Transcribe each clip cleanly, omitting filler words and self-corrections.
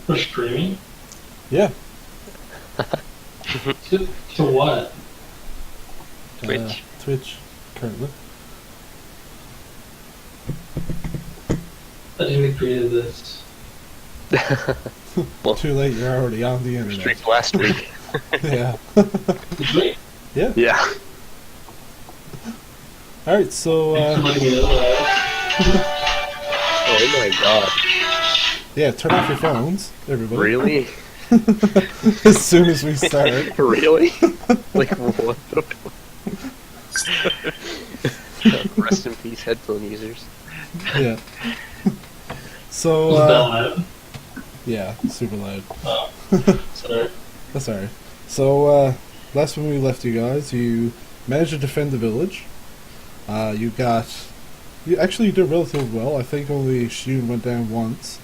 For streaming? Yeah. To what? Twitch. Twitch, currently. I didn't agree to this. Well, Too late, you're already on the internet. streaked last week. Yeah. Did we? Yeah. Yeah. Alright, so, Somebody get it Oh my god. yeah, turn off your phones, everybody. Really? As soon as we start. Really? Like, what the Rest in peace, headphone users. Yeah. So, Was that loud? yeah, super loud. Oh. Sorry. That's alright. So, last when we left you guys, you managed to defend the village. You did relatively well. I think only Shun went down once.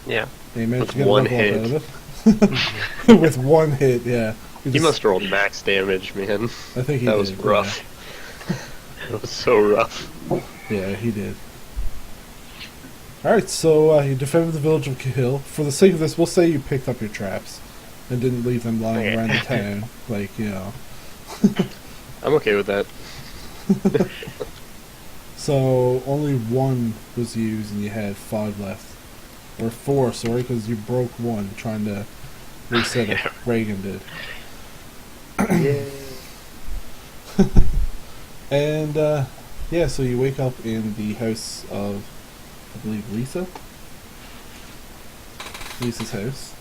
Yeah. And you managed With to get one a level hit. out of it. With one hit, yeah. He must have rolled max damage, man. I think he That did. was rough. That was so rough. Yeah, he did. Alright, so you defended the village of Cahill. For the sake of this, we'll say you picked up your traps and didn't leave them lying Okay. around the town. Like, you know. I'm okay with that. So, only one was used and you had 5 left. Or 4, sorry, because you broke one trying to reset it. Yeah. Reagan did. Yeah. And, yeah, so you wake up in the house of, I believe, Lisa's house.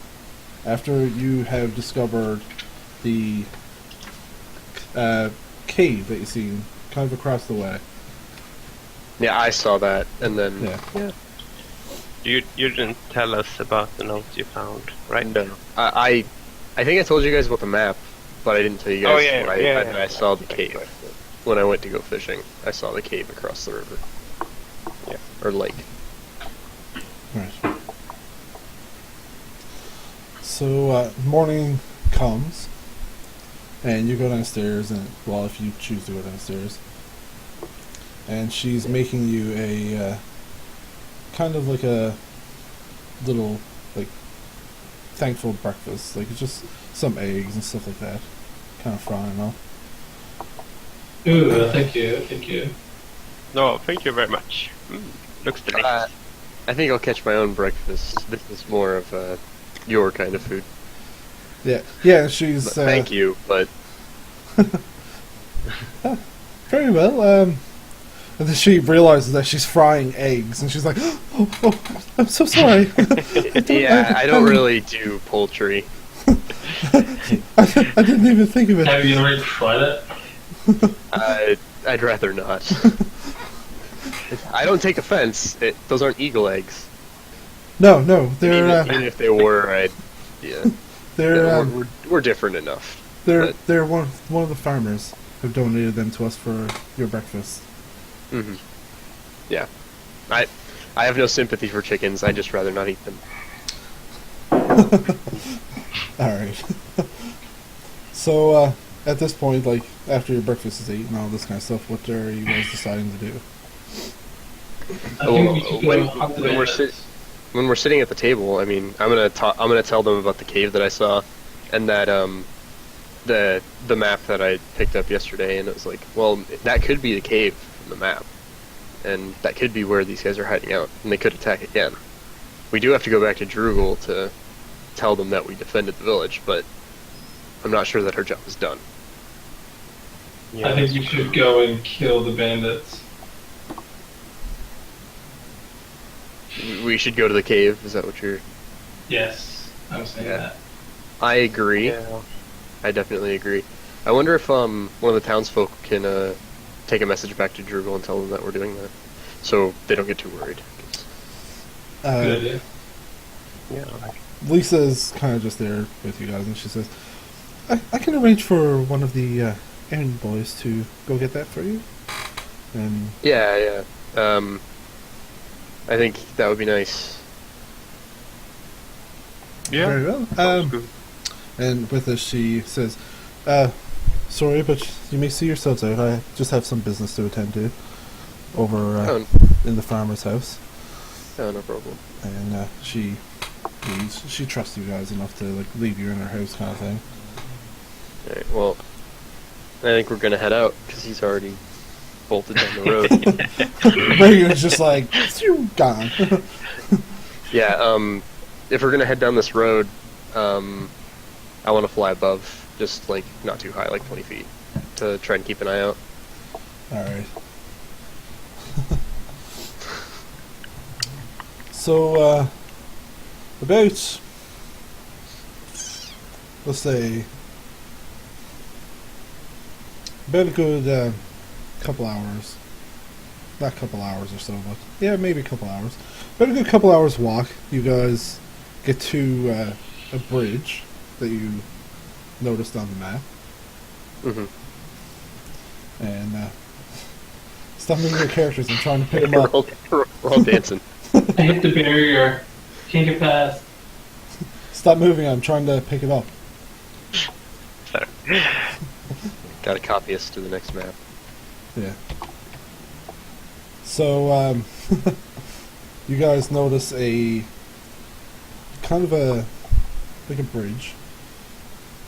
After you have discovered the cave that you seen kind of across the way. Yeah, I saw that, and then... Yeah. You didn't tell us about the note you found, right? No. I think I told you guys about the map, but I didn't tell you guys Oh, yeah, when yeah. I saw the cave. When I went to go fishing, I saw the cave across the river. Yeah. Or lake. Right. So, morning comes, and you go downstairs, and, well, if you choose to go downstairs, and she's making you a, kind of like a little, like, thankful breakfast. Like, it's just some eggs and stuff like that. Kind of frying and all. Ooh, thank you. No, thank you very much. Looks delicious. I think I'll catch my own breakfast. This is more of your kind of food. Yeah, she's, But thank you, but... very well, and then she realizes that she's frying eggs, and she's like, oh, I'm so sorry. Yeah, I don't really do poultry. I didn't even think of it. Have you already tried it? I'd rather not. I don't take offense. Those aren't eagle eggs. No, they're, Even if they were, yeah. they're, We're different enough. they're one of the farmers have donated them to us for your breakfast. Hmm. Yeah. I have no sympathy for chickens. I just rather not eat them. Alright. So, at this point, like, after your breakfast is eaten and all this kind of stuff, what are you guys deciding to do? I think we should go hunt the when we're bandits. when we're sitting at the table, I mean, I'm gonna tell them about the cave that I saw, and that the map that I picked up yesterday, and it was like, well, that could be the cave from the map, and that could be where these guys are hiding out, and they could attack again. We do have to go back to Drugal to tell them that we defended the village, but I'm not sure that our job is done. I think we should go and kill the bandits. We should go to the cave. Is that what you're? Yes, I'm saying Yeah. that. I agree. Yeah. I definitely agree. I wonder if one of the townsfolk can take a message back to Drugal and tell them that we're doing that, so they don't get too worried. Good idea. Yeah. Lisa's kind of just there with you guys, and she says, I can arrange for one of the errand boys to go get that for you. And Yeah. I think that would be nice. Yeah. very well. Sounds good. And with this, she says, sorry, but you may see yourselves out. I just have some business to attend to over Oh, in the farmer's house. no problem. And she She trusts you guys enough to like leave you in her house, kind of thing. Alright, well, I think we're gonna head out because he's already bolted down the road. Reagan's just like, "Phew, gone." Yeah, if we're gonna head down this road, I want to fly above, just like not too high, like 20 feet, to try and keep an eye out. All right. So, about, let's say, about a good couple hours. Not couple hours or so, but yeah, maybe a couple hours. About a good couple hours walk, you guys get to a bridge that you noticed on the map. Mm-hmm. And stop moving your characters. I'm trying to pick them up. We're all dancing. I hit the barrier. Can't get past. Stop moving. I'm trying to pick it up. Sorry. Gotta copy us to the next map. Yeah. So, you guys notice a kind of a like a bridge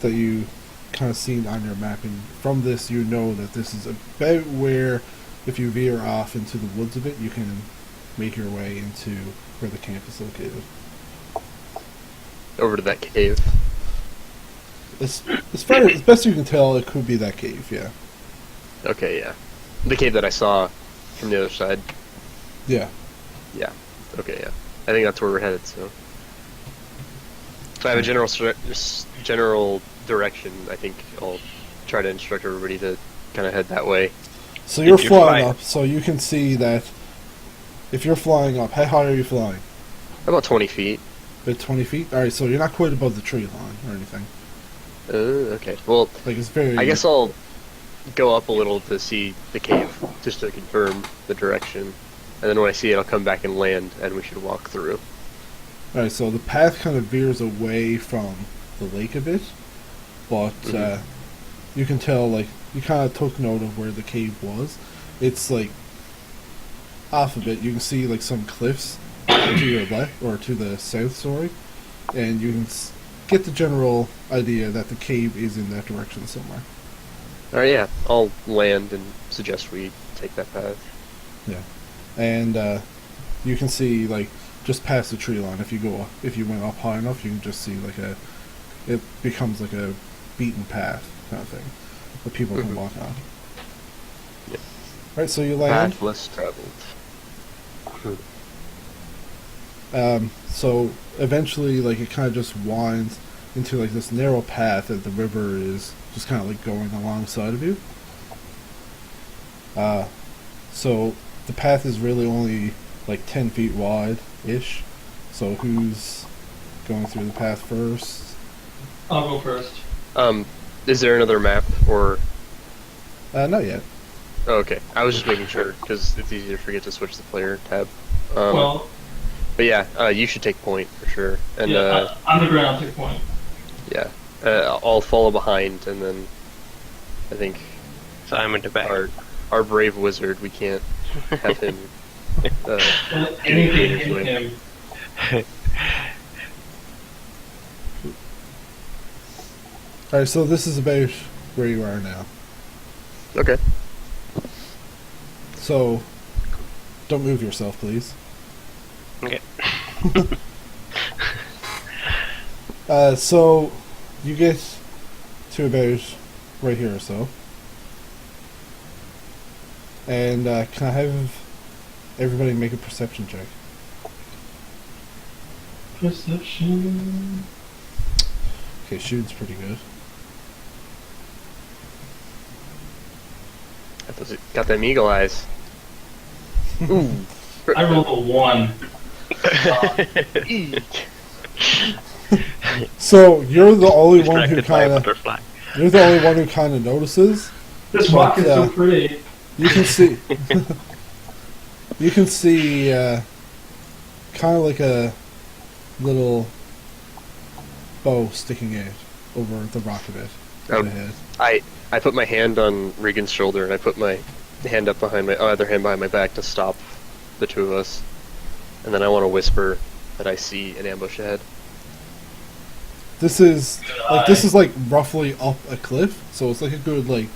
that you kind of seen on your map, and from this you know that this is about where, if you veer off into the woods a bit, you can make your way into where the camp is located. Over to that cave. As far as best you can tell, it could be that cave. Yeah. Okay, yeah. The cave that I saw from the other side. Yeah. Yeah. Okay, yeah. I think that's where we're headed, so. So I have a general direction. I think I'll try to instruct everybody to kind of head that way. So you're If you flying fly- up, so you can see that if you're flying up, how high are you flying? About 20 feet. About 20 feet? Alright, so you're not quite above the tree line or anything. Okay. Well, Like, it's very... I guess I'll go up a little to see the cave, just to confirm the direction. And then when I see it, I'll come back and land, and we should walk through. Alright, so the path kind of veers away from the lake a bit, but you can tell, like, you kind of took note of where the cave was. It's, like, off a bit. You can see, like, some cliffs to your left, or to the south, sorry, and you can get the general idea that the cave is in that direction somewhere. Alright, yeah. I'll land and suggest we take that path. Yeah. And you can see, like, just past the tree line, if you went up high enough, you can just see, like, it becomes like a beaten path kind of thing that people can walk on. Yeah. Right, so you land. Path less traveled. So eventually, like, it kind of just winds into, like, this narrow path that the river is just kind of, like, going alongside of you. So the path is really only, like, 10 feet wide-ish. So who's going through the path first? I'll go first. Is there another map, or... Not yet. Oh, okay. I was just making sure, because it's easy to forget to switch the player tab. Well, But yeah, you should take point, for sure. And, yeah, on the ground, take point. yeah. I'll follow behind, and then I think So I'm in the back. our brave wizard, we can't have him... Well, anything His way. in him. Alright, so this is about where you are now. Okay. So, don't move yourself, please. Okay. So, you get to about right here or so. And can I have everybody make a perception check? Perception. Okay, shooting's pretty good. Got them eagle eyes. I rolled a 1. So, you're the only one who Distracted by a kind of butterfly. you're the only one who kind of notices. This But, rock is so pretty. You can see you can see kind of like a little bow sticking out over the rock a bit Um, ahead. I put my hand on Regan's shoulder, and I put my hand up behind my other hand behind my back to stop the two of us. And then I want to whisper, that I see an ambush ahead. This is like roughly up a cliff, so it's like a good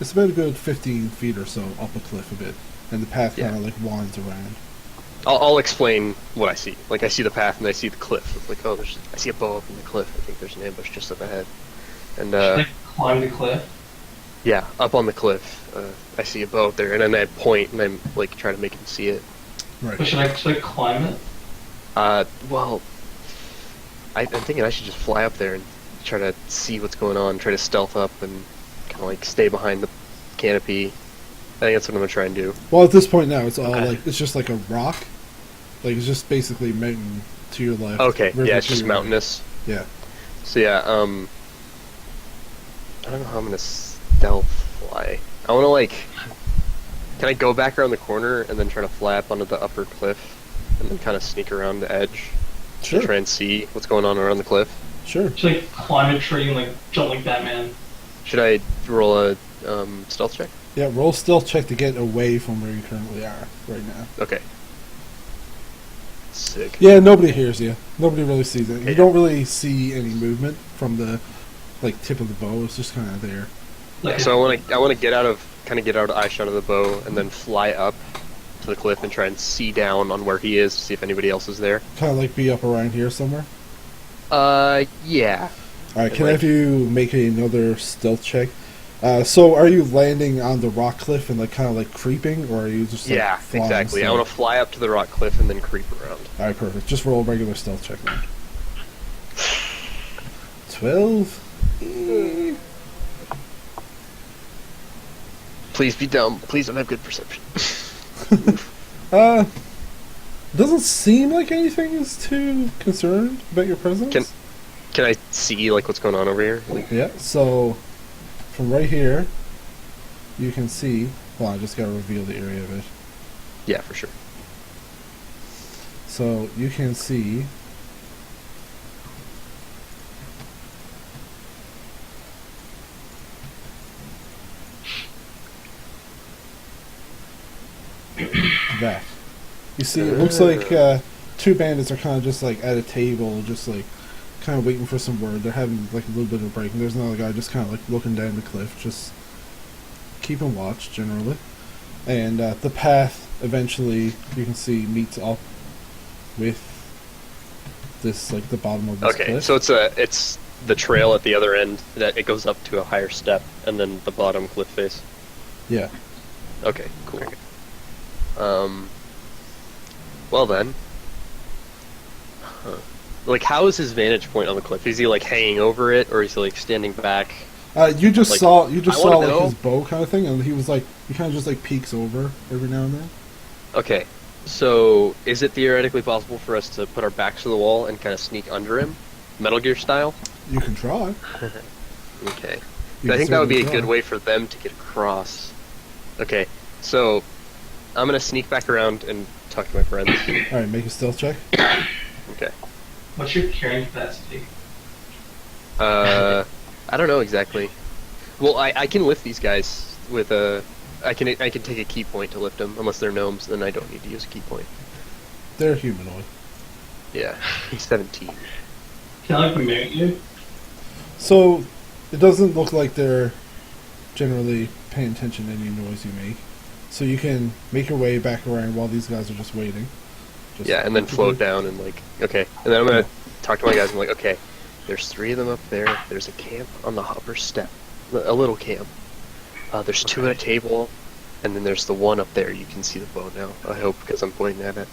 it's about a good 15 feet or so up a cliff a bit, and the path Yeah. kind of like winds around. I'll explain what I see. Like I see the path and I see the cliff. It's like, oh, I see a bow up in the cliff. I think there's an ambush just up ahead. And Should I climb the cliff? yeah, up on the cliff, I see a bow up there, and then I point and I'm like trying to make him see it. Right. But should I climb it? Well, I'm thinking I should just fly up there and try to see what's going on, try to stealth up and kind of like stay behind the canopy. I think that's what I'm gonna try and do. Well, at this point now, it's all Okay. it's just like a rock. Like it's just basically mountain to your left. Okay, river yeah, it's to just your right. mountainous. Yeah. So yeah, I don't know how I'm gonna stealth fly. I wanna like, can I go back around the corner and then try to fly up onto the upper cliff, and then kind of sneak around the edge Sure. to try and see what's going on around the cliff? Sure. Should I climb a tree and like jump like Batman? Should I roll a stealth check? Yeah. Roll stealth check to get away from where you currently are right now. Okay. Sick. Yeah. Nobody hears you. Nobody really sees it. You Yeah. don't really see any movement from the tip of the bow. It's just kind of there. Like So I want to get out of eye shot of the bow and then fly up to the cliff and try and see down on where he is to see if anybody else is there. Kind of like be up around here somewhere. Yeah. All right. Can I Like- have you make another stealth check? So are you landing on the rock cliff and kind of creeping, or are you just Yeah, flying exactly. I stealth? want to fly up to the rock cliff and then creep around. All right, perfect. Just roll a regular stealth check then. 12. Please be dumb. Please don't have good perception. Doesn't seem like anything is too concerned about your presence. Can I see what's going on over here? Yeah. So from right here, you can see. Hold on, I just gotta reveal the area of it. Yeah, for sure. So you can see. That. You see, it looks like two bandits are kind of just at a table, just kind of waiting for some word. They're having a little bit of a break, and there's another guy just kind of looking down the cliff, just keeping watch generally. And the path eventually, you can see, meets up with this the bottom of this Okay, cliff. so it's the trail at the other end that it goes up to a higher step, and then the bottom cliff face. Yeah. Okay, cool. Well then. Huh. How is his vantage point on the cliff? Is he hanging over it, or is he standing back? You just Like, saw I wanna know- his bow kind of thing, and he was he kind of just peeks over every now and then. Okay, so is it theoretically possible for us to put our backs to the wall and kind of sneak under him, Metal Gear style? You can try. Okay. You I can think that would be a certainly good way for them to get across. Okay, so I'm gonna sneak back around and talk to my friends. All right, make a stealth check. Okay. What's your carrying capacity? I don't know exactly. Well, I can lift these guys with a. I can take a key point to lift them. Unless they're gnomes, then I don't need to use a key point. They're humanoid. Yeah, he's 17. Can I mute you? So it doesn't look like they're generally paying attention to any noise you make. So you can make your way back around while these guys are just waiting. Just Yeah, and then float down and okay. And then I'm gonna talk to my guys and okay, there's 3 of them up there. There's a camp on the upper step, a little camp. There's 2 at a table, and then there's the one up there. You can see the bow now, I hope, because I'm pointing at it.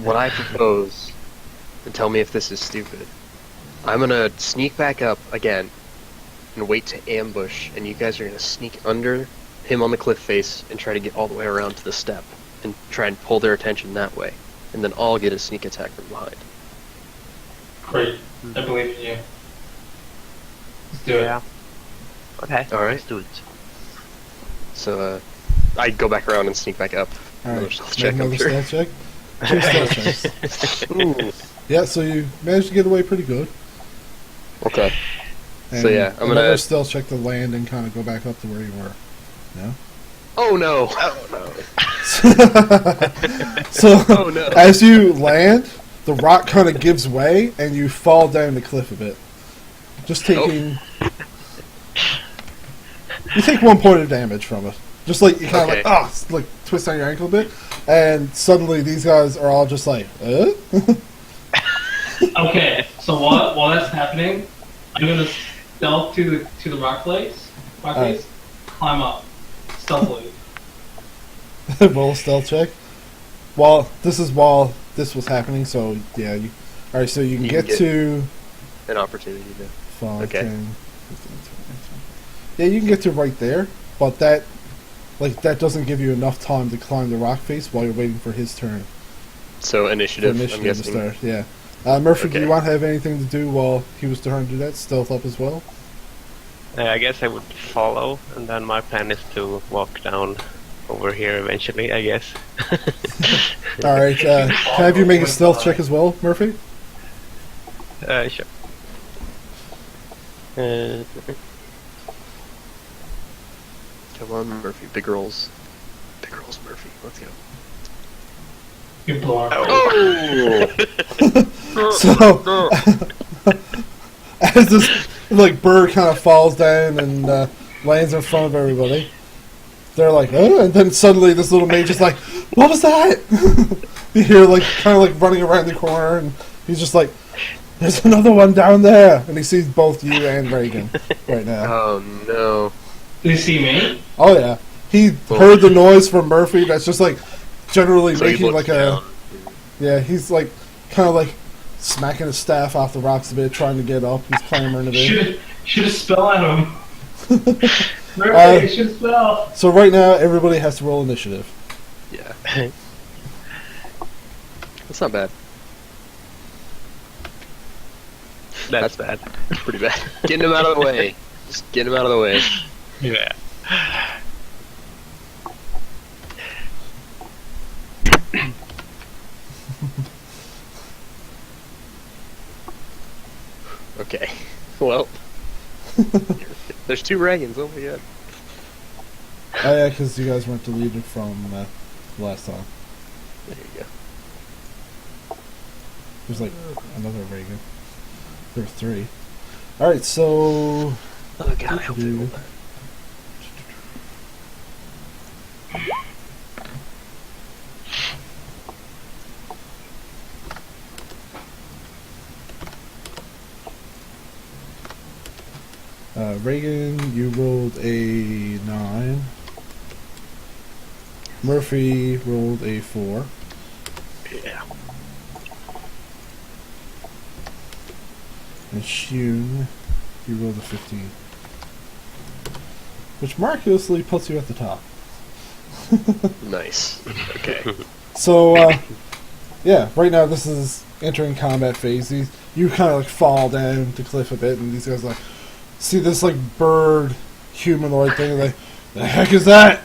What I propose, and tell me if this is stupid, I'm gonna sneak back up again and wait to ambush, and you guys are gonna sneak under him on the cliff face and try to get all the way around to the step and try and pull their attention that way. And then I'll get a sneak attack from behind. Great. I believe in you. Let's do it. Okay. Alright. Let's do it. So, I go back around and sneak back up. All Another right, stealth make check, I'm another sure. stealth check. 2 stealth checks. Ooh. Yeah, so you managed to get away pretty good. Okay. And So, yeah, I'm another gonna- stealth check to land and kind of go back up to where you were. No. Oh no! Oh no! So Oh no! as you land, the rock kind of gives way, and you fall down the cliff a bit. Just taking... You take 1 point of damage from it. Just like, you kind of like twist on your ankle a bit, and suddenly these guys are all just like, Okay, so while that's happening, I'm gonna stealth to the rock face, climb up stealthily. Roll a stealth check. While this was happening, so yeah. Alright, so you can get to... An opportunity to... 5, Okay. 10, 15, 20, 20. Yeah, you can get to right there, but that doesn't give you enough time to climb the rock face while you're waiting for his turn. So For initiative, I'm initiative to guessing. start, yeah. Murphy, do Okay. you want to have anything to do while he was trying to do that? Stealth up as well? I guess I would follow, and then my plan is to walk down over here eventually, I guess. Alright, can I have you make a stealth check as well, Murphy? Sure. Come on, Murphy. Big rolls. Big rolls, Murphy. Let's go. You blow our Oh! So, as this bird kind of falls down and lands in front of everybody, they're like, oh, and then suddenly this little mage is like, what was that? You hear kind of running around the corner, and he's just like, there's another one down there, and he sees both you and Reagan right now. Oh no. Did you see me? Oh yeah, he heard the noise from Murphy. That's just generally So he making looks a down. yeah. He's kind of smacking his staff off the rocks a bit, trying to get up. He's clambering a bit. Should have spell at him. Murphy, should have spell. So right now, everybody has to roll initiative. Yeah. That's not bad. That's bad. Pretty bad. Getting him out of the way. Just getting him out of the way. Yeah. Okay. Well. There's 2 Reagans. Oh my god. Oh yeah, because you guys weren't deleted from last time. There you go. There's another Reagan. There's 3. All right, so Oh god, I hope they roll that. Reagan, you rolled a 9. Murphy rolled a 4. Yeah. And Shun, you rolled a 15. Which miraculously puts you at the top. Nice. Okay. So, yeah, right now this is entering combat phase. You kind of fall down the cliff a bit, and these guys see this bird humanoid thing, and the heck is that?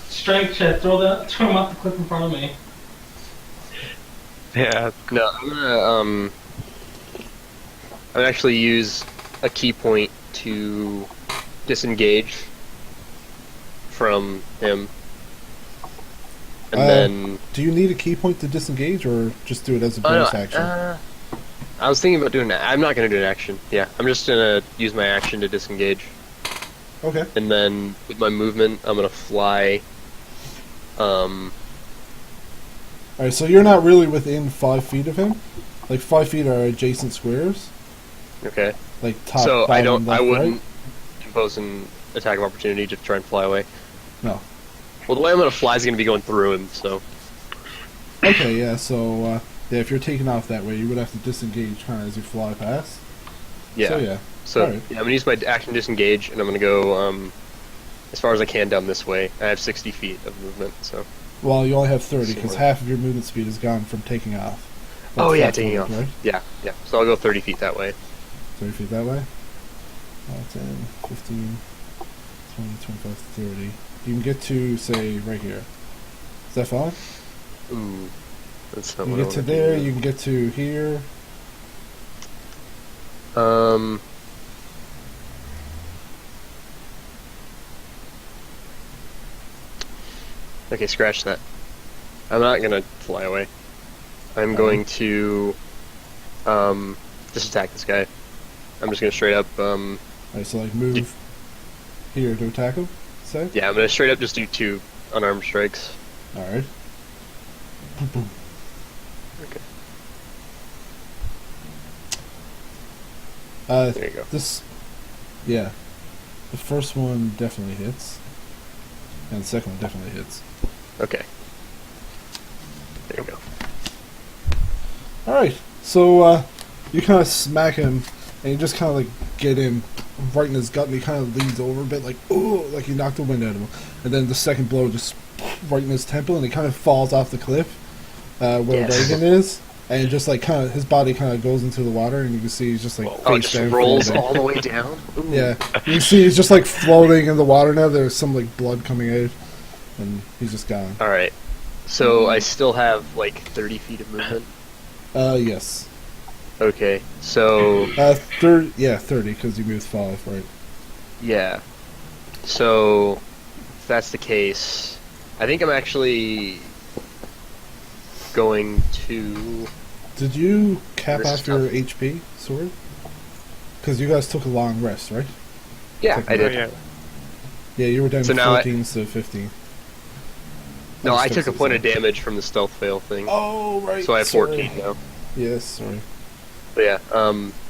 Strength check. Throw him off the cliff in front of me. Yeah. No, I'm gonna actually use a key point to disengage from him, and then. Do you need a key point to disengage, or just do it as a Oh, no, bonus action? I was thinking about doing that. I'm not gonna do an action. Yeah, I'm just gonna use my action to disengage, Okay. and then with my movement, I'm gonna fly. Alright, so you're not really within 5 feet of him. 5 feet are adjacent squares. Okay. Top, So bottom, left, I wouldn't right. impose an attack of opportunity to try and fly away. No. Well, the way I'm gonna fly is gonna be going through him. So. Okay, yeah, so, yeah, if you're taking off that way, you would have to disengage kind of as you fly past. Yeah. So, yeah. So Alright. yeah, I'm gonna use my action disengage, and I'm gonna go as far as I can down this way. I have 60 feet of movement, so. Well, you only have 30, because Similar. half of your movement speed is gone from taking off. Oh yeah, That's taking flat off. footed, right? Yeah. So I'll go 30 feet that way. 30 feet that way. 10, 15, 20, 25, 30. You can get to, say, right here. Is that fine? Ooh, that's not You what I get to wanna there, do. you can get to here. Okay, scratch that. I'm not gonna fly away. I'm going to just attack this guy. I'm just gonna straight up Alright, so like move here to attack him, say? yeah, I'm gonna straight up just do 2 unarmed strikes. Alright. Boom, boom. Okay. There you go. Yeah. The first one definitely hits. And the second one definitely hits. Okay. There you go. Alright, so you kind of smack him, and you just kind of like get him right in his gut, and he kind of leans over a bit, like, oh, like you knocked the wind out of him. And then the second blow just right in his temple, and he kind of falls off the cliff where Reagan is, and just like kind of his body kind of goes into the water, and you can see he's just like Oh, it face just down rolls floating. all the way down? Ooh. Yeah, you can see he's just like floating in the water now. There's some like blood coming out, and he's just gone. Alright. So I still have like 30 feet of movement? Yes. Okay, so 30, because you moved 5, right? yeah. So if that's the case, I think I'm actually going to... Did you cap This is off your tough. HP, sword? Because you guys took a long rest, right? Yeah, I Oh, did. yeah. Yeah, you were down So to now 14 instead of 15. No, I just took a fixed point it, of damage from the stealth fail thing. Oh, right. So I have sorry. 14 now. Yes, sorry. But yeah,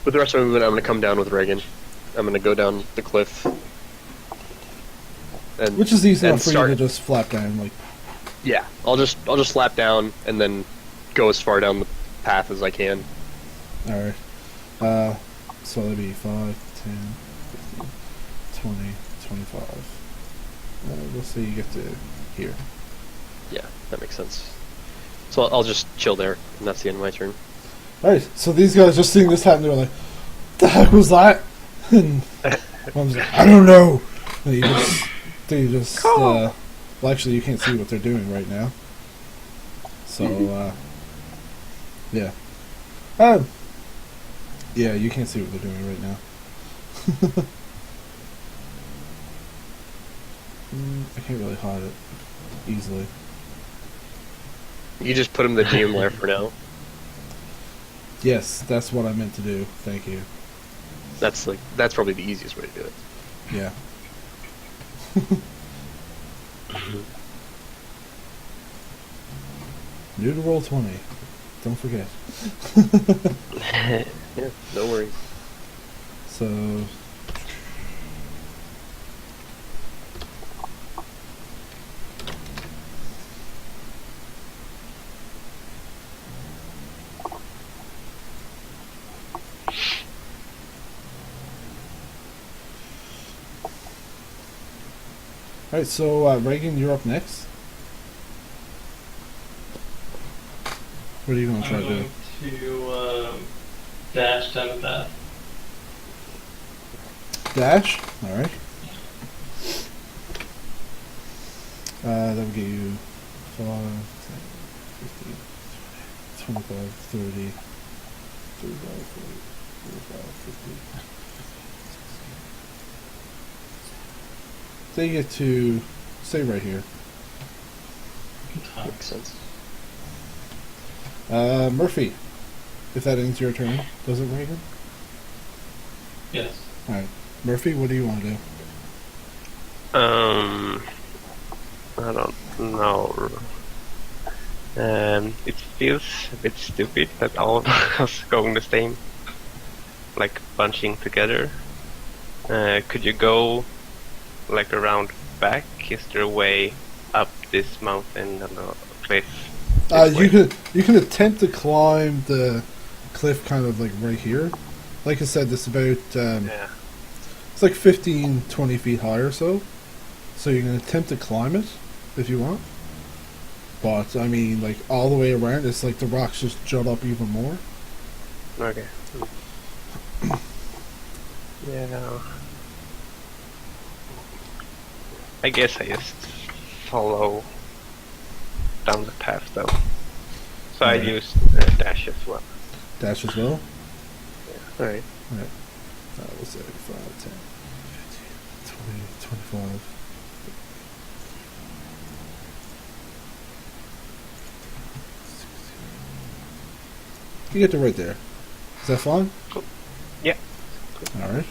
with the rest of my movement, I'm going to come down with Reagan. I'm going to go down the cliff. And, Which is easy and enough for you to just flap down, like... Yeah, I'll just slap down and then go as far down the path as I can. Alright. So that'd be 5, 10, 15, 20, 25. We'll say you get to here. Yeah, that makes sense. So I'll just chill there, and that's the end of my turn. Alright, so these guys just seeing this happen, they're like, the heck was that? And Mom's like, I don't know! And you just, well actually you can't see what they're doing right now. So, yeah. Yeah, you can't see what they're doing right now. I can't really hide it easily. You just put him in the GM lair for now. Yes, that's what I meant to do. Thank you. That's probably the easiest way to do it. Yeah. New to roll 20. Don't forget. Yeah, no worries. So... Alright, so Reagan, you're up next. What are you going to try I'm to do? going to dash down the path. Dash? Alright. That would get you 5, 10, 15, 25, 30, 35, 40, 45, 50. They get to stay right here. Makes sense. Murphy, if that ends your turn, does it, Reagan? Yes. Alright. Murphy, what do you want to do? I don't know. It feels a bit stupid that all of us going the same, like bunching together. Could you go like around back? Is there a way up this mountain and a cliff? You can attempt to climb the cliff kind of like right here. Like I said, it's about Yeah. it's like 15, 20 feet high or so. So you can attempt to climb it if you want. But I mean, like all the way around, it's like the rocks just jut up even more. Okay. Yeah. I guess I just follow down the path though. So I Alright. use dash as well. Dash as well. Alright. We'll say 5, 10, 15, 20, 25. You get to right there. Is that fine? Cool. Yeah. All right.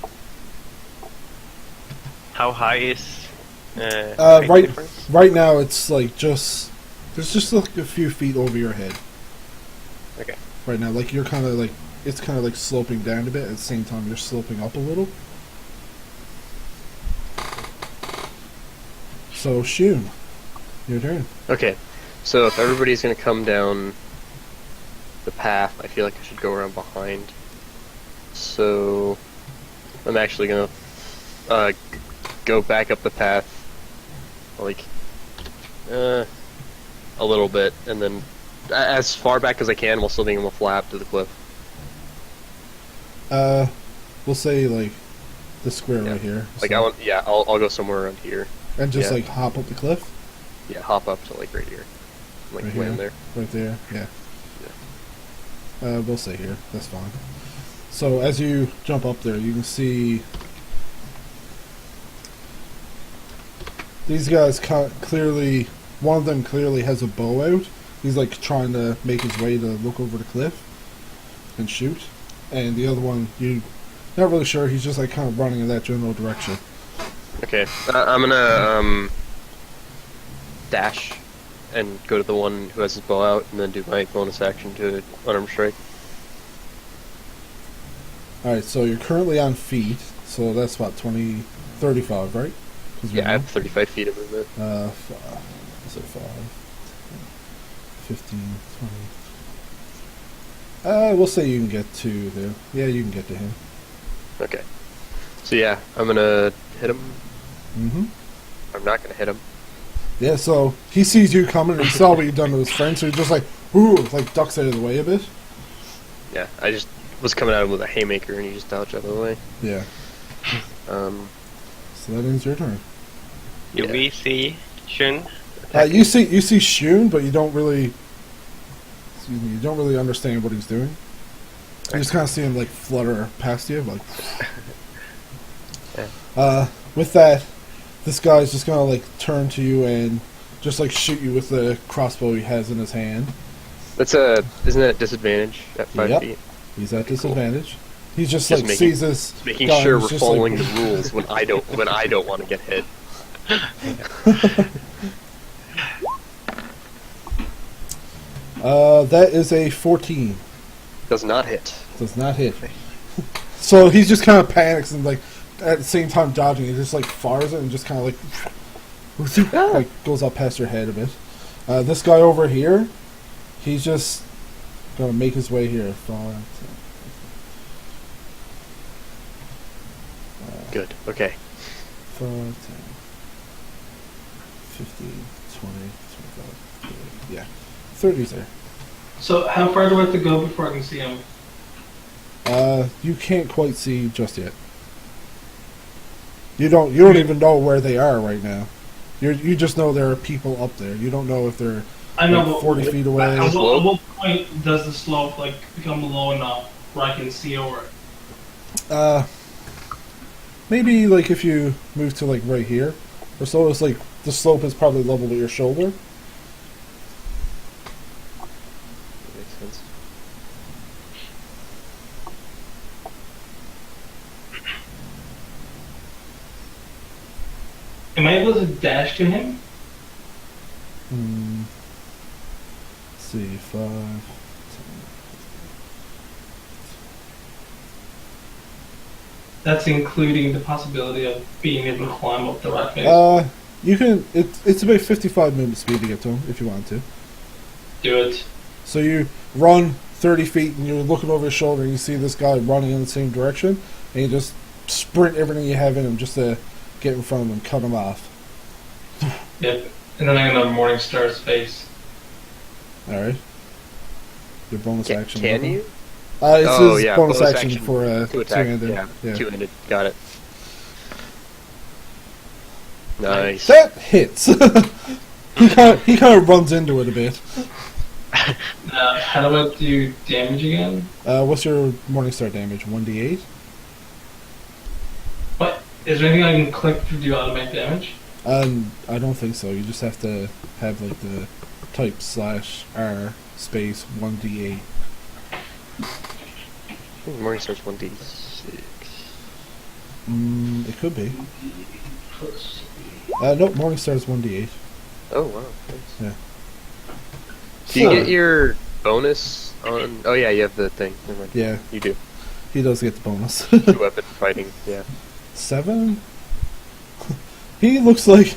How high is height Right, difference? right now it's like there's just like a few feet over your head. Okay. Right now, like you're kind of like it's kind of like sloping down a bit. At the same time, you're sloping up a little. So, Shun, your turn. Okay, so if everybody's gonna come down the path, I feel like I should go around behind. So I'm actually gonna go back up the path, like a little bit, and then as far back as I can while still being able to flap to the cliff. We'll say like the square right here. Like so- I'll go somewhere around here. and just yeah. like hop up the cliff. Yeah, hop up to like right here, like Right land here? there. Right there, yeah. We'll say here. That's fine. So as you jump up there, you can see these guys clearly. One of them clearly has a bow out. He's like trying to make his way to look over the cliff and shoot. And the other one, you're not really sure. He's just like kind of running in that general direction. Okay, I'm gonna dash and go to the one who has his bow out, and then do my bonus action to unarmed strike. Alright, so you're currently on feet. So that's about 35, right? 'Cause we Yeah, I know. have 35 feet of movement. 5, 15, 20. We'll say you can get to there. Yeah, you can get to him. Okay. So yeah, I'm gonna hit him. Mm-hmm. I'm not gonna hit him. Yeah, so he sees you coming and he saw what you've done to his friend, so he just like, ooh, like ducks out of the way a bit. Yeah, I just was coming at him with a haymaker, and he just dodged out of the way. Yeah. Um, So that ends your turn. Do Yeah. we see Shun? You see Shun, but you don't really understand what he's doing. You just kind of see him like flutter past you, like. Yeah. With that, this guy's just gonna like turn to you and just like shoot you with the crossbow he has in his hand. isn't that a disadvantage at 5 Yep. feet? He's at disadvantage. He just Just like making- sees this. Making guy sure who's we're just, following like, the rules when I don't want to get hit. That is a 14. Does not hit. Does not hit. So he just kind of panics and like at the same time dodging. He just like fires it and just kind of like goes up past your head a bit. This guy over here, he's just gonna make his way here. 5, 10, Good. Okay. 5, 10, 15, 20, 25, 30. Yeah, 30's there. So how far do I have to go before I can see him? You can't quite see just yet. You don't even know where they are right now. You just know there are people up there. You don't know if they're I know, like but 40 feet away. At what point does the slope like become low enough where I can see over it? Maybe like if you move to like right here or so, it's like the slope is probably level with your shoulder. Makes sense. Am I able to dash to him? Let's see, 5, 10. That's including the possibility of being able to climb up the rock face. You can. It's about 55 movement speed to get to him if you want to. Do it. So you run 30 feet and you're looking over his shoulder and you see this guy running in the same direction and you just sprint everything you have in him just to get in front of him, cut him off. Yep. And then I'm gonna Morning Star's face. All right. Your bonus action. Can weapon. you? It's Oh, his yeah, bonus bonus action action for to attack. two-handed. Yeah, two-handed. Got it. Nice. That hits. he kind of runs into it a bit. How do I do damage again? What's your Morningstar damage? 1d8. What? Is there anything I can click to do automatic damage? I don't think so. You just have to have like the type /R space 1d8. Morning starts 1d6. It could be. Nope, morning star's 1d8. Oh wow. Thanks. Yeah. Do you get your bonus on? Oh yeah, you have the thing. Never mind. Yeah, You do. he does get the bonus. Weapon fighting. Yeah. 7? He looks like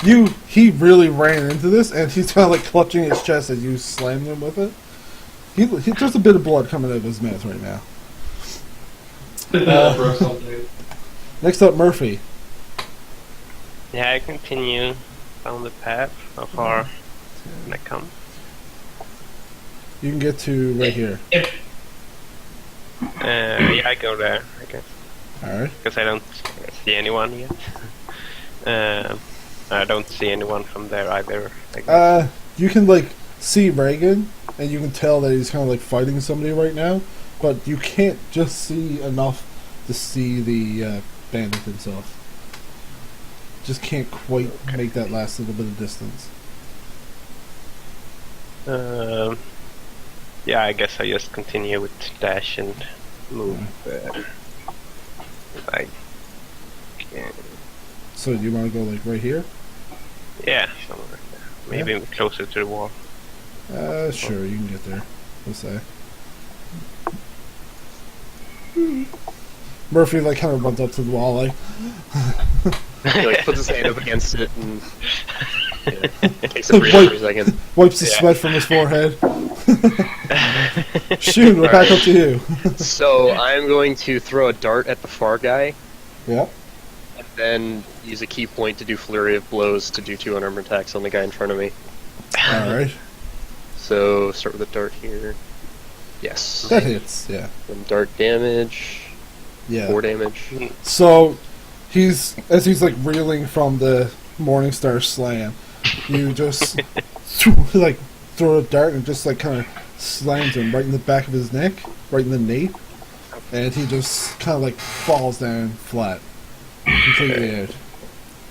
he really ran into this, and he's kind of like clutching his chest as you slammed him with it. There's a bit of blood coming out of his mouth right now. Broke something. Next up, Murphy. Yeah, I continue down the path. How far can I come? You can get to right here. Yeah, I go there, I guess. Alright. Because I don't see anyone yet. I don't see anyone from there either, I guess. You can like see Reagan, and you can tell that he's kind of like fighting somebody right now, but you can't just see enough to see the bandit himself. Just can't quite make that last little bit of distance. Yeah, I guess I just continue with dash and move. Like, So do you want to go like right here? yeah, somewhere like that. Maybe closer to the wall. Sure, you can get there. We'll say. Murphy like kind of runs up to the wall like. He like puts his hand up against it and takes a breather for a second. Wipes the sweat from his forehead. Shoot, we're back up to you. So I'm going to throw a dart at the far guy, Yeah. and then use a key point to do flurry of blows to do 2 unarmed attacks on the guy in front of me. Alright. So start with a dart here. Yes. That hits, yeah. Then dart damage. Yeah. 4 damage. So he's like reeling from the Morningstar slam, you just like throw a dart and just like kind of slams him right in the back of his neck, right in the nape, and he just kind of like falls down flat, completely out.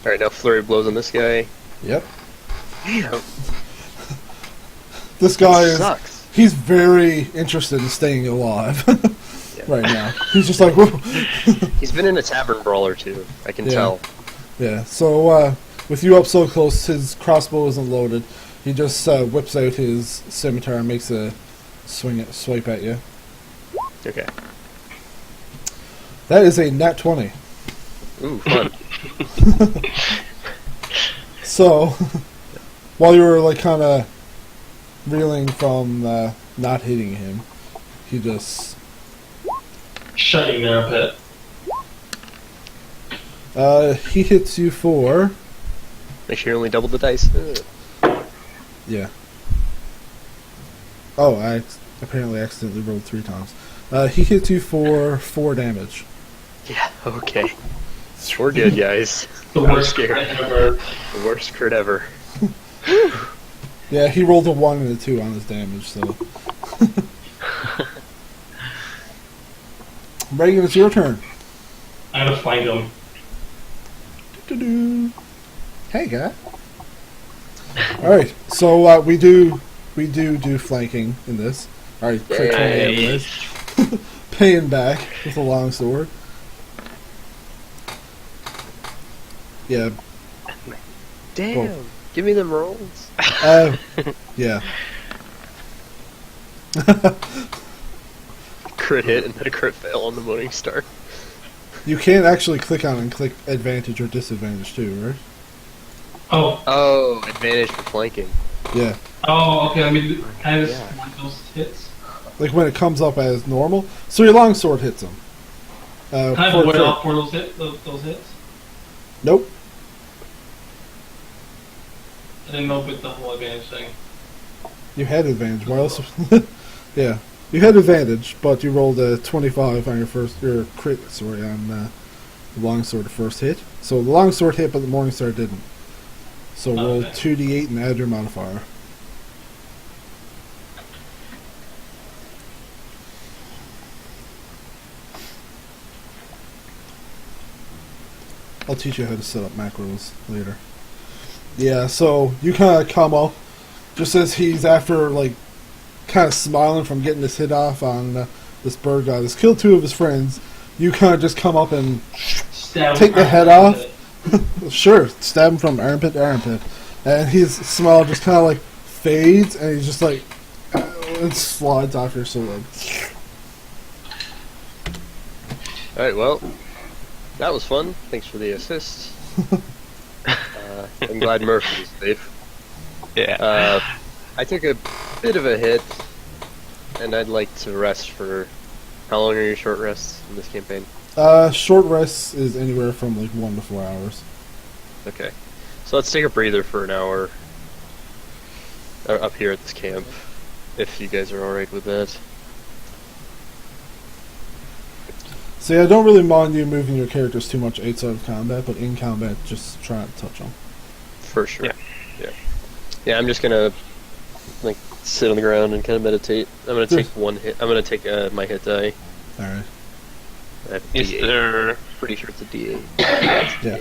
Alright, now flurry of blows on this guy. Yep. Damn. This guy is Sucks. he's very interested in staying alive right now. He's just like, whoa. He's been in a tavern brawl or two, I can Yeah. tell. Yeah, so with you up so close, his crossbow isn't loaded. He just whips out his scimitar and makes a swipe at you. Okay. That is a nat 20. Ooh, fun. So, while you were like kind of reeling from not hitting him, he just Shutting there a bit. he hits you for Make sure you only double the dice. yeah. Oh, I apparently accidentally rolled 3 times. He hits you for 4 damage. Yeah, okay. We're good, guys. The I'm worst scared. crit ever. The worst crit ever. Yeah, he rolled a 1 and a 2 on his damage, so. Reagan, it's your turn. I'm gonna find him. Do-do-do. Hey, guy. Alright, so we do flanking in this. Alright, crit 20 anyways. Paying back with a long sword. Yeah, Damn. Cool. Give me them rolls. yeah. Crit hit and then a crit fail on the Morning Star. You can actually click on and click advantage or disadvantage too, right? Oh, Oh, advantage for flanking. Yeah. oh, okay. Can I just Yeah. like those hits? Like when it comes up as normal. So your longsword hits him. Can I for avoid crit. off for those hits? Nope. I didn't know with the whole advantage thing. You had advantage. Why else? Yeah. You had advantage, but you rolled a 25 on your crit, sorry, on the longsword first hit. So the longsword hit, but the Morningstar didn't. So roll Okay. 2d8 and add your modifier. I'll teach you how to set up macros later. Yeah, so you kind of come up just as he's after, like, kind of smiling from getting this hit off on this bird guy. That's killed 2 of his friends. You kind of just come up and Stab take him the head right off. in Sure, stab him from armpit to armpit. And his smile just kind of like fades, and he's just like, it slides off your sword. Alright, well, that was fun. Thanks for the assist. I'm glad Murphy is safe. Yeah. I took a bit of a hit, and I'd like to rest for... How long are your short rests in this campaign? Short rest is anywhere from like 1 to 4 hours. Okay. So let's take a breather for an hour up here at this camp, if you guys are alright with that. So yeah, I don't really mind you moving your characters too much outside of combat, but in combat, just try not to touch them. For sure. Yeah. Yeah, I'm just gonna like sit on the ground and kind of meditate. I'm gonna take one hit. I'm gonna take my hit die. Alright. I have Is D8. there Pretty sure it's a D8. Yeah.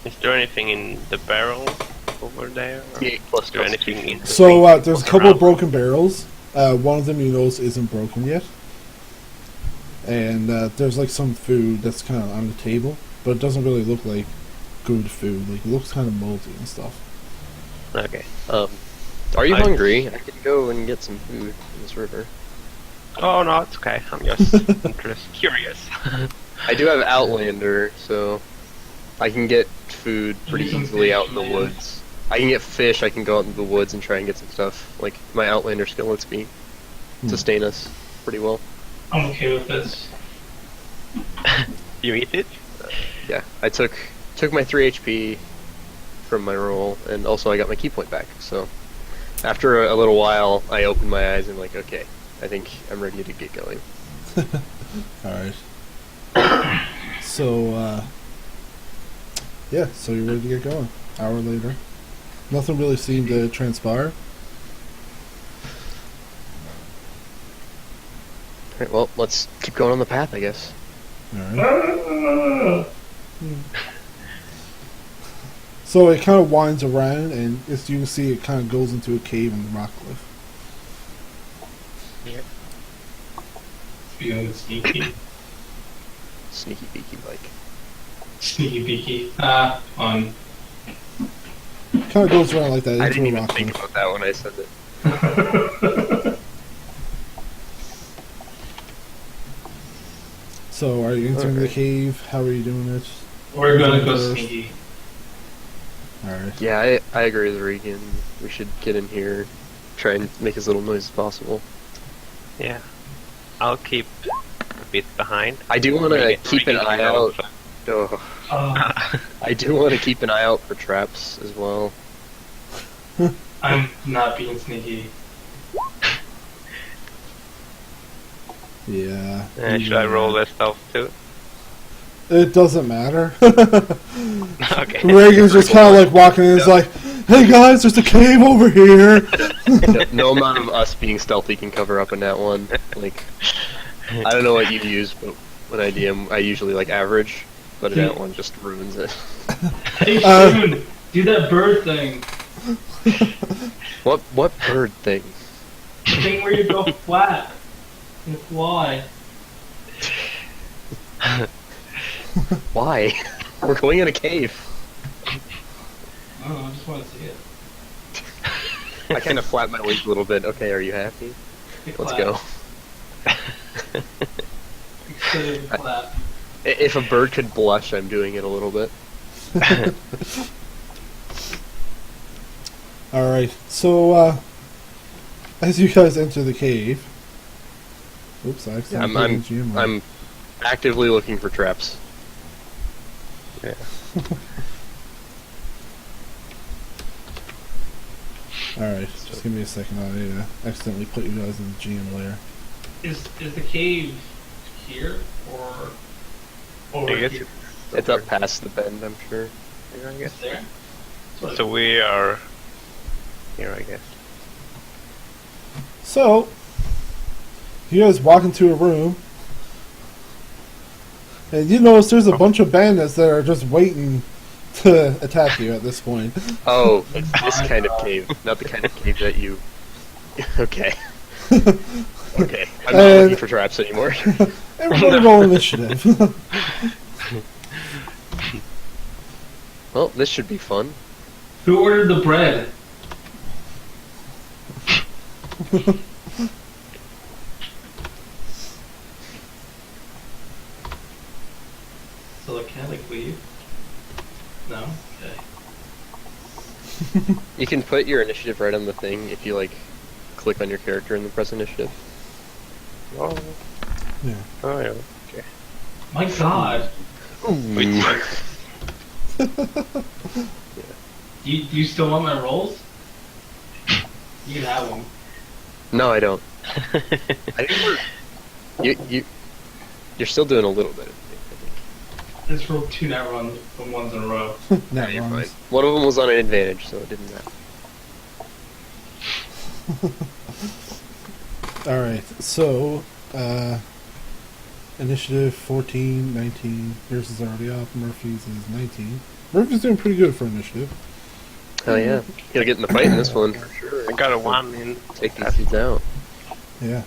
is there anything in the barrel over there? Or D8 plus is there plus anything in the So thing there's a couple of around? broken barrels. One of them you notice isn't broken yet. And there's like some food that's kind of on the table, but it doesn't really look like good food. Like it looks kind of moldy and stuff. Okay. Are you I- hungry? I can go and get some food in this river. Oh no, it's okay. I'm just curious. I do have Outlander, so I can get food pretty Get some easily fish, out in the man. woods. I can get fish. I can go out into the woods and try and get some stuff. Like my Outlander skill lets me sustain us pretty well. I'm okay with this. You eat it? Yeah, I took my 3 HP from my roll, and also I got my key point back. So after a little while, I opened my eyes and I'm like, okay, I think I'm ready to get going. Alright. So, yeah, so you're ready to get going. Hour later. Nothing really seemed to transpire. Alright, well, let's keep going on the path, I guess. Alright. So it kind of winds around, and as you can see, it kind of goes into a cave in the rock cliff. Feeling sneaky. Sneaky beaky like. Sneaky beaky. Fun. Kind of goes around like that I into didn't a even rock think cliff. about that when I said it. So are you entering the Okay. cave? How are you doing it? We're gonna go First. sneaky. Alright. Yeah, I agree with Regan. We should get in here, try and make as little noise as possible. Yeah. I'll keep a bit behind. I do want to Regan- keep an Regan eye can go out. front. Oh, Oh, I do want to keep an eye out for traps as well. I'm not being sneaky. Yeah. Should I roll this stuff too? It doesn't matter. Okay. Reagan's just kind of like walking in and is like, hey guys, there's a cave over here. No amount of us being stealthy can cover up in that one. Like, I don't know what you use, but when I DM, I usually like average, but that one just ruins it. Hey, Shun, do that bird thing. What bird thing? The thing where you go flat and fly. Why? We're going in a cave. Oh, I just want to see it. I kind of flap my wings a little bit. Okay, are you happy? Big Let's clap. go. Big clap. If a bird could blush, I'm doing it a little bit. Alright, so, as you guys enter the cave... Oops, I accidentally put in GM mode. I'm actively looking for traps. Yeah. Alright, just give me a second. I accidentally put you guys in the GM layer. Is the cave here or over I guess here? It's up past the bend, I'm sure. I Is guess. there? So we are here, I guess. So, you guys walk into a room, and you notice there's a bunch of bandits that are just waiting to attack you at this point. Oh, it's this kind of cave, not the kind of cave that you Okay. Okay. I'm not looking for traps anymore. Everybody roll initiative. Well, this should be fun. Who ordered the bread? So I can't like leave? No? Okay. You can put your initiative right on the thing if you like click on your character and then press initiative. Oh, Yeah. oh yeah. Okay. My god. Wait, You still want my rolls? You can have them. No, I don't. I think you're still doing a little bit of it, I just rolled 2 nat ones in a row. Nat you're ones. fine. One of them was on an advantage, so it didn't matter. Alright, so, initiative 14, 19. Yours is already up. Murphy's is 19. Murphy's doing pretty good for initiative. Hell yeah. Gotta get in the fight in this one for sure. I got a 1 in. Take these dudes out. Yeah.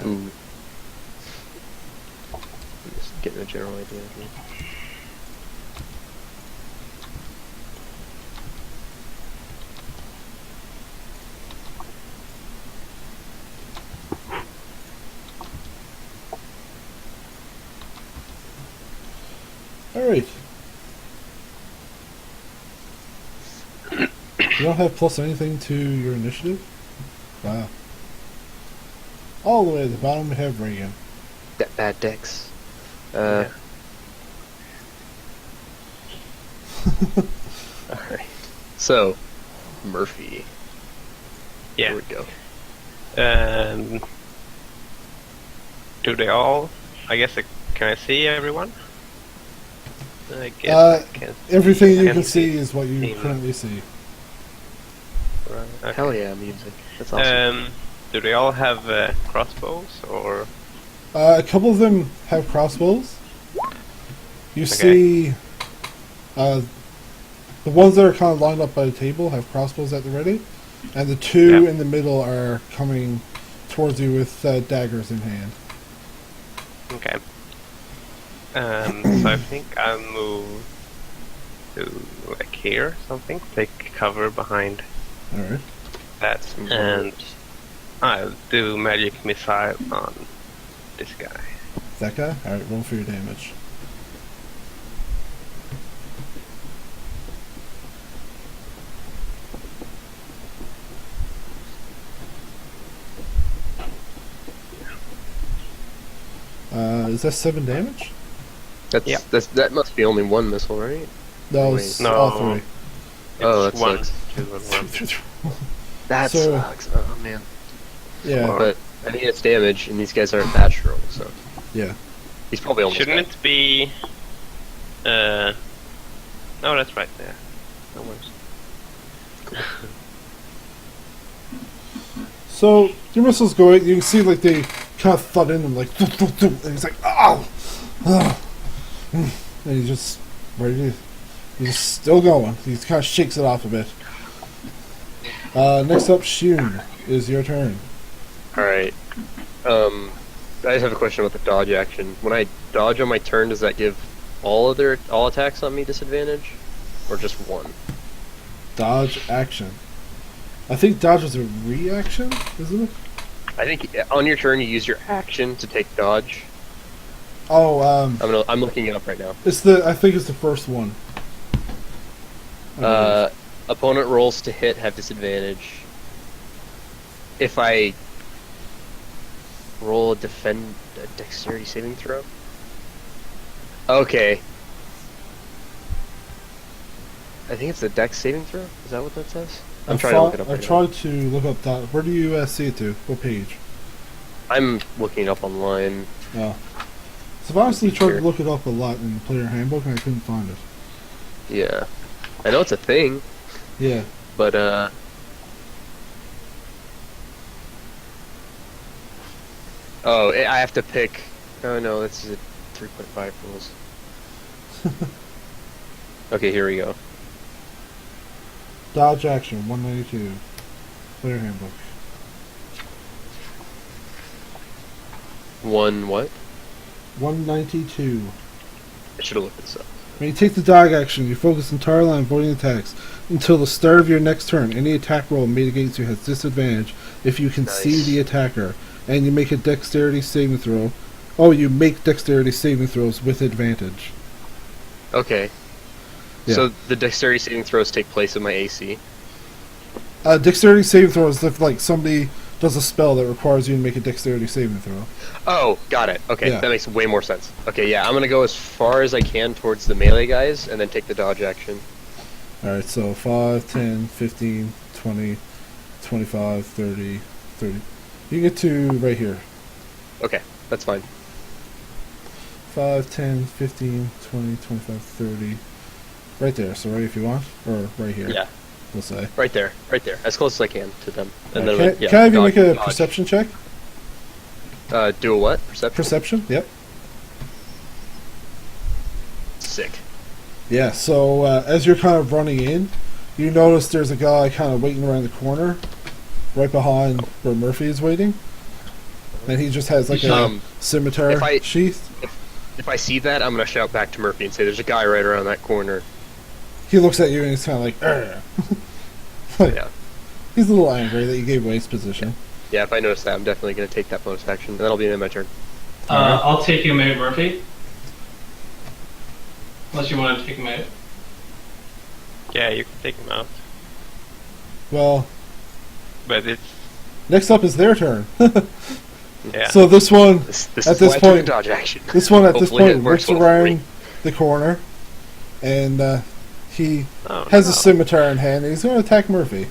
Ooh. I'm just getting a general idea here. Alright. You don't have plus anything to your initiative? Wow. All the way at the bottom we have Reagan. That bad decks. Yeah. Alright. So, Murphy. Yeah. Here we go. Do they all? I guess. Can I see everyone? I guess I can. Everything you can can see is what you see. currently see. Right, okay. Hell yeah, music. That's awesome. Do they all have crossbows or? A couple of them have crossbows. You see, the ones that are kind of lined up by the table have crossbows at the ready, and the two in the middle are coming towards you with daggers in hand. Okay. So I think I'll move to like here, something. Take cover behind Alright. that, and I'll do magic missile on this guy. That guy? Alright, roll for your damage. Is that 7 damage? Yeah. That must be only one missile, right? No, Wait. it's No. all 3. Oh, It's that 1, sucks. 2, and 1. That So- sucks. Oh man. Yeah, But I mean, it's damage, and these guys aren't that strong, so yeah. he's probably almost. Shouldn't dead. it be? No, that's right there. No worries. So, your missiles go in, you can see like they kind of thud in and like, and he's like, oh! And he's just ready to, he's just still going. He kind of shakes it off a bit. Next up, Shun, is your turn. Alright. I just have a question about the dodge action. When I dodge on my turn, does that give all attacks on me disadvantage? Or just one? Dodge action. I think dodge is a reaction, isn't it? I think on your turn you use your action to take dodge. Oh, I'm looking it up right now. I think it's the first one. Opponent rolls to hit have disadvantage. If I roll a dexterity saving throw. Okay. I think it's a dex saving throw. Is that what that says? I'm trying to look it up. I Right tried to look up that. Where do you see it to? What page? now. I'm looking it up online. Oh. So I've honestly tried to look it up a lot in the player handbook and I couldn't find it. Yeah, I know it's a thing, Yeah. but oh, I have to pick. Oh no, this is a 3.5 rules. Okay, here we go. Dodge action, 192. Player handbook. One what? 192. I should have looked this up. When you take the dodge action, you focus entirely on avoiding attacks until the start of your next turn. Any attack roll made against you has disadvantage if you can see Nice. the attacker, and you make a dexterity saving throw. Oh, you make dexterity saving throws with advantage. Okay. Yeah. So the dexterity saving throws take place in my AC. Dexterity saving throws if like somebody does a spell that requires you to make a dexterity saving throw. Oh, got it. Okay, Yeah. that makes way more sense. Okay, yeah, I'm gonna go as far as I can towards the melee guys, and then take the dodge action. Alright, so 5, 10, 15, 20, 25, 30, 30. You get to right here. Okay, that's fine. 5, 10, 15, 20, 25, 30. Right there, so right if you want. Or right here, Yeah, we'll say. right there, as close as I can to them. And Alright, then can I have you dodge- make a dodge. perception check? Do a what? Perception. Perception? Yep. Sick. Yeah, so as you're kind of running in, you notice there's a guy kind of waiting around the corner, right behind where Murphy is waiting. And he just has like a Um, scimitar if I- sheath. If I see that, I'm gonna shout back to Murphy and say, "There's a guy right around that corner." He looks at you and he's kind of like, "Argh." Like, Yeah. he's a little angry that you gave away his position. Yeah, if I notice that, I'm definitely gonna take that bonus action, and that'll be in my turn. Alright. I'll take him out, Murphy. Unless you want to take him out. Yeah, you can take him out. Well, But it's next up is their turn. yeah. So this one, This At is this why I took point- the dodge action. this one at this Hopefully it point works looks well for around me. the corner, and he Oh, has no. a scimitar in hand. And he's going to attack Murphy.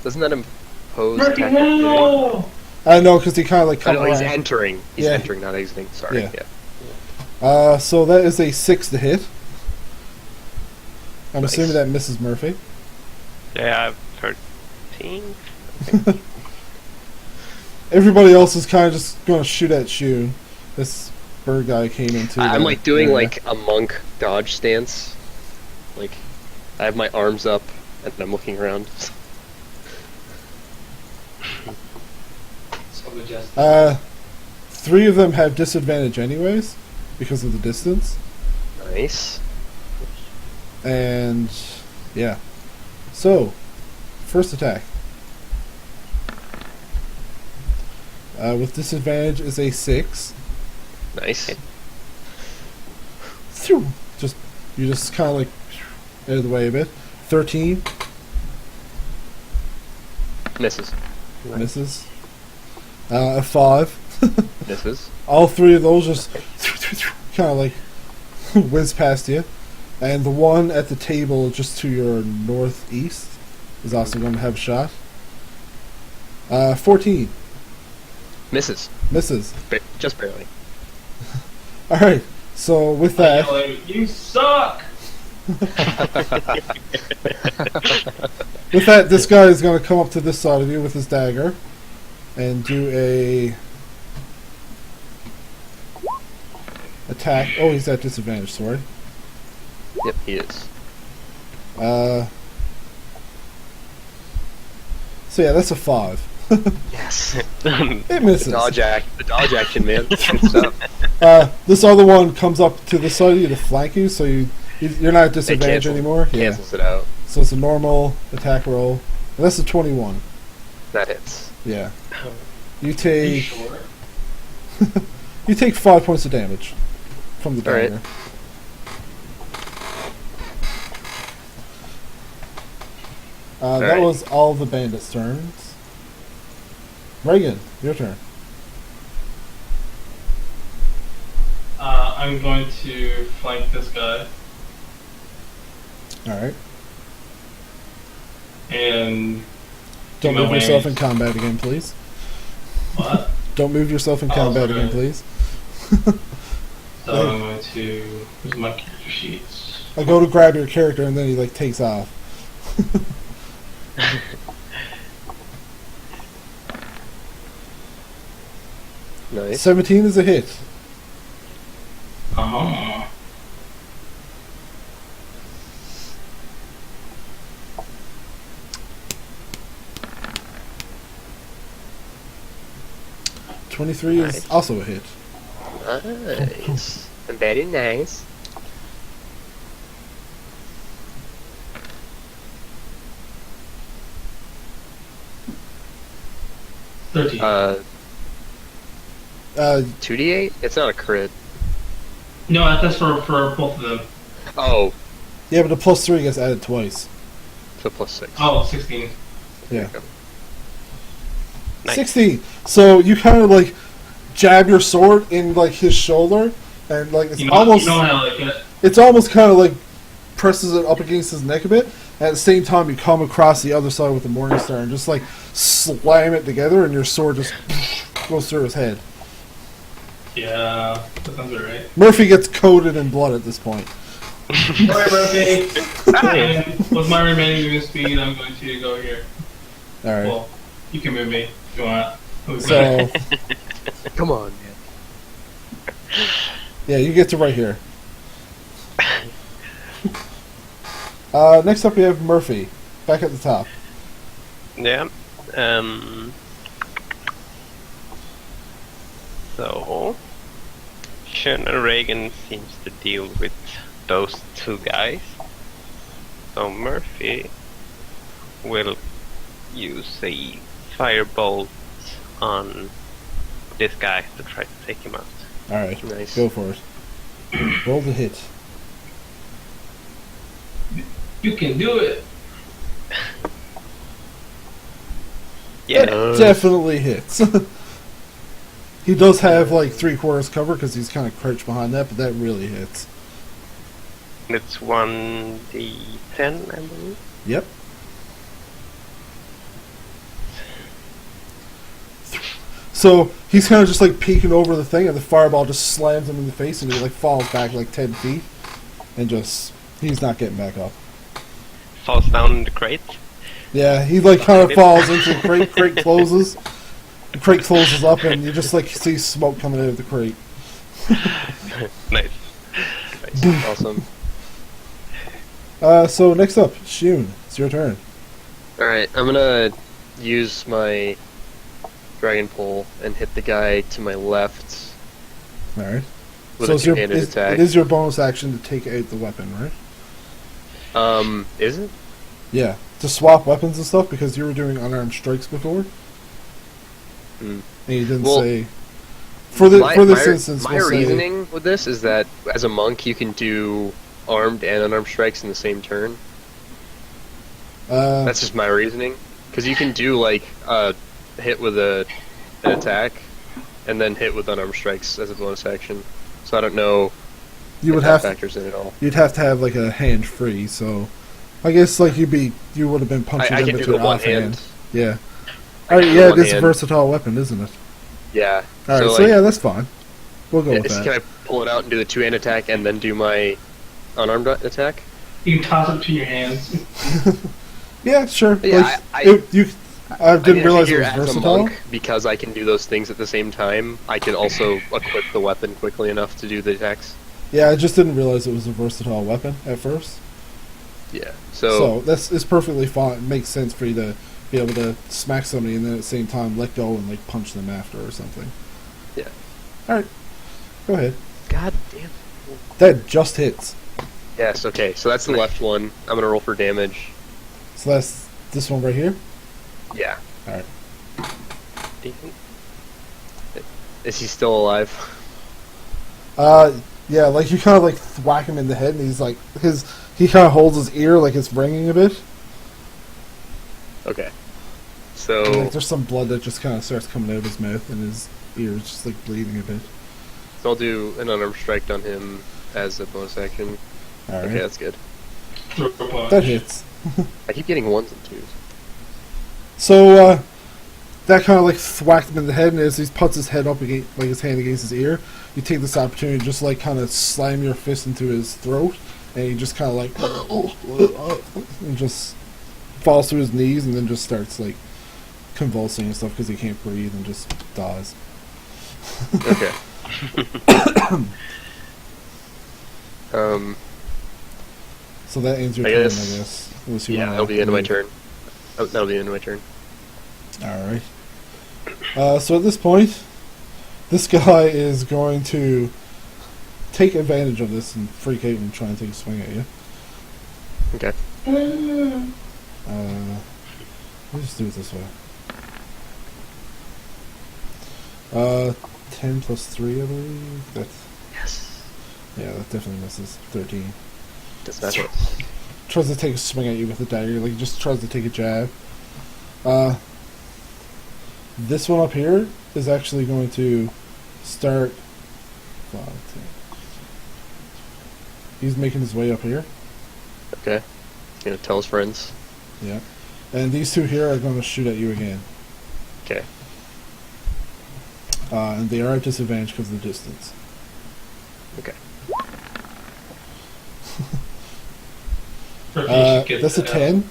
Doesn't that impose Murphy, attack opportunity? no! I know because he kind of like Oh, come no, he's around. entering. He's Yeah. entering, not exiting. Sorry. Yeah. Yeah. So that is a 6 to hit. I'm Nice. assuming that misses Murphy. Yeah, 13. Everybody else is kind of just going to shoot at Shun. This bird guy came into. I'm the like doing area. like a monk dodge stance. Like, I have my arms up and I'm looking around. So majestic. 3 of them have disadvantage anyways because of the distance, Nice. and yeah. So, first attack with disadvantage is a 6. Nice. Phew. You just kind of like out of the way a bit. 13 Misses. misses. A 5. Misses. All 3 of those just kind of like whiz past you. And the one at the table just to your northeast is also going to have a shot. 14 Misses. misses. Just barely. Alright, so with I that, yell out, you suck! this guy is going to come up to this side of you with his dagger and do a attack. Oh, he's at disadvantage, sorry. Yep, he is. So yeah, that's a 5. Yes. It misses. The dodge action, man. Good stuff. This other one comes up to the side of you to flank you, so you're not at disadvantage anymore. Yeah. Cancels it out. So it's a normal attack roll. And that's a 21. That hits. Yeah. You Are you take sure? you take 5 points of damage from the Alright. dagger. That Alright. was all the bandits' turns. Reagan, your turn. I'm going to flank this guy Alright. and Don't do my move yourself in wings. combat again, please. What? Don't move yourself in Oh, combat sorry. again, please. So I'm going to. Where's my character sheets? I go to grab your character and then he like takes off. Nice. 17 is a hit. 23 is Nice. also a hit. Nice. Very nice. $13. 2d8? It's not a crit. No, that's for both of them. Oh, Yeah, but the +3 gets added twice. so +6. Oh, 16. Yeah. Nice. 16. So you kind of like jab your sword in like his shoulder, and like it's You know, almost you know how I like it. it's almost kind of like presses it up against his neck a bit. At the same time, you come across the other side with the Morning Star and just like slam it together, and your sword just goes through his head. Yeah, that sounds about right. Murphy gets coated in blood at this point. Alright, Murphy. And with my remaining movement speed, I'm going to go here. All right. Well, you can move me if you want. So Come on, man. yeah, you get to right here. Next up, we have Murphy, back at the top. Yeah. So, Sean and Reagan seems to deal with those two guys. So Murphy will use a firebolt on this guy to try to take him out. All right, Nice. go for it. Roll the hit. You can do it. Yeah. That definitely hits. He does have like 3/4 cover because he's kind of crouched behind that, but that really hits. It's 1d10, I believe. Yep. So he's kind of just like peeking over the thing, and the fireball just slams him in the face, and he like falls back like 10 feet, and just he's not getting back up. Falls down in the crate. Yeah, he like kind of falls into the crate. Crate closes. The crate closes up, and you just like see smoke coming out of the crate. Nice. Nice. Awesome. So next up, Shun, it's your turn. Alright, I'm gonna use my dragon pole and hit the guy to my left All right. with So a it's your, two-handed attack. it is your bonus action to take out the weapon, right? Is it? Yeah, to swap weapons and stuff because you were doing unarmed strikes before, Hmm. and you didn't Well, say. For this instance, my we'll say, reasoning with this is that as a monk, you can do armed and unarmed strikes in the same turn. That's just my reasoning. Because you can do like hit with an attack, and then hit with unarmed strikes as a bonus action. So I don't know you if would that have to, factors in at all. you'd have to have like a hand free. So, I guess like you would have been punching I them can do into the an one offhand. hand. Yeah. I All can right. do Yeah, one it's a hand. versatile weapon, isn't it? Yeah. All right. So, like, yeah, that's fine. We'll go with can that. I pull it out and do the two-hand attack and then do my unarmed attack? You can toss it between your hands. Yeah, sure. Yeah, Like, I didn't realize it figure was as a versatile. monk, because I can do those things at the same time, I can also equip the weapon quickly enough to do the attacks. Yeah, I just didn't realize it was a versatile weapon at first. Yeah. So it's perfectly fine. It makes sense for you to be able to smack somebody and then at the same time let go and like punch them after or something. Yeah. All right, go ahead. God damn. That just hits. Yes. Okay. So that's the left one. I'm gonna roll for damage. So that's this one right here. Yeah. All right. Decent. Is he still alive? Yeah, like you kind of like whack him in the head, and he's like he kind of holds his ear like it's ringing a bit. Okay. And, So like, there's some blood that just kind of starts coming out of his mouth, and his ear is just like bleeding a bit. I'll do an unarmed strike on him as a bonus action. All right, Okay, that's good. Throw a punch. that hits. I keep getting ones and twos. So that kind of like thwacked him in the head, and as he puts his head up against, like his hand against his ear, you take this opportunity to just like kind of slam your fist into his throat, and he just kind of like and just falls to his knees, and then just starts like convulsing and stuff because he can't breathe and just dies. Okay. So that ends your I turn, guess- I guess. Unless you Yeah, wanna that'll be the end of my leave. turn. Oh, that'll be the end of my turn. All right. So at this point, This guy is going to take advantage of this and freak out and try and take a swing at you. Okay. Let's just do it this way. 10 plus 3, I believe. That's, Yes. yeah, that definitely misses. 13. Does that hit? Tries to take a swing at you with the dagger, like, just tries to take a jab. This one up here is actually going to start... 5, 10. He's making his way up here. Okay. He's gonna tell his friends. Yeah. And these two here are going to shoot at you again. Okay. And they are at disadvantage because of the distance. Okay. That's a 10.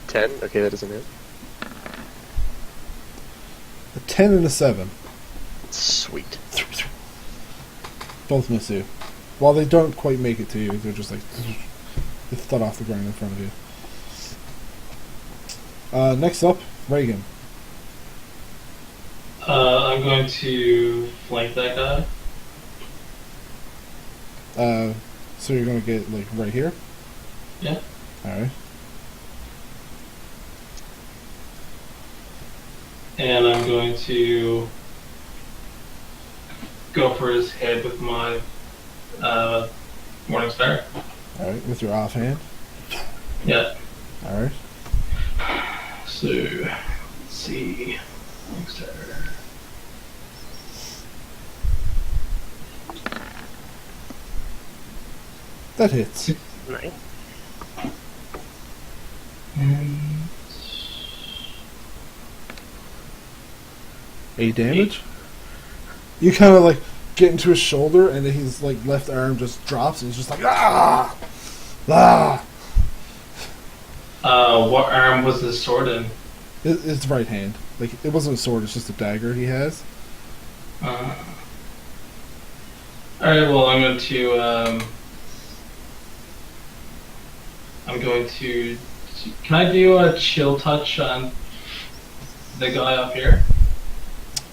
10? Okay, that doesn't hit. A 10 and a 7. Sweet. Both miss you. While they don't quite make it to you, they're just like... They thud off the ground in front of you. Next up, Reagan. I'm going to flank that guy. So you're going to get, like, right here? Yeah. Alright. And I'm going to go for his head with my Morning Star. Alright, with your offhand. Yeah. Alright. So, let's see. Morning Star. That hits. Nice. And 8 damage? You kind of, like, get into his shoulder, and then his, like, left arm just drops, and he's just like, ah! Ah! what arm was this sword in? It's right hand. Like, it wasn't a sword, it's just a dagger he has. Alright, well, I'm going to... Can I do a chill touch on the guy up here?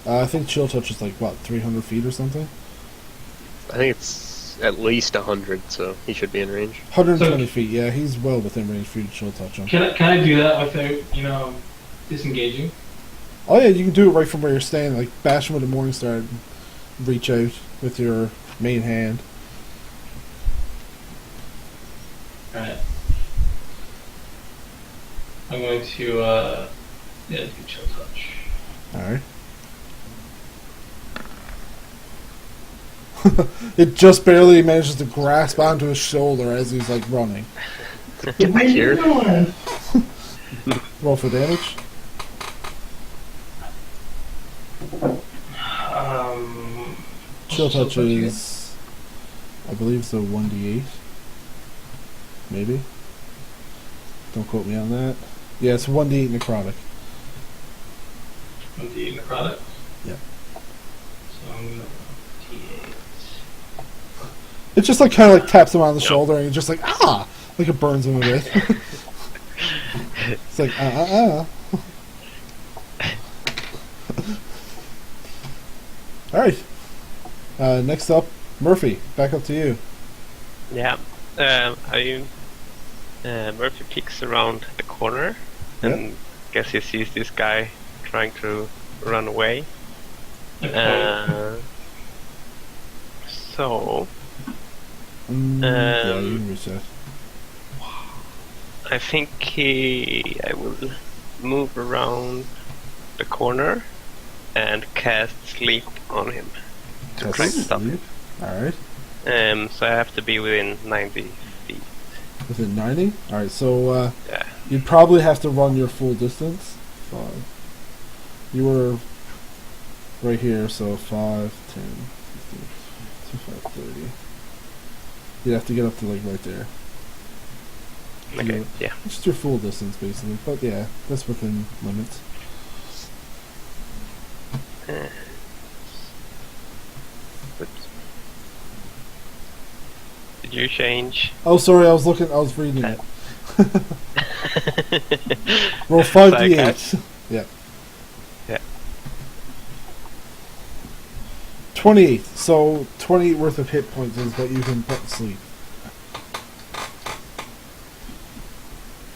I think chill touch is like, what, 300 feet or something? I think it's at least 100, so he should be in range. 120 feet, yeah, he's well within range for you to chill touch him. Can I do that without, disengaging? Oh yeah, you can do it right from where you're standing, like bash him with a Morning Star and reach out with your main hand. Alright. I'm going to, do chill touch. Alright. It just barely manages to grasp onto his shoulder as he's like running. Get back here. Roll for damage. Chill touch is, I believe it's a 1d8. Maybe. Don't quote me on that. Yeah, it's 1d8 necrotic. 1d8 necrotic? Yep. So I'm going to d8. It just like kind of like taps him on the shoulder and he's just like, ah! Like it burns him a bit. It's like, Alright. Next up, Murphy. Back up to you. Yeah. Murphy peeks around the corner and guess he sees this guy trying to run away. So yeah, you can reset. I think I will move around the corner and cast sleep on him to try to stop him. Alright. So I have to be within 90 feet. Within 90? Alright, so Yeah. you'd probably have to run your full distance. 5. You were right here, so 5, 10, 15, 25, 30. You'd have to get up to like right there. Okay, yeah. It's just your full distance basically, but yeah, that's within limits. Oops. Did you change? Oh, sorry, I was reading it. Roll Sorry, 5d8. Yeah. Yeah. 28. So 28 worth of hit points is what you can put to sleep.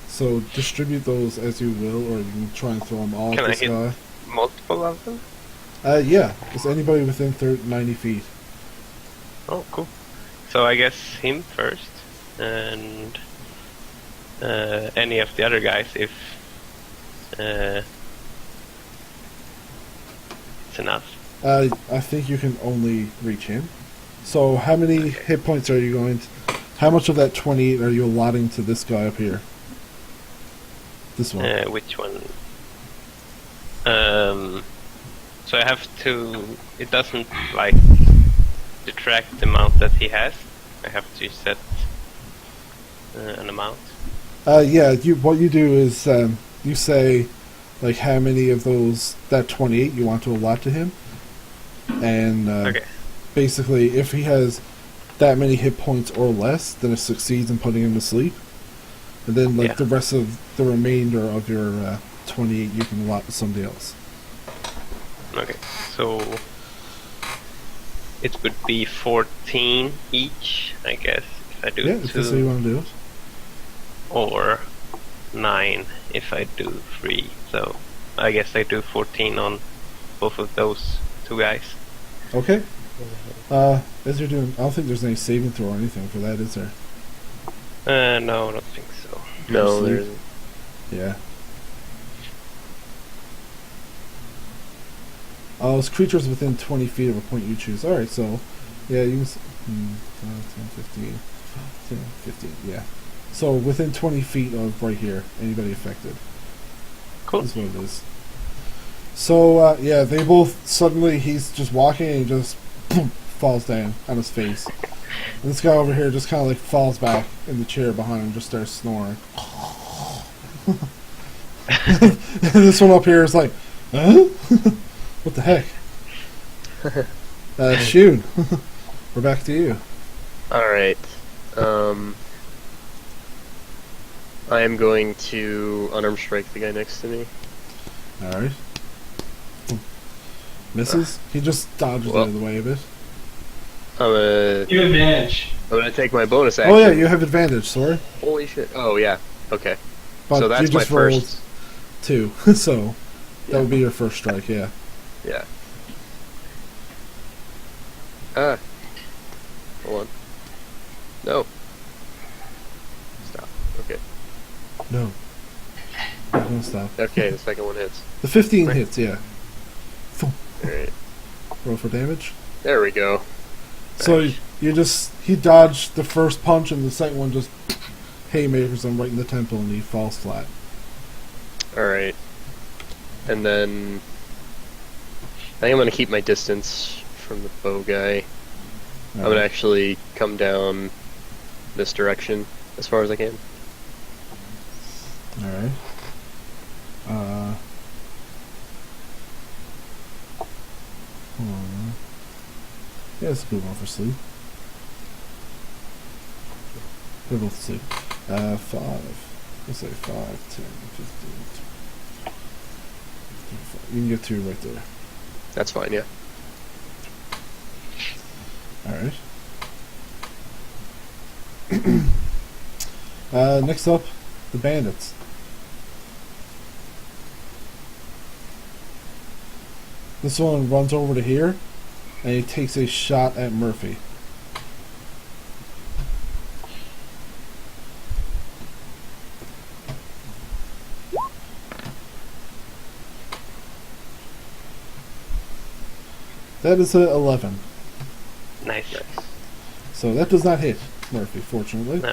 So distribute those as you will, or you can try and throw them all Can at I this hit guy. multiple of them? Yeah. Is anybody within 90 feet? Oh, cool. So I guess him first, and any of the other guys if it's enough. I think you can only reach him. So how many hit points are you going to... How much of that 28 are you allotting to this guy up here? This one. Which one? So I have to... It doesn't, like, detract the amount that he has. I have to set an amount. Yeah, what you do is you say like how many of those, that 28 you want to allot to him. And Okay. basically if he has that many hit points or less, then it succeeds in putting him to sleep. And then like Yeah. the rest of the remainder of your 28 you can allot to somebody else. Okay, so it would be 14 each, I guess, if I do Yeah, if that's how you two, want to do it. or 9 if I do 3. So I guess I do 14 on both of those two guys. Okay. As you're doing, I don't think there's any saving throw or anything for that, is there? No, I don't think so. No, Sleep. there isn't. Yeah. Those creatures within 20 feet of a point you choose. Alright, so, yeah, you can... 5, 10, 15, 10, 15, yeah. So, within 20 feet of right here, anybody affected. Cool. Is what it is. So, yeah, they both, suddenly, he's just walking and he just boom, falls down on his face. And this guy over here just kind of like falls back in the chair behind him and just starts snoring. And this one up here is like, huh? What the heck? Shun, we're back to you. Alright. I am going to unarmed strike the guy next to me. Alright. Misses? He just dodges Well. out of the way a bit. You have advantage. I'm gonna take my bonus action. Oh yeah, you have advantage, sorry. Holy shit. Oh yeah. Okay. But So that's you my just rolled first. 2, so that would be your first strike, yeah. Yeah. Ah. Hold on. No. Stop. Okay. No. Don't stop. Okay, the second one hits. The 15 hits, yeah. Alright. Roll for damage. There we go. So he dodged the first punch and the second one just haymakers him right in the temple and he falls flat. Alright. And then I think I'm gonna keep my distance from the bow guy. I'm gonna actually come down this direction as far as I can. Alright. Hold on. Yeah, it's a good one for sleep. They're both sleep. 5. Let's say 5, 10, 15. 15. You can get 2 right there. That's fine, yeah. Alright. Next up, the bandits. This one runs over to here, and he takes a shot at Murphy. That is a 11. Nice. So that does not hit Murphy, fortunately. No.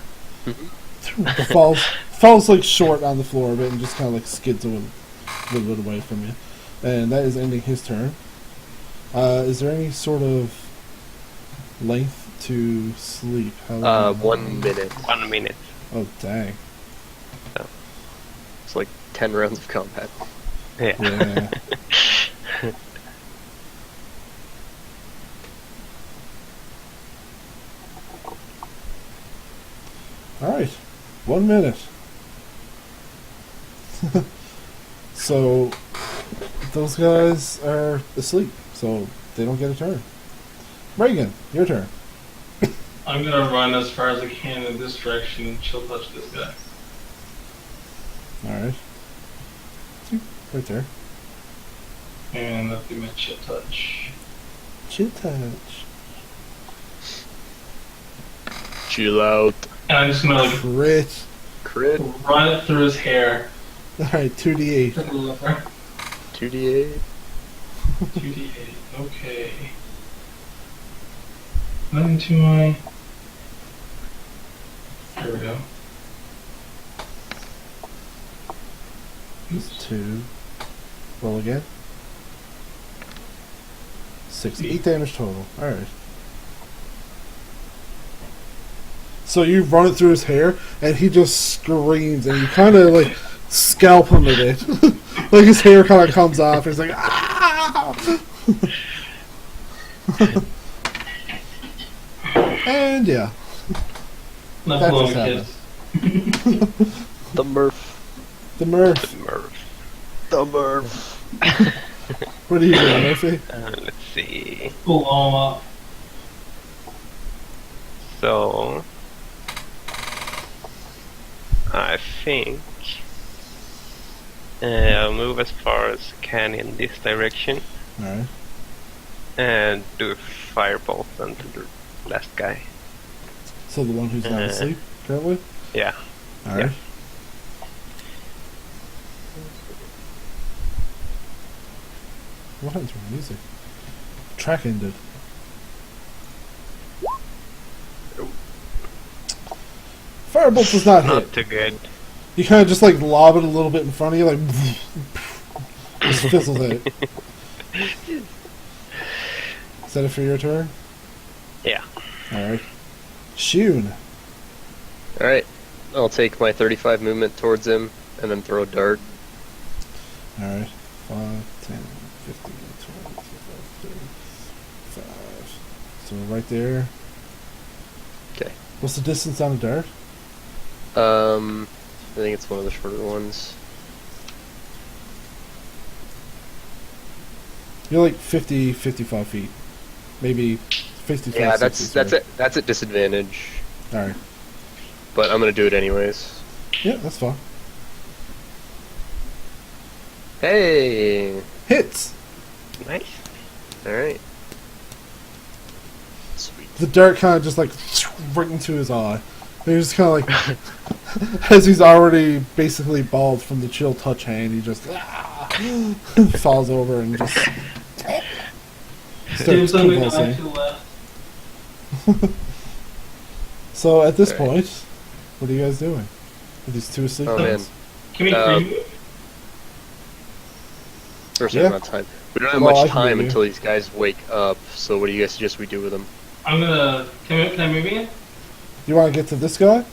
It falls like short on the floor a bit and just kind of like skids a little bit away from you. And that is ending his turn. Is there any sort of length to sleep? How long? 1 minute. 1 minute. Oh, dang. It's like 10 rounds of combat. Yeah. Yeah. Alright. 1 minute. So, those guys are asleep, so they don't get a turn. Reagan, your turn. I'm gonna run as far as I can in this direction and chill touch this guy. Alright. Right there. And that'll be my chill touch. Chill touch. Chill out. And I'm just gonna like Crit. Crit. run it through his hair. Alright, 2d8. 2d8. 2d8. Okay. Then into my. Here we go. That's 2. Roll again. 6. 8 damage total. Alright. So you run it through his hair, and he just screams, and you kind of like scalp him a bit. Like his hair kind of comes off, and he's like, ah! And yeah. Not That blowing just kids. The Murph. The Murph. The Murph. What are you doing, Murphy? Let's see. Blow him up. So I think I'll move as far as I can in this direction Alright. and do a firebolt onto the last guy. So the one who's not asleep, currently? Yeah. Alright. What happened to my music? Track ended. Firebolt does not hit. Not too good. You kind of just like lob it a little bit in front of you, like just fizzles it. Is that it for your turn? Yeah. Alright. Shun. Alright. I'll take my 35 movement towards him and then throw a dart. Alright. 5, 10, 15, 20, 25, 35. So right there. Okay. What's the distance on a dart? I think it's one of the shorter ones. You're like 50, 55 feet. Maybe 55, Yeah, 60, that's at disadvantage. Alright. But I'm gonna do it anyways. Yeah, that's fine. Hey! Hits! Nice. Alright. Sweet. The dart kind of just like right into his eye. And he's just kind of like, as he's already basically bald from the chill touch hand, he just falls over and just Do starts something convulsing. to the left. So at this Okay. point, what are you guys doing? Are these two asleep? Oh, man. guys? Can we preview? First, Yeah. amount of time. We don't have Well, I much can time do you. until these guys wake up, so what do you guys suggest we do with them? I'm gonna. Can I move again? You want to get to this guy?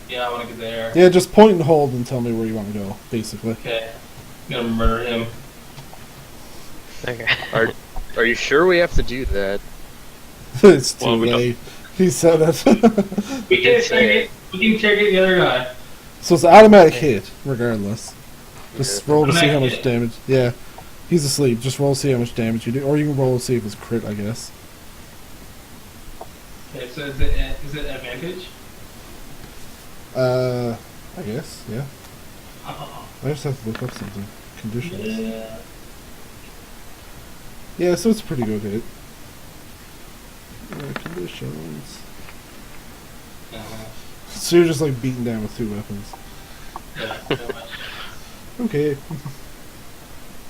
Yeah, I wanna get there. Yeah, just point and hold and tell me where you want to go, basically. Okay. I'm gonna murder him. Okay. Are you sure we have to do that? It's too Well, we don't- late. He said it. We can interrogate the other guy. So it's an automatic hit, regardless. Just roll to see how Automatic much hit. damage. Yeah, he's asleep. Just roll to see how much damage you do, or you can roll to see if it's crit, I guess. Okay, so is it advantage? I guess, yeah. Oh, I just have to look up something. Conditions. yeah. Yeah, so it's a pretty good hit. Conditions. Uh-huh. So you're just like beaten down with two weapons. Yeah, pretty much. Okay.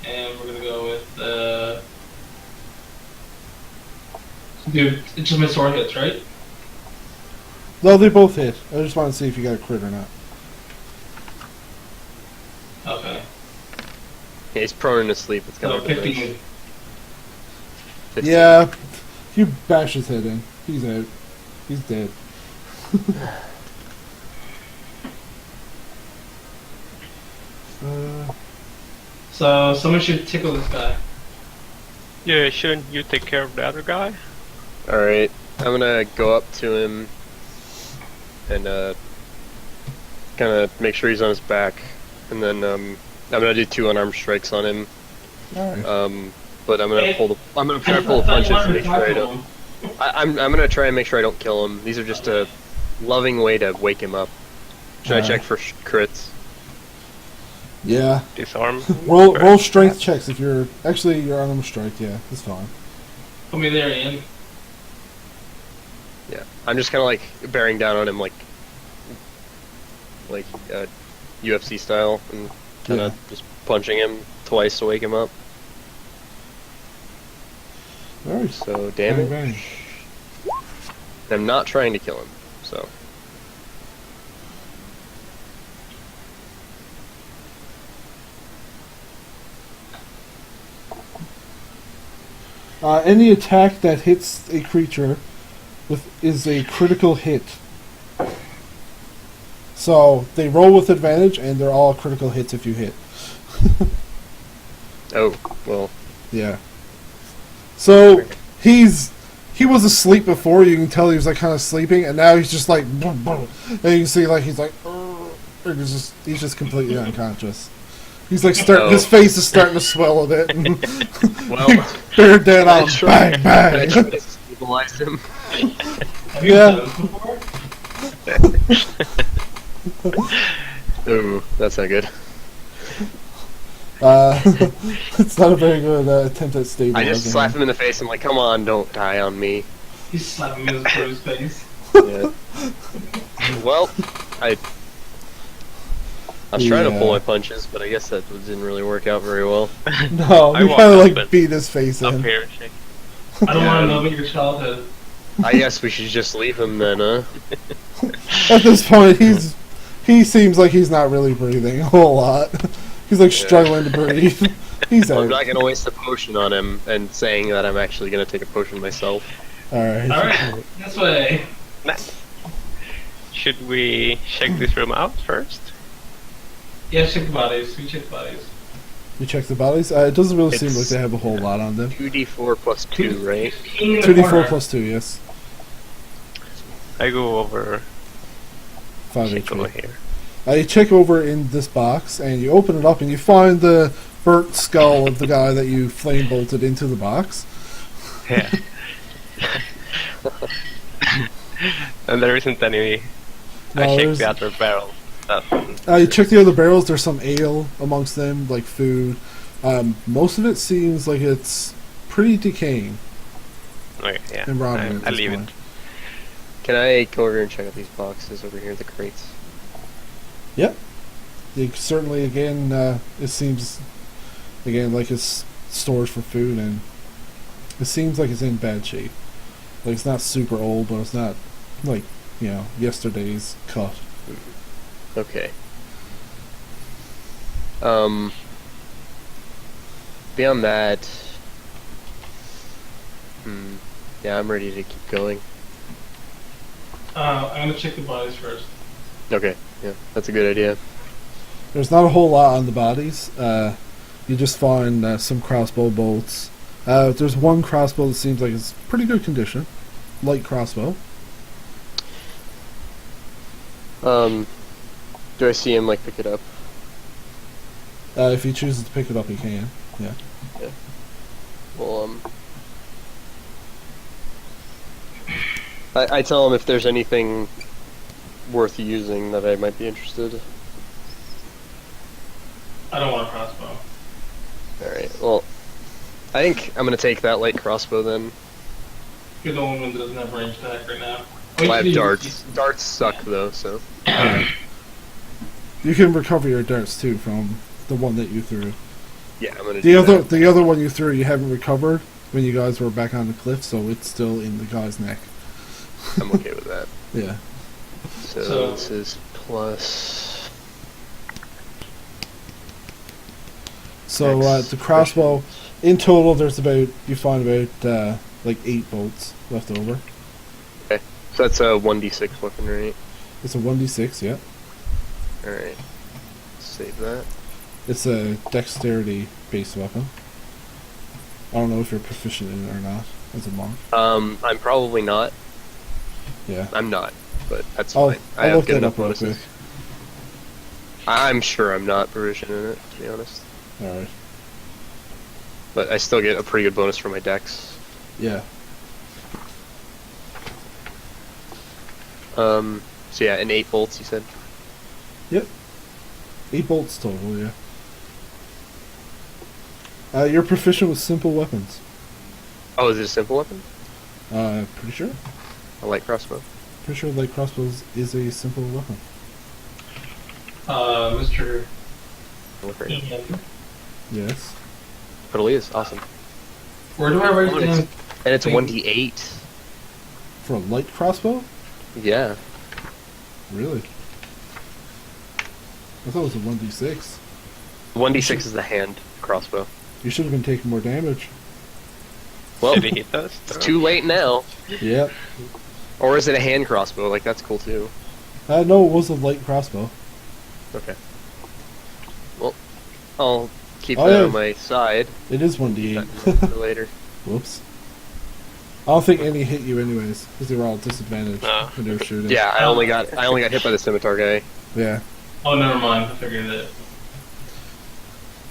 And we're gonna go with dude, it's just my sword hits, right? No, they both hit. I just want to see if you got a crit or not. Okay. Yeah, he's prone and asleep. It's kind So of like a 15. bitch. 15. Yeah, you bash his head in. He's out. He's dead. So someone should tickle this guy. Yeah, shouldn't you take care of the other guy? Alright, I'm gonna go up to him and kind of make sure he's on his back, and then I'm gonna do 2 unarmed strikes on him. Alright. But I'm gonna try to pull the punches to make sure I don't. I'm gonna try and make sure I don't kill him. These are just a loving way to wake him up. Should I check for crits? Yeah. Disarm. Roll strength checks if you're actually you're on a strike. Yeah, that's fine. Put me there, Ian. Yeah, I'm just kind of like bearing down on him, like UFC style, and kind of just punching him twice to wake him up. All right. So damage. Bang, bang. I'm not trying to kill him, so. Any attack that hits a creature is a critical hit. So they roll with advantage, and they're all critical hits if you hit. Oh, well. Yeah. So he was asleep before. You can tell he was like kind of sleeping, and now he's just like, boom, boom. And you can see like he's like, and he's just completely unconscious. He's like his face is starting to swell a bit. Well, they're dead on bang I bang. try to stabilize him. Have you done this before? Ooh, that's not good. It's not a very good attempt at stabilizing. I just slap him in the face. I'm like, come on, don't die on me. He's slapping his bruised face. Yeah. Well, I was trying to pull my punches, but I guess that didn't really work out very well. No, I you walk kind of up like and- beat his face Up in. here, check. I don't want to know about your childhood. I guess we should just leave him then, huh? At this point, he seems like he's not really breathing a whole lot. He's like struggling to breathe. He's Well, out. I'm not gonna waste a potion on him and saying that I'm actually gonna take a potion myself. Alright. Alright, this way. Nice. Should we check this room out first? Yeah, check the bodies. We check the bodies. You check the bodies? It doesn't really seem It's- like they have a whole lot on them. 2d4 plus 2, right? 2d4 plus 2, yes. I go over. 5 Check over HP. here. You check over in this box, and you open it up, and you find the burnt skull of the guy that you flame bolted into the box. Yeah. And there isn't any. No, I checked there's- the other barrel. You check the other barrels, there's some ale amongst them, like food. Most of it seems like it's pretty decaying Okay, yeah. and rotten at I this leave point. it. Can I go over and check out these boxes over here, the crates? Yep. You certainly, again, it seems, again, like it's stores for food, and it seems like it's in bad shape. Like, it's not super old, but it's not, like, yesterday's cut. Okay. Beyond that, yeah, I'm ready to keep going. I'm gonna check the bodies first. Okay, yeah, that's a good idea. There's not a whole lot on the bodies. You just find some crossbow bolts. There's one crossbow that seems like it's pretty good condition. Light crossbow. Do I see him, like, pick it up? If he chooses to pick it up, he can. Yeah. Well, I tell him if there's anything worth using that I might be interested. I don't want a crossbow. Alright, well, I think I'm gonna take that light crossbow then. You're the only one that doesn't have ranged attack right now. I have darts. Darts suck, though, so. You can recover your darts too from the one that you threw. Yeah, I'm gonna The do other, that. the other one you threw, you haven't recovered when you guys were back on the cliff, so it's still in the guy's neck. I'm okay with that. Yeah. So this is plus... So X the crossbow, in total, there's you find about like 8 bolts left over. Okay, so that's a 1d6 weapon, right? It's a 1d6, yeah. Alright. Save that. It's a dexterity based weapon. I don't know if you're proficient in it or not as a monk. I'm probably not. Yeah. I'm not, but that's I'll fine. I have look good that enough up real bonuses. quick. I'm sure I'm not proficient in it, to be honest. Alright. But I still get a pretty good bonus for my dex. Yeah. So yeah, and 8 bolts. You said. Yep. 8 bolts total, yeah. You're proficient with simple weapons. Oh, is it a simple weapon? Pretty sure. A light crossbow. Pretty sure light crossbows is a simple weapon. Mr. Look right now. Ian, Yes. Totally is awesome. where do I write Oh, down? And it's Thank 1d8. For a light crossbow? Yeah. Really? I thought it was a 1d6. 1d6 is the hand crossbow. You should have been taking more damage. Well, Did he hit us? it's too late now. Yep. Or is it a hand crossbow? Like, that's cool too. No, it was a light crossbow. Okay. Well, I'll keep Oh, that yeah. on my side. It is That 1d8. for later. Whoops. I don't think any hit you anyways, because they were all disadvantaged No. when they were shooting. Yeah, I only got hit by the scimitar guy. Yeah. Oh, never mind. I figured it.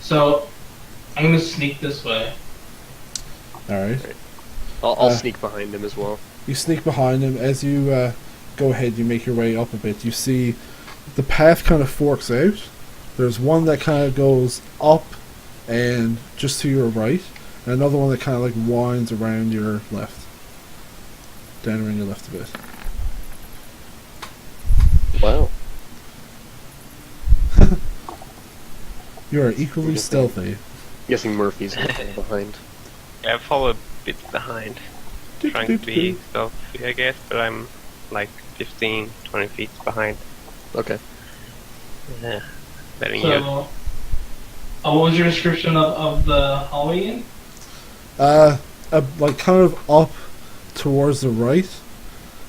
So, I'm gonna sneak this way. Alright. I'll sneak behind him as well. You sneak behind him. As you go ahead, you make your way up a bit. You see the path kind of forks out. There's one that kind of goes up and just to your right, and another one that kind of like winds around your left. Down around your left a bit. Wow. You are equally stealthy. Guessing Murphy's behind. I follow a bit behind, trying to be stealthy, I guess, but I'm like 15, 20 feet behind. Okay. Yeah. Letting you. So, what was your description of the hallway in? Like kind of up towards the right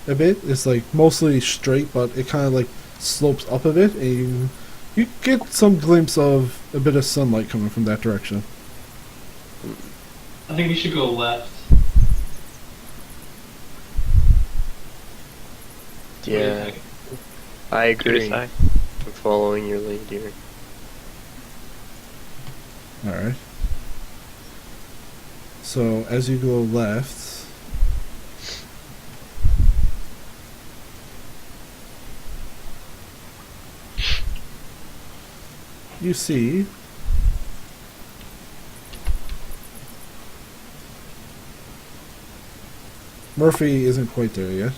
a bit. It's like mostly straight, but it kind of like slopes up a bit, and you get some glimpse of a bit of sunlight coming from that direction. I think we should go left. What do you Yeah, think? I agree. Suicide. I'm following your lead here. Alright. So, as you go left, you see Murphy isn't quite there yet.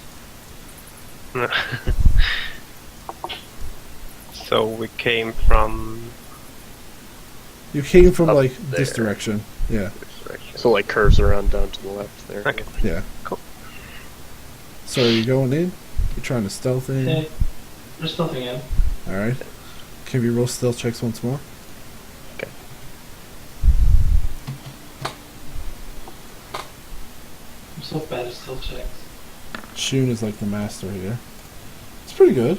So we came from You came from Up like this there. direction. Yeah, this direction. So like curves around down to the left there. Okay. yeah. Cool. So are you going in? You're trying to stealth in? Okay. There's nothing in. Alright. Can we roll stealth checks once more? Okay. I'm so bad at stealth checks. Shun is like the master here. It's pretty good.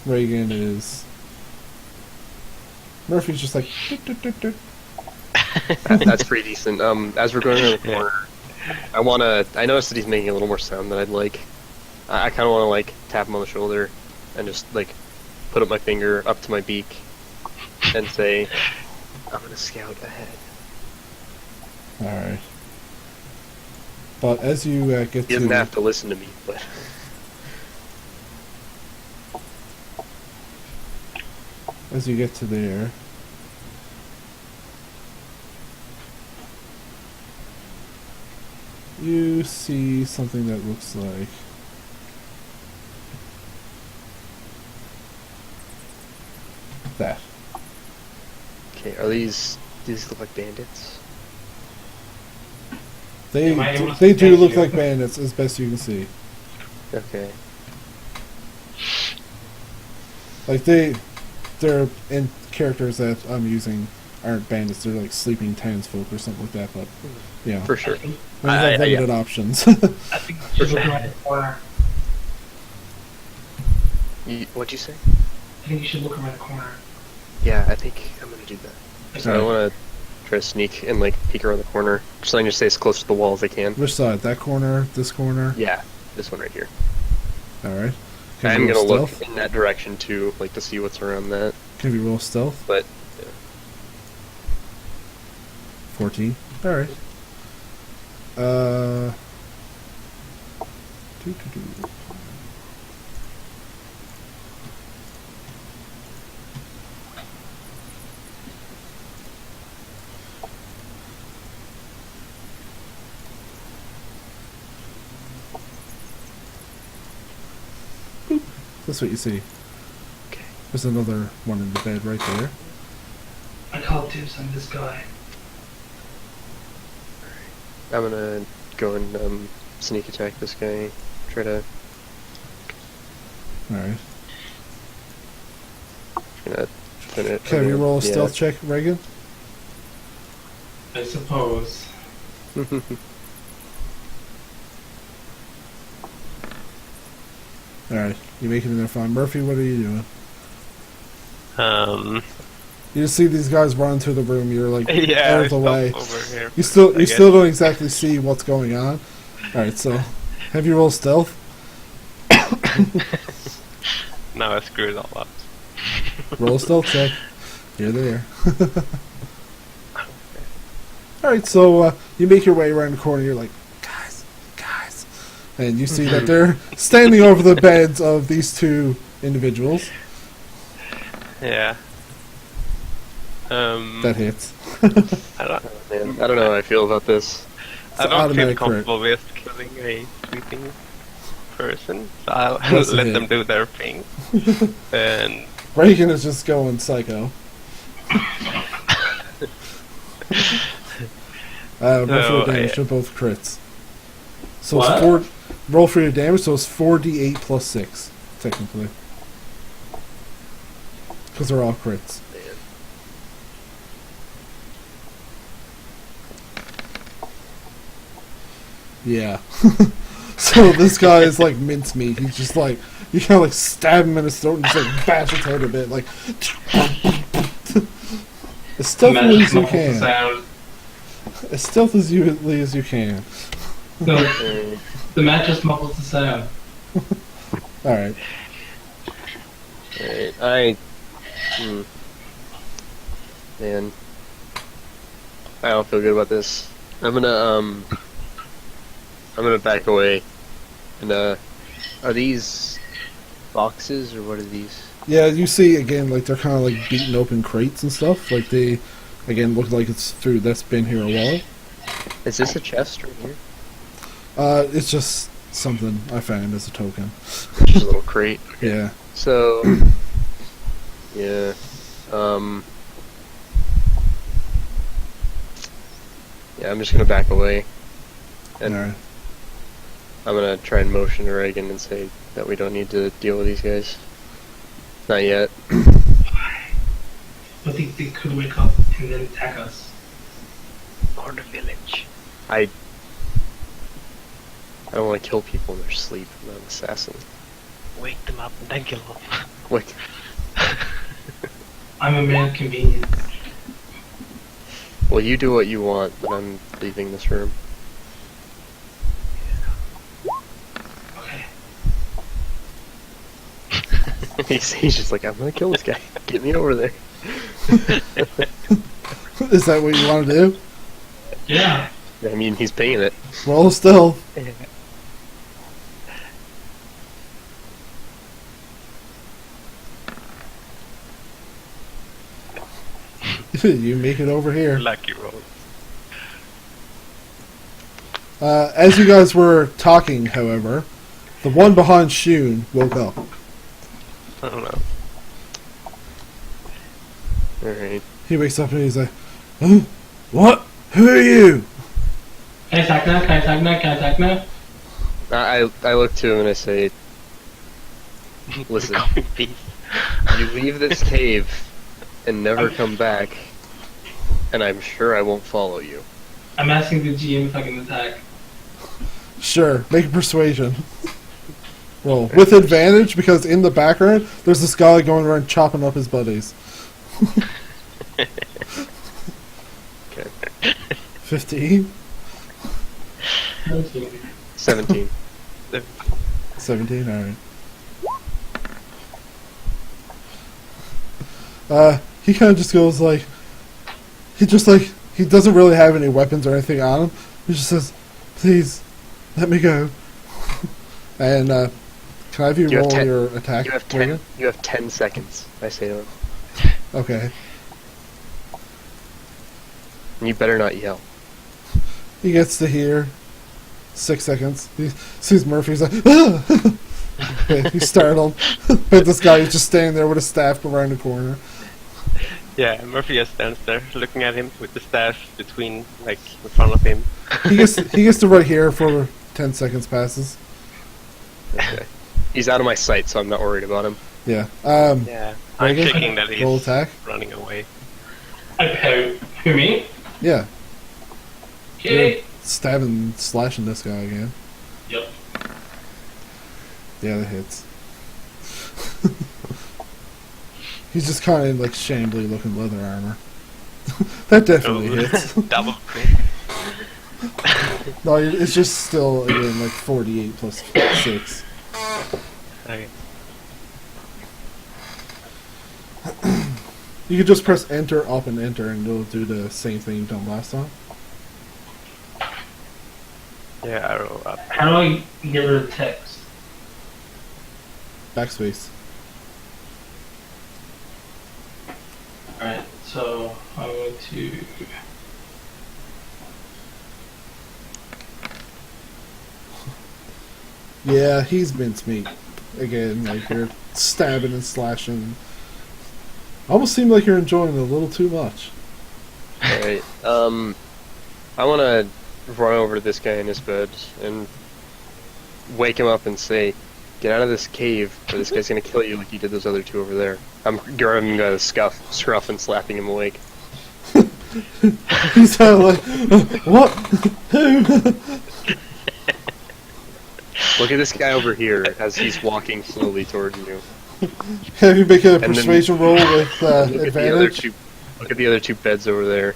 Reagan is. Murphy's just like. "Doot, doot, doot, doot." That's pretty decent. As we're going around the corner, I noticed that he's making a little more sound than I'd like. I kind of want to like tap him on the shoulder and just like put up my finger up to my beak and say, "I'm gonna scout ahead." Alright. But as you get He to. doesn't have to listen to me, but As you get to there. You see something that looks like. That. okay. Are these look like bandits? They Am I able to they see do look you? like bandits as best you can see. Okay. Like they're in characters that I'm using aren't bandits. They're like sleeping townsfolk or something like that. But you know, For sure. we have I- yeah. limited options. I think you should look around the corner. What'd you say? I think you should look around the corner. Yeah, I think I'm gonna do that. So I Alright. want to try to sneak and like peek around the corner, just so I can just stay as close to the wall as I can. Which side? That corner? This corner? Yeah, this one right here. All right. I'm we gonna roll look stealth? in that direction too, like to see what's around that. Can we roll stealth? But 14. All right. Doo-doo-doo. That's what you see. Okay. There's another one in the bed right there. I call dibs on this guy. I'm gonna go and sneak attack this guy. Try to. Alright. Gonna put it. Can you roll a yeah. stealth check, Reagan? I suppose. Alright, you make it in there fine. Murphy, what are you doing? You just see these guys running through the room, you're like yeah, out I of the way. over here. You still I guess. don't exactly see what's going on. Alright, so have you roll stealth? No, I screwed it all up. Roll a stealth check. Here they are. Alright, so you make your way around the corner, you're like, guys. And you see that they're standing over the beds of these two individuals. Yeah. That hits. I Man, I don't know how I feel about this. don't feel automatic comfortable with killing a sleeping person, so I'll That's a let hit. them do their thing. And Reagan is just going psycho. Roll for your damage to both crits. So What? it's 4. Roll for your damage, so it's 4d8 plus 6, technically. Because they're all crits. Yeah. So this guy is like mincemeat. He's just like, you kind of like stab him in his throat and just like bash his head a bit, like as stealthily as you Muffles the can. sound. As stealthily as you can. No, Uh, the mat just muffles the sound. Alright. Alright, Man. I don't feel good about this. I'm gonna back away. And, are these boxes, or what are these? Yeah, you see again, like they're kind of like beating open crates and stuff. Like they, again, look like it's food that's been here a while. Is this a chest right here? It's just something I found as a token. Just a little crate. Yeah. So, yeah, yeah, I'm just gonna back away, and Alright. I'm gonna try and motion to Reagan and say that we don't need to deal with these guys. Not yet. But they could wake up and then attack us. or the village. I don't want to kill people in their sleep. I'm not an assassin. Wake them up and then kill them. Wait. I'm a man of convenience. Well, you do what you want, but I'm leaving this room. Okay. He's just like, I'm gonna kill this guy. Get me over there. Is that what you want to do? Yeah. I mean, he's paying it. Roll stealth. You make it over here. Lucky roll. As you guys were talking, however, the one behind Shun woke up. I don't know. Alright. He wakes up and he's like, huh? What? Who are you? Can I attack now? Can I attack now? Can I attack now? I look to him and I say, listen, Coming thief. you leave this cave and never come back, and I'm sure I won't follow you. I'm asking the GM if I can attack. Sure, make a persuasion. Roll. With advantage, because in the background, there's this guy going around chopping up his buddies. Okay. 15? 17. 17, alright. He kind of just goes like, he doesn't really have any weapons or anything on him. He just says, please, let me go. And can I have you You have roll 10 your attack? You have Reagan? 10. You have 10 seconds. I say to him. Okay. And you better not yell. He gets to hear 6 seconds. He sees Murphy's like, ah! Okay, he's startled. But this guy is just standing there with a staff around the corner. Yeah, Murphy just stands there looking at him with the staff between, like, in front of him. He gets to right here for 10 seconds passes. Okay. He's out of my sight, so I'm not worried about him. Yeah. Yeah, I'm Reagan, checking that roll he's attack. running away. Who, me? Yeah. Okay. You're stabbing, slashing this guy again. Yep. Yeah, that hits. He's just kind of like shambly looking leather armor. That definitely hits. Double crit. No, it's just still again like 48 plus 6. Okay. You could just press enter, up, and enter, and it'll do the same thing you've done last time. Yeah, arrow up. How do I get rid of text? Backspace. Alright, so I'm going to. Yeah, he's mincemeat. Again, like you're stabbing and slashing. Almost seemed like you're enjoying it a little too much. Alright. I want to run over to this guy in his bed and wake him up and say, "Get out of this cave, or this guy's gonna kill you like he did those other two over there." I'm grabbing him by the scruff and slapping him awake. He's like, what? Who? Look at this guy over here as he's walking slowly towards you. Have you make a then- persuasion roll with Look at the other advantage? two. Look at the other two beds over there.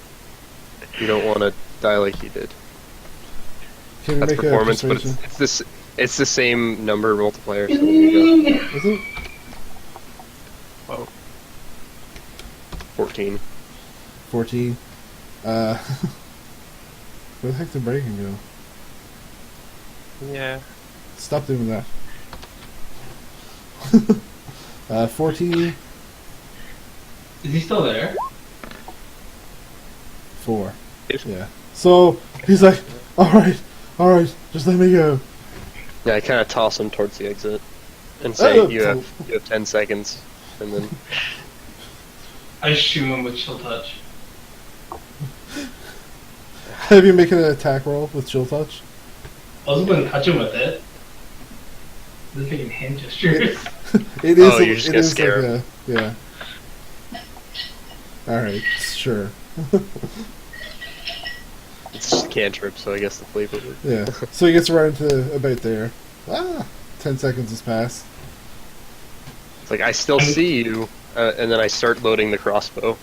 You don't want to die like he did. Can you That's make a performance, but persuasion? it's the same number multiplier. So there you go. Is it? 14. 14. Where the heck did Breaking go? Yeah. Stop doing that. 14, Is he still there? 4. Yes. Yeah. So, he's like, alright, just let me go. Yeah, I kind of toss him towards the exit and say, Oh. you have 10 seconds, and then I shoot him with chill touch. Have you make an attack roll with chill touch? I was going to touch him with it. Just making hand gestures. It is. Oh, you're just it gonna is scare like yeah. Alright, sure. it's just a cantrip, so I guess the flavor would. Yeah. So he gets right into about there. 10 seconds has passed. It's like, I still see you, and then I start loading the crossbow.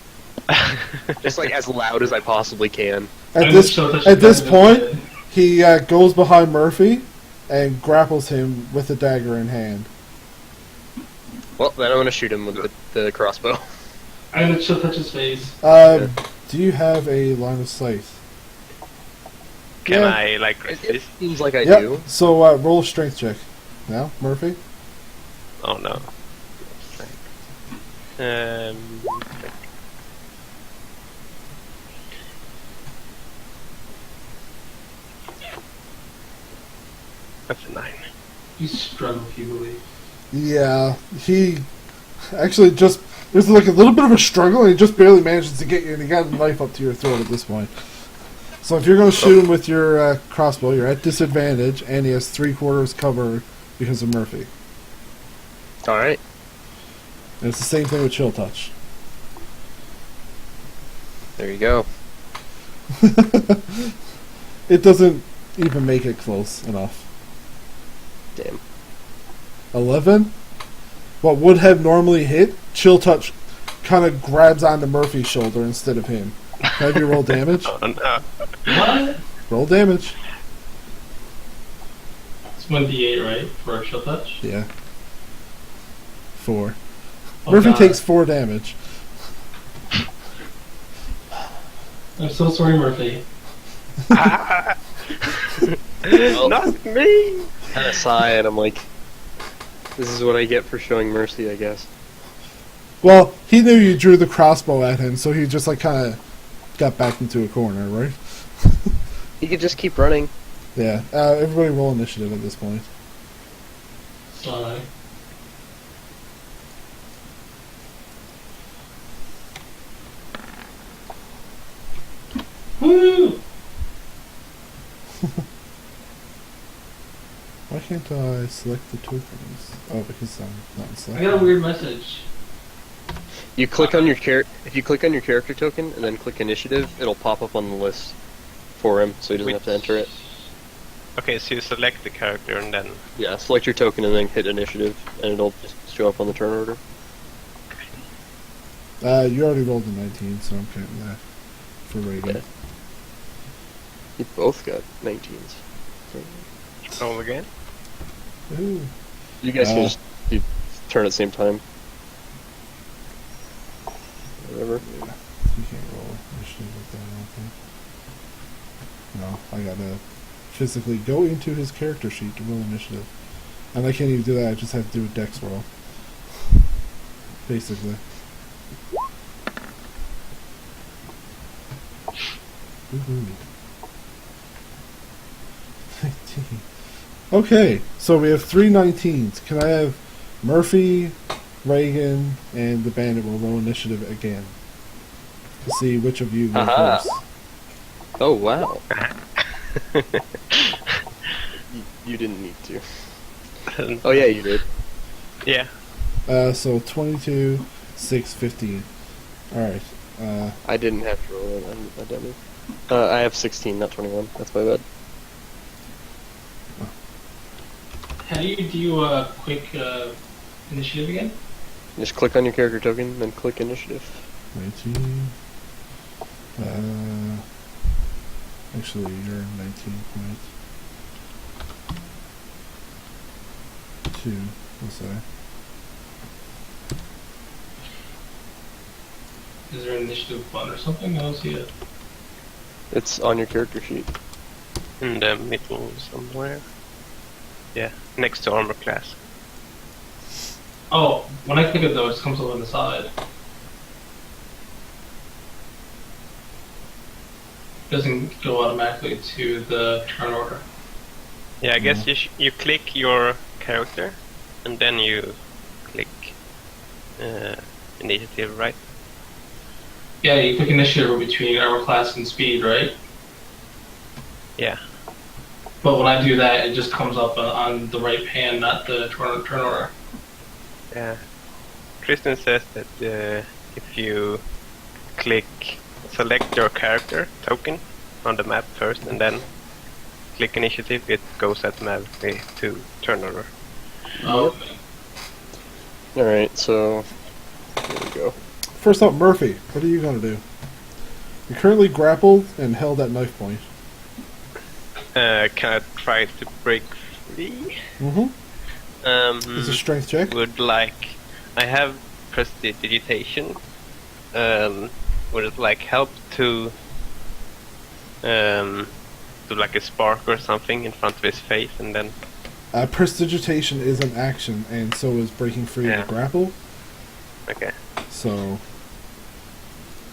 Just like as loud as I possibly can. At I'm this so touched at this by point, it. he goes behind Murphy and grapples him with a dagger in hand. Well, then I'm gonna shoot him with the crossbow. I'm going to chill touch his face. Do you have a line of sight? Can Yeah. I, like, It resist? seems like I Yep. do. So roll a strength check. Now, Murphy. Oh no. That's a 9. You struggle feebly. Yeah, he actually just there's like a little bit of a struggle, and he just barely manages to get you, and he got a knife up to your throat at this point. So if you're going to shoot him with your crossbow, you're at disadvantage, and he has 3/4 cover because of Murphy. Alright. And it's the same thing with chill touch. There you go. It doesn't even make it close enough. Damn. 11. What would have normally hit, chill touch kind of grabs onto Murphy's shoulder instead of him. Can I have you roll damage? Oh no. What? Roll damage. It's 1d8, right? For a chill touch? Yeah. 4. Oh, Murphy God. takes 4 damage. I'm so sorry, Murphy. Well, Not me! kind of sigh, and I'm like, this is what I get for showing mercy, I guess. Well, he knew you drew the crossbow at him, so he just like kind of got back into a corner, right? He could just keep running. Yeah. Everybody roll initiative at this point. Sorry. Woo! Why can't I select the tokens? Oh, because I'm not I selected. got a weird message. You click on your if you click on your character token and then click initiative, it'll pop up on the list for him, so he doesn't have to enter it. Okay, so you select the character and then... Yeah, select your token and then hit initiative, and it'll just show up on the turn order. You already rolled a 19, so I'm counting that for Reagan. Okay. You both got 19s. So Roll again. Ooh. you guys can just turn at the same time. Whatever. Yeah. You can't roll initiative with that, I don't think. No, I gotta physically go into his character sheet to roll initiative. And I can't even do that, I just have to do a dex roll. Basically. Woohoo. 19. Okay, so we have 3 19s. Can I have Murphy, Reagan, and the bandit will roll initiative again? To see which of you go Aha. first. Oh, wow. You didn't need to. Oh, yeah, you did. Yeah. So 22, 6, 15. Alright. I didn't have to roll it. I'm a dummy. I have 16, not 21. That's my bad. How do you do a quick initiative again? Just click on your character token, then click initiative. 19. Actually, you're 19.2, we'll say. Is there an initiative button or something? I don't see it. It's on your character sheet. In the middle somewhere. Yeah, next to armor class. Oh, when I click it though, it just comes up on the side. It doesn't go automatically to the turn order. Yeah, I guess you click your character, and then you click initiative, right? Yeah, you click initiative between armor class and speed, right? Yeah. But when I do that, it just comes up on the right pan, not the turn order. Yeah. Kristen says that if you select your character token on the map first and then click initiative, it goes automatically to turn order. Oh, okay. Alright, so here we go. First up, Murphy, what are you going to do? You're currently grappled and held at knife point. Can I try to break free? Mm-hmm. It's a strength check. I have prestidigitation. Would it help to do a spark or something in front of his face and then... Prestidigitation is an action, and so is breaking free of the grapple. Okay. So...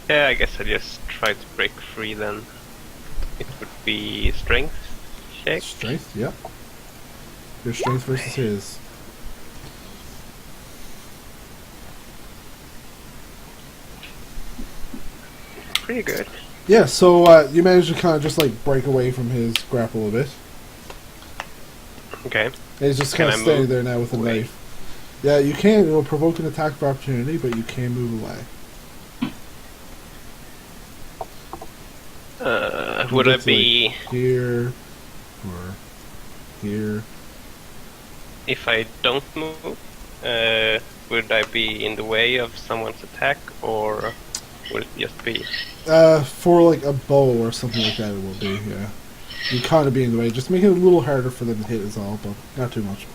Yeah, I guess I just try to break free then. It would be strength check. Strength, yep. Your strength versus his. Pretty good. Yeah, so you managed to kind of just break away from his grapple a bit. Okay. And he's just Can kind of I standing move there now with a away? knife. Yeah, you can. It'll provoke an attack of opportunity, but you can move away. Would I It's be... here, or here. If I don't move, would I be in the way of someone's attack, or would it just be... For a bow or something like that it will be, yeah. You kind of be in the way. Just make it a little harder for them to hit is all, but not too much.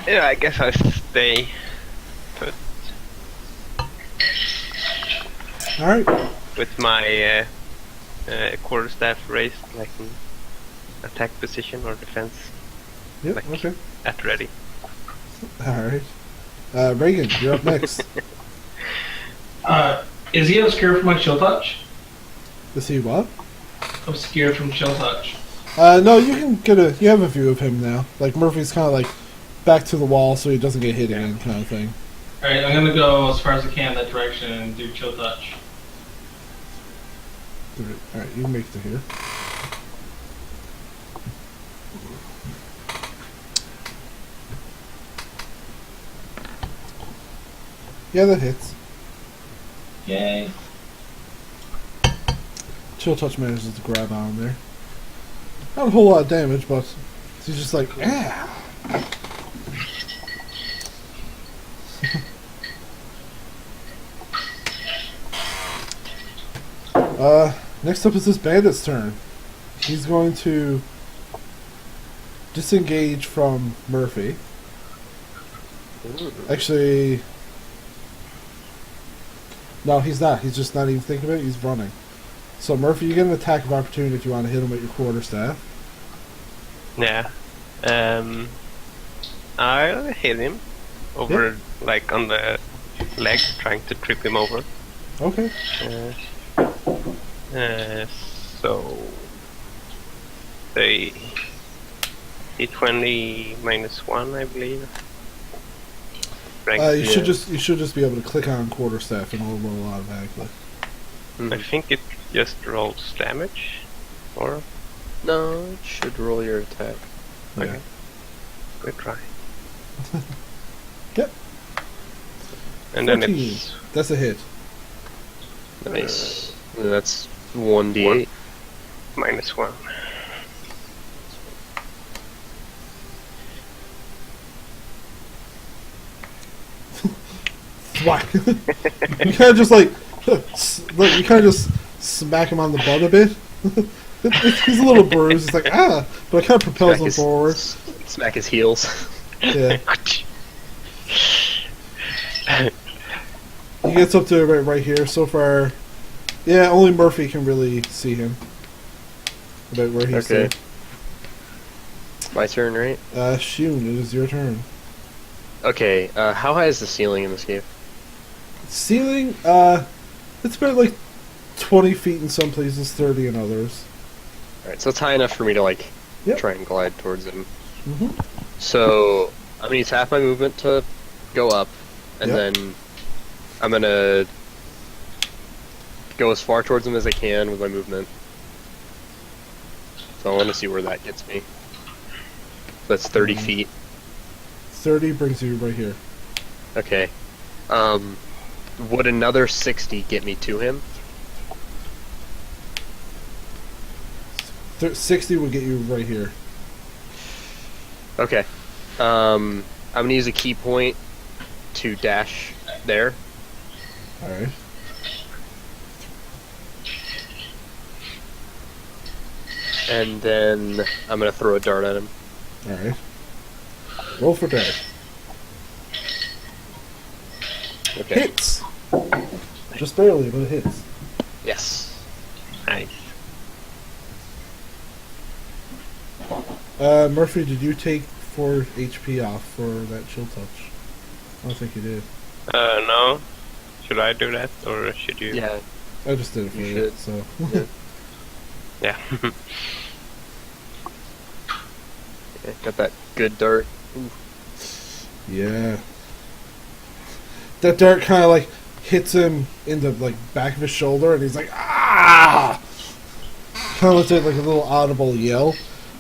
Yeah, I guess I stay put Alright. with my quarterstaff raised. I can attack position or defense Yep. Like- Okay. at ready. All right. Reagan, you're up next. Is he obscured from my chill touch? Is he what? Obscured from chill touch. No, you can get a. You have a view of him now. Like Murphy's kind of like back to the wall, so he doesn't get hit again, kind of thing. Alright, I'm gonna go as far as I can that direction and do chill touch. All right, you can make it to here. Yeah, that hits. Yay. Chill touch manages to grab on there. Not a whole lot of damage, but he's just like, ah. Next up is this bandit's turn. He's going to disengage from Murphy. Actually, no, he's not. He's just not even thinking about it. He's running. So Murphy, you get an attack of opportunity if you want to hit him with your quarterstaff. Yeah. I'll hit him over, like on the leg, trying to trip him over. Okay. So the D20 -1, I believe. You should just be able to click on quarterstaff and it'll roll automatically. I think it just rolls damage, or No, it should roll your attack. Yeah. Okay. Good try. Yep. And then 14. it's That's a hit. Nice. That's 1d8. -1. Whack. You kind of just like you kind of just smack him on the butt a bit. He's a little bruised. It's like but it kind of propels him forward. Smack his heels. Yeah. He gets up to right here. So far, yeah, only Murphy can really see him. About where he's Okay. at. My turn, right? Shun, it is your turn. Okay, how high is the ceiling in this cave? Ceiling, it's about like 20 feet in some places, 30 in others. Alright, so it's high enough for me to, like, Yep. try and glide towards him. Mm-hmm. So, I'm gonna use half my movement to go up, and Yep. then I'm gonna go as far towards him as I can with my movement. So I want to see where that gets me. That's 30 feet. 30 brings you right here. Okay. Would another 60 get me to him? 60 would get you right here. Okay. I'm gonna use a key point to dash there. Alright. And then I'm gonna throw a dart at him. Alright. Roll for dash. Okay. Hits! Just barely, but it hits. Yes. Nice. Murphy, did you take 4 HP off for that chill touch? I don't think you did. No. Should I do that, or should you? Yeah. I just did it for You you, should. so. Yeah. Yeah. Yeah, got that good dart. Yeah. That dart kind of like hits him in the like back of his shoulder, and he's like, ah! Kind of lets out like a little audible yell,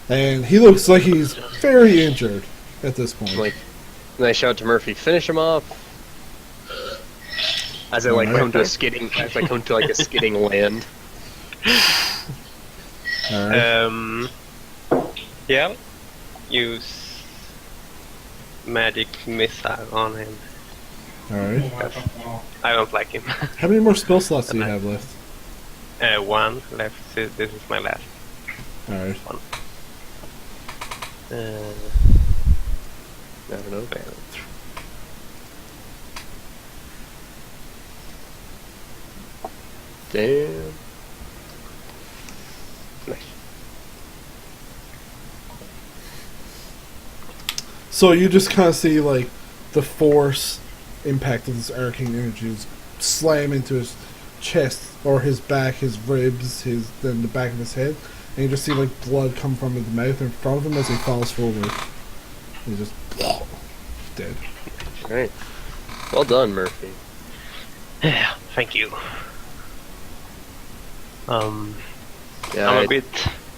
and he looks like he's very injured at this point. Like, and I shout to Murphy, "Finish him off!" As I like Alright. come to a skidding, as I come to like a skidding land. Alright. Yeah. Use magic missile on him. Alright. I don't like him. How many more spell slots do you have left? 1 left. This is my last. Alright. Uh, I don't know. Damn. Nice. So you just kind of see like the force impact of this arcane energy slam into his chest or his back, his ribs, then the back of his head, and you just see like blood come from his mouth in front of him as he falls forward. He's just dead. Alright. Well done, Murphy. Yeah, thank you. Yeah, I'm a bit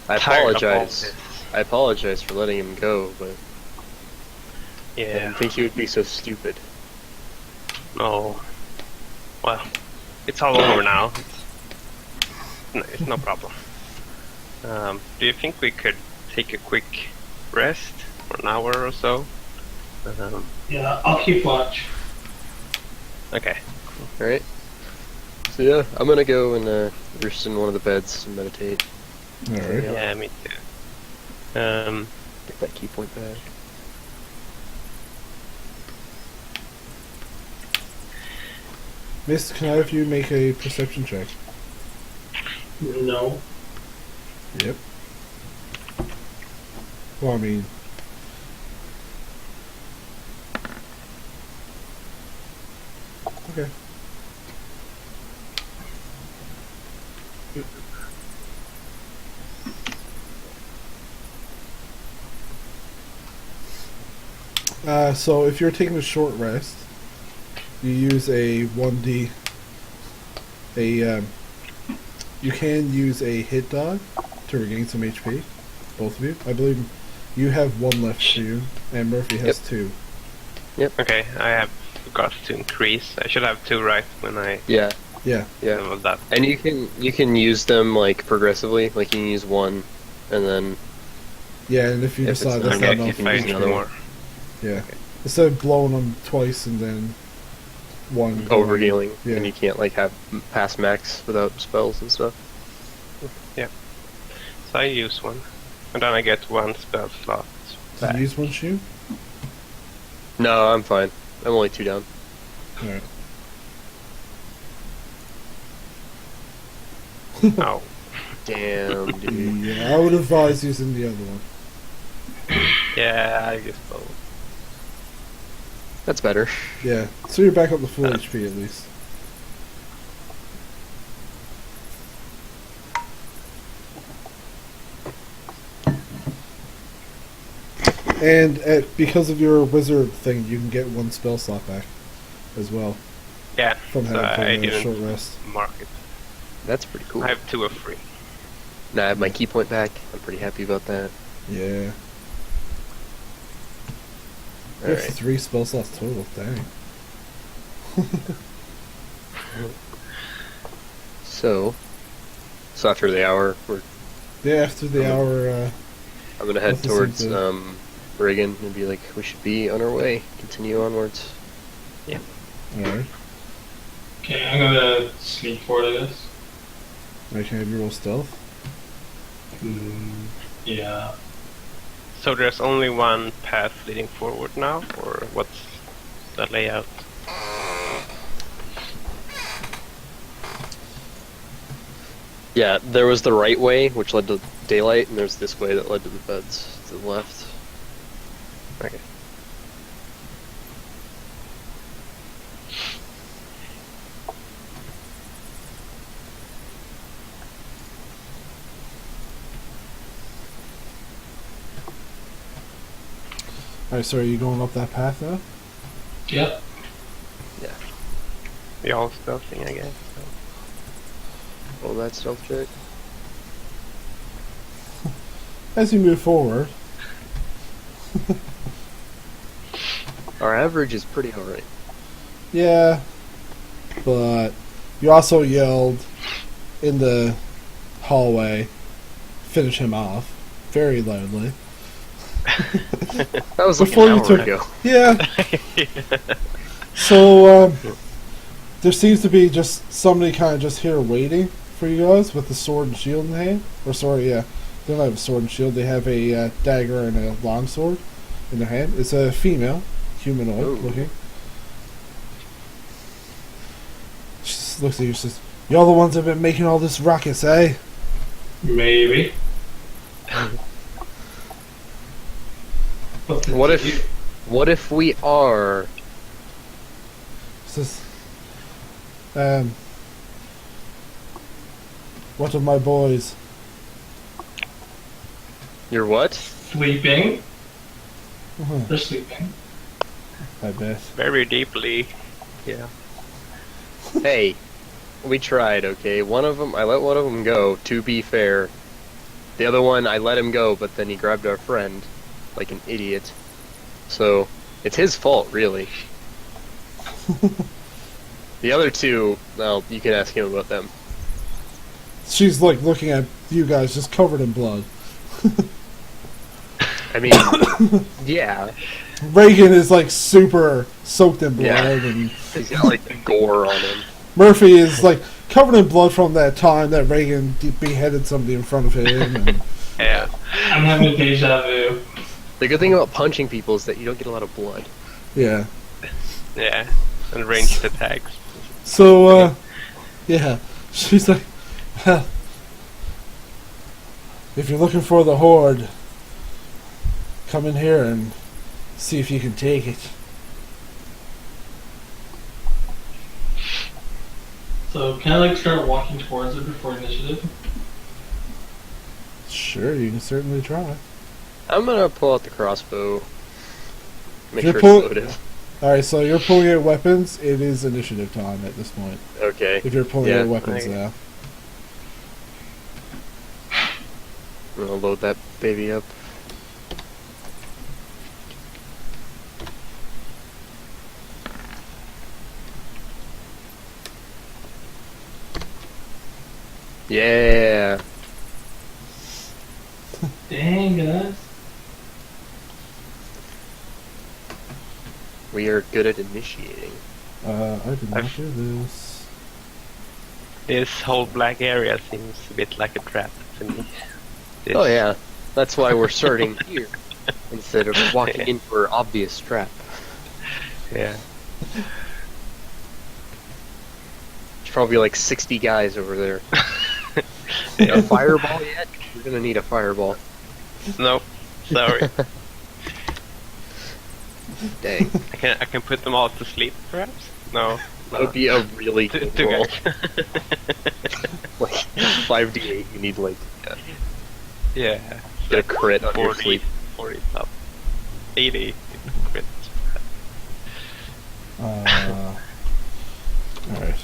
I tired of all apologize. this. I apologize for letting him go, but I Yeah. didn't think he would be so stupid. No. Well, it's all over now. It's no problem. Do you think we could take a quick rest for an hour or so? Yeah, I'll keep watch. Okay. Alright. So yeah, I'm gonna go and roost in one of the beds and meditate. Alright. Yeah, me too. Get that key point back. Miss, can I have you make a perception check? No. Yep. Well, I mean... Okay. So if you're taking a short rest, you use a 1d. You can use a hit dog to regain some HP. Both of you, I believe, you have one left for you, and Murphy has two. Okay, I have forgot to increase. I should have 2 right when I Yeah, Yeah. yeah. level that. And you can use them like progressively. Like you can use one, and then Yeah, and if you If it's decide not that's Okay, not enough, if I you need can another more. Yeah. Instead of blowing them twice and then one over healing, Yeah. and you can't like have pass max without spells and stuff. So I use one. And then I get 1 spell slot. Did you use one shoe? No, I'm fine. I'm only 2 down. Alright. Oh. Damn, dude. Yeah, I would advise using the other one. Yeah, I guess so. That's better. Yeah, so you're back up to full HP at least. And because of your wizard thing, you can get 1 spell slot back as well Yeah, from so I having a didn't short rest. mark it. That's pretty cool. I have 2 of 3. Now I have my key point back. I'm pretty happy about that. Yeah. You have Alright. 3 spell slots total. Dang. So after the hour, Yeah, after the hour, I'm gonna head Nothing towards seems Reagan and be like, we should be on our way. Continue onwards. alright. Okay, I'm gonna sneak forward, I guess. I can have you roll stealth. Yeah. So there's only one path leading forward now, or what's the layout? Yeah, there was the right way, which led to daylight, and there's this way that led to the beds to the left. Okay. Alright, so are you going up that path now? Yep. We all stealthing, I guess. Roll that stealth check. As you move forward, Our average is pretty alright. yeah, but you also yelled in the hallway, finish him off, very loudly. That was like Before an you hour took- ago. Yeah. So, there seems to be just somebody kind of just here waiting for you guys with the sword and shield in hand. Or sorry, yeah, they don't have a sword and shield. They have a dagger and a longsword in their hand. It's a female, humanoid Ooh. looking. She just looks at you and says, "You're the ones that have been making all this ruckus, eh?" Maybe. But What if What if we are? Says, what of my boys? You're what? Sleeping. They're sleeping. I bet. Very deeply. Yeah. Hey, we tried, okay? One of them, I let one of them go, to be fair. The other one, I let him go, but then he grabbed our friend, like an idiot. So, it's his fault, really. The other two, well, you can ask him about them. She's like looking at you guys just covered in blood. I mean, yeah, Reagan is like super soaked in blood, Yeah. and he's got like gore on him. Murphy is like covered in blood from that time that Reagan beheaded somebody in front of him. And Yeah. I'm having a deja vu. The good thing about punching people is that you don't get a lot of blood. yeah. Yeah. And ranged attacks. So, yeah, she's like, well, if you're looking for the horde, come in here and see if you can take it. So can I like start walking towards it before initiative? Sure, you can certainly try. I'm gonna pull out the crossbow. Make You're sure pull- it's loaded. Alright, so you're pulling out weapons. It is initiative time at this point. Okay. If you're pulling Yeah. out weapons Okay. now. I'm gonna load that baby up. Yeah. Dang guys. We are good at initiating. I did not do this. This whole black area seems a bit like a trap to me. This- Oh yeah. That's why we're starting here instead of walking into our obvious trap. Yeah. There's probably like 60 guys over there. A fireball yet? We're gonna need a fireball. No. Sorry. Dang. I can put them all to sleep, perhaps? No. That would be a really To- good to roll. go. Like 5d8, you need like Yeah. get a crit on your 40, sleep. 40 up. 80 crit. Alright.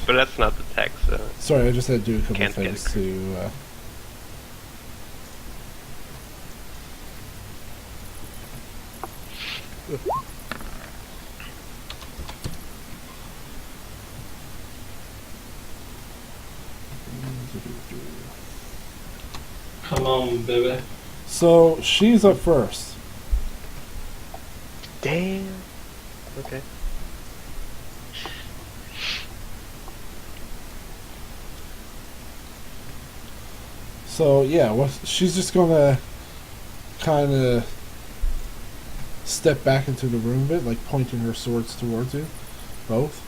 But that's not the tech, so... Sorry, I just had to do a couple Can't of get things to. Come on, baby. So she's up first. Damn. Okay. So yeah, what she's just gonna kind of step back into the room a bit, like pointing her swords towards you, both,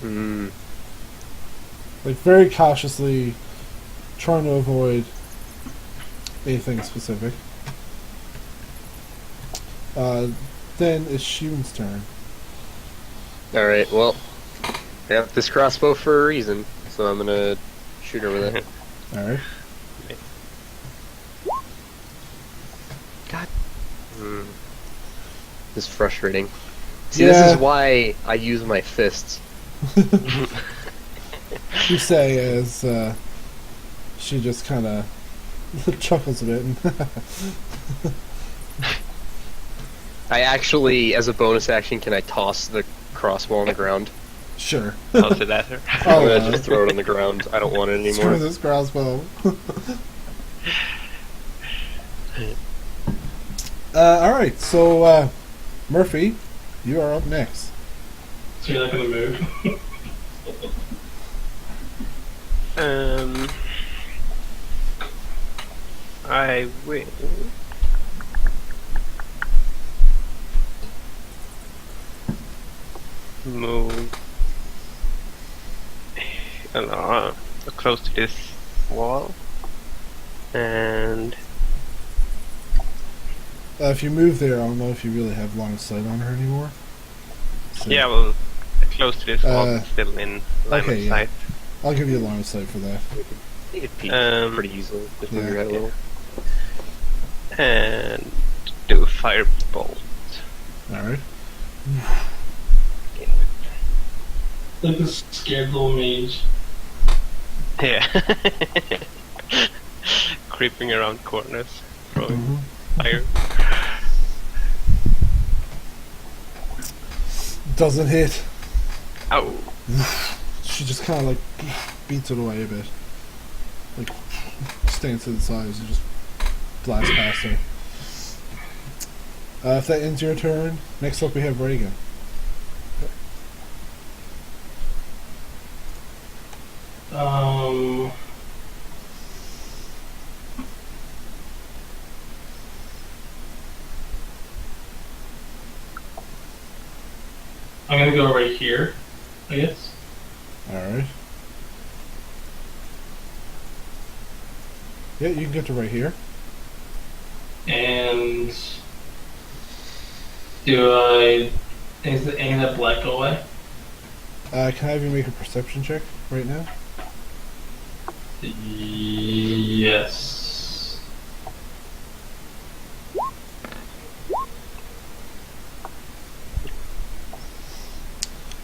Hmm. like very cautiously, trying to avoid anything specific. Then it's Shun's turn. Alright, well, I have this crossbow for a reason, so I'm gonna shoot her with it. All right. Hmm. This is frustrating. See, Yeah. this is why I use my fists. You say as she just kind of chuckles a bit. And I actually, as a bonus action, can I toss the crossbow on the ground? sure. How's it at her? I'm Oh, gonna just throw it on the ground. I don't want it screw anymore. this crossbow. All right. So Murphy, you are up next. So you're not gonna move? I will... move... close to this wall. And... If you move there, I don't know if you really have line of sight on her anymore. So, Yeah, well, close to this wall, Uh, but still in line okay, of yeah. sight. I'll give you a line of sight for that. You could peek pretty easily. Just move yeah. your head a little. And do firebolt. Alright. Like this scared little mage. Yeah. Creeping around corners, throwing fire. Doesn't hit. Ow! She just kind of like beats it away a bit. Like, stands to the side and just blast past her. If that ends your turn, next up we have Reagan. I'm gonna go right here, I guess. Alright. Yeah, you can get to right here. And do I is the any of that black go away? Can I have you make a perception check right now? Yes.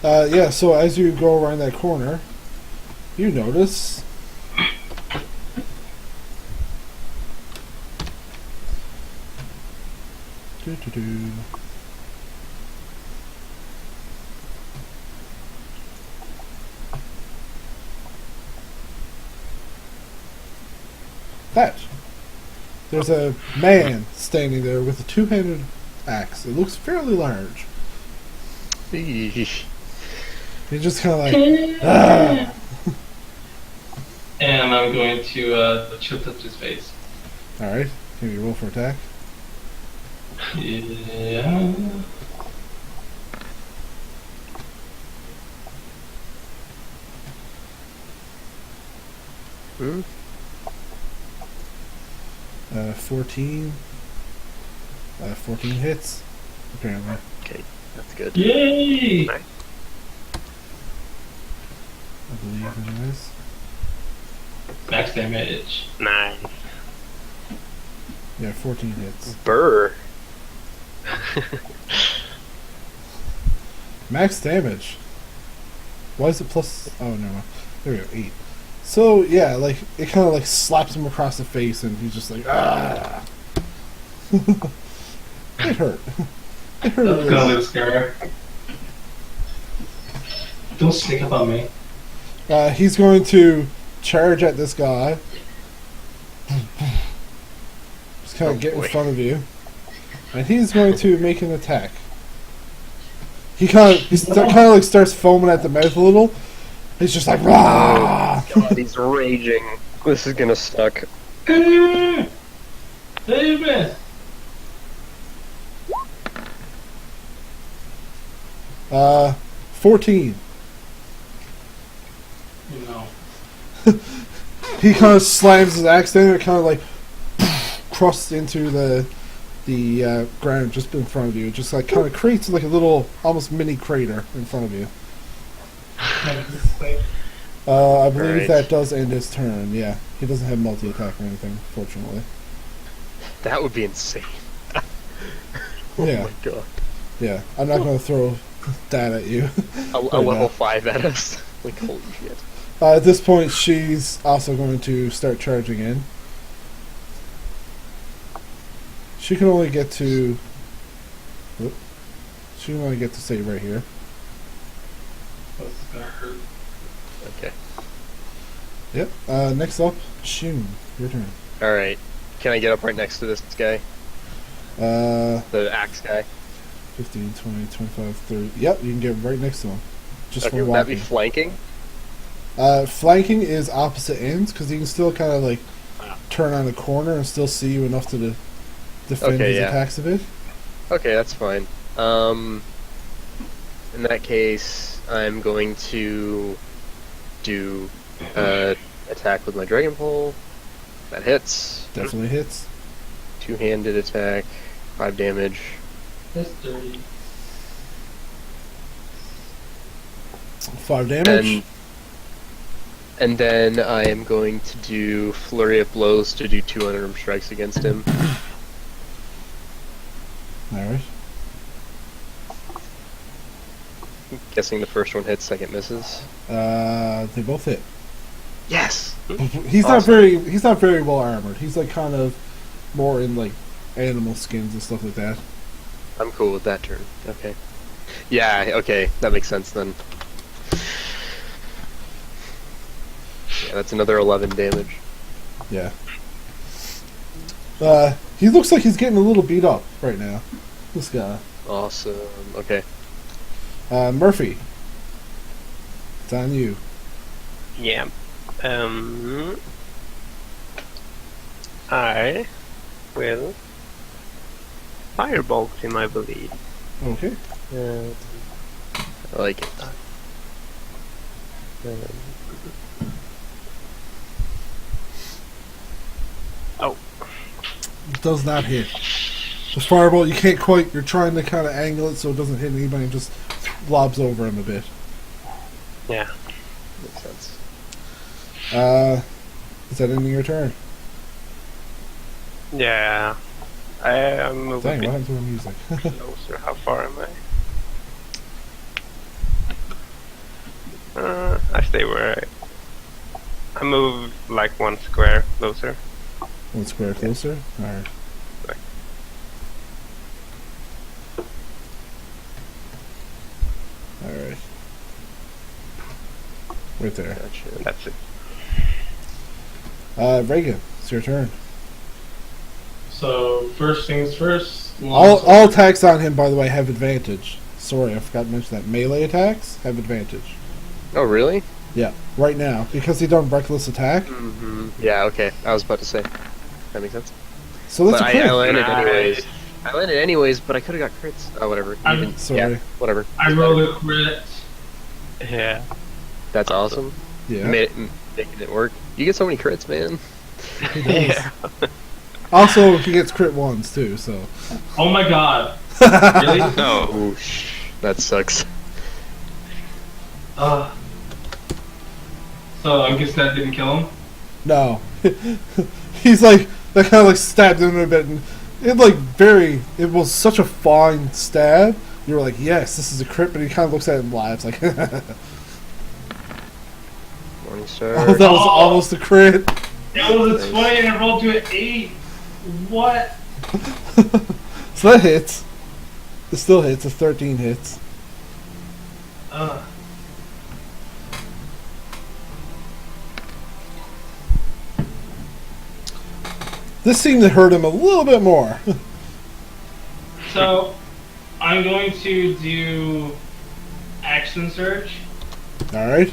Yeah, so as you go around that corner, you notice doo-doo-doo. That there's a man standing there with a two-handed axe. It looks fairly large. Eesh. He's just kind of like, ah! And I'm going to chip up his face. Alright, can you roll for attack? Yeah. Hmm? 14. 14 hits, apparently. Okay, that's good. Yay! Nice. I believe it is. Max damage. Nice. Yeah, 14 hits. Burr. Max damage. Why is it plus? Oh no, there we go. 8. So yeah, like it kind of like slaps him across the face, and he's just like ah. It hurt. It hurt. That's gonna live scar. Don't sneak up on me. He's going to charge at this guy. Just kind of get in boy. front of you, and he's going to make an attack. He kind of like starts foaming at the mouth a little. He's just like rah. God, he's raging. This is gonna suck. Hey, man. 14. No. He kind of slams his axe down, and it kind of like crusts into the ground just in front of you. It just like kind of creates like a little, almost mini crater in front of you. I believe Alright. that does end his turn. Yeah, he doesn't have multi-attack or anything, fortunately. That would be insane. Oh Yeah. my god. Yeah, I'm not going to throw that at you. A Right level now. 5 at us. Like, holy shit. At this point, she's also going to start charging in. She can only get to. Whoop. She can only get to stay right here. That's gonna hurt. Okay. Yep. Next up, Shun. Your turn. Alright. Can I get up right next to this guy? 15, The axe guy? 20, 25, 30. Yep, you can get right next to him. Just Okay, from would that be walking. flanking? Flanking is opposite ends because he can still kind of like turn on a corner and still see you enough to defend Okay, his yeah. attacks a bit. Okay, that's fine. In that case, I'm going to do attack with my dragon pole. That hits. Definitely hits. Two-handed attack. 5 damage. That's dirty. 5 damage. And then I am going to do Flurry of Blows to do 2 unarmed strikes against him. Alright. Guessing the first one hits, second misses. They both hit. Yes! He's Awesome. he's not very well armored. He's like kind of more in like animal skins and stuff like that. I'm cool with that turn. Okay. Yeah, okay. That makes sense then. Yeah, that's another 11 damage. Yeah. He looks like he's getting a little beat up right now. This guy. Awesome. Okay. Murphy. It's on you. Yeah. I will firebolt him, I believe. Okay. I like it. Oh, It does not hit. The fireball, you can't quite, you're trying to kind of angle it so it doesn't hit anybody and just lobs over him a bit. yeah. Makes sense. Is that ending your turn? Yeah. I move Dang, a what bit happened to the music? closer. How far am I? I stay where I move like 1 square closer. One square closer? Alright. Right. Alright. Right there. Gotcha. That's it. Reagan, it's your turn. So first things first. All attacks on him, by the way, have advantage. Sorry, I forgot to mention that. Melee attacks have advantage. Oh, really? Yeah, right now. Because he done reckless attack. Mm-hmm. Yeah, okay. I was about to say. That makes sense. So that's But a crit. I landed Nice. anyways. I landed anyways, but I could have got crits. Oh, whatever. I'm Even, sorry. Yeah, whatever. I rolled a crit. Yeah. That's awesome. Yeah, Making it work. You get so many crits, man. he does. Yeah. Also, he gets crit ones, too, so. Oh my god. Really? No. Oosh. That sucks. So I guess that didn't kill him. No. He's like, that kind of like stabbed him a bit, and it was such a fine stab. You were like, yes, this is a crit, but he kind of looks at it and laughs, like, oh, Morningstar. that was almost a crit. It was a 20 and it rolled to an 8. What? So that hits. It still hits, a 13 hits. This seemed to hurt him a little bit more. So I'm going to do action search. Alright.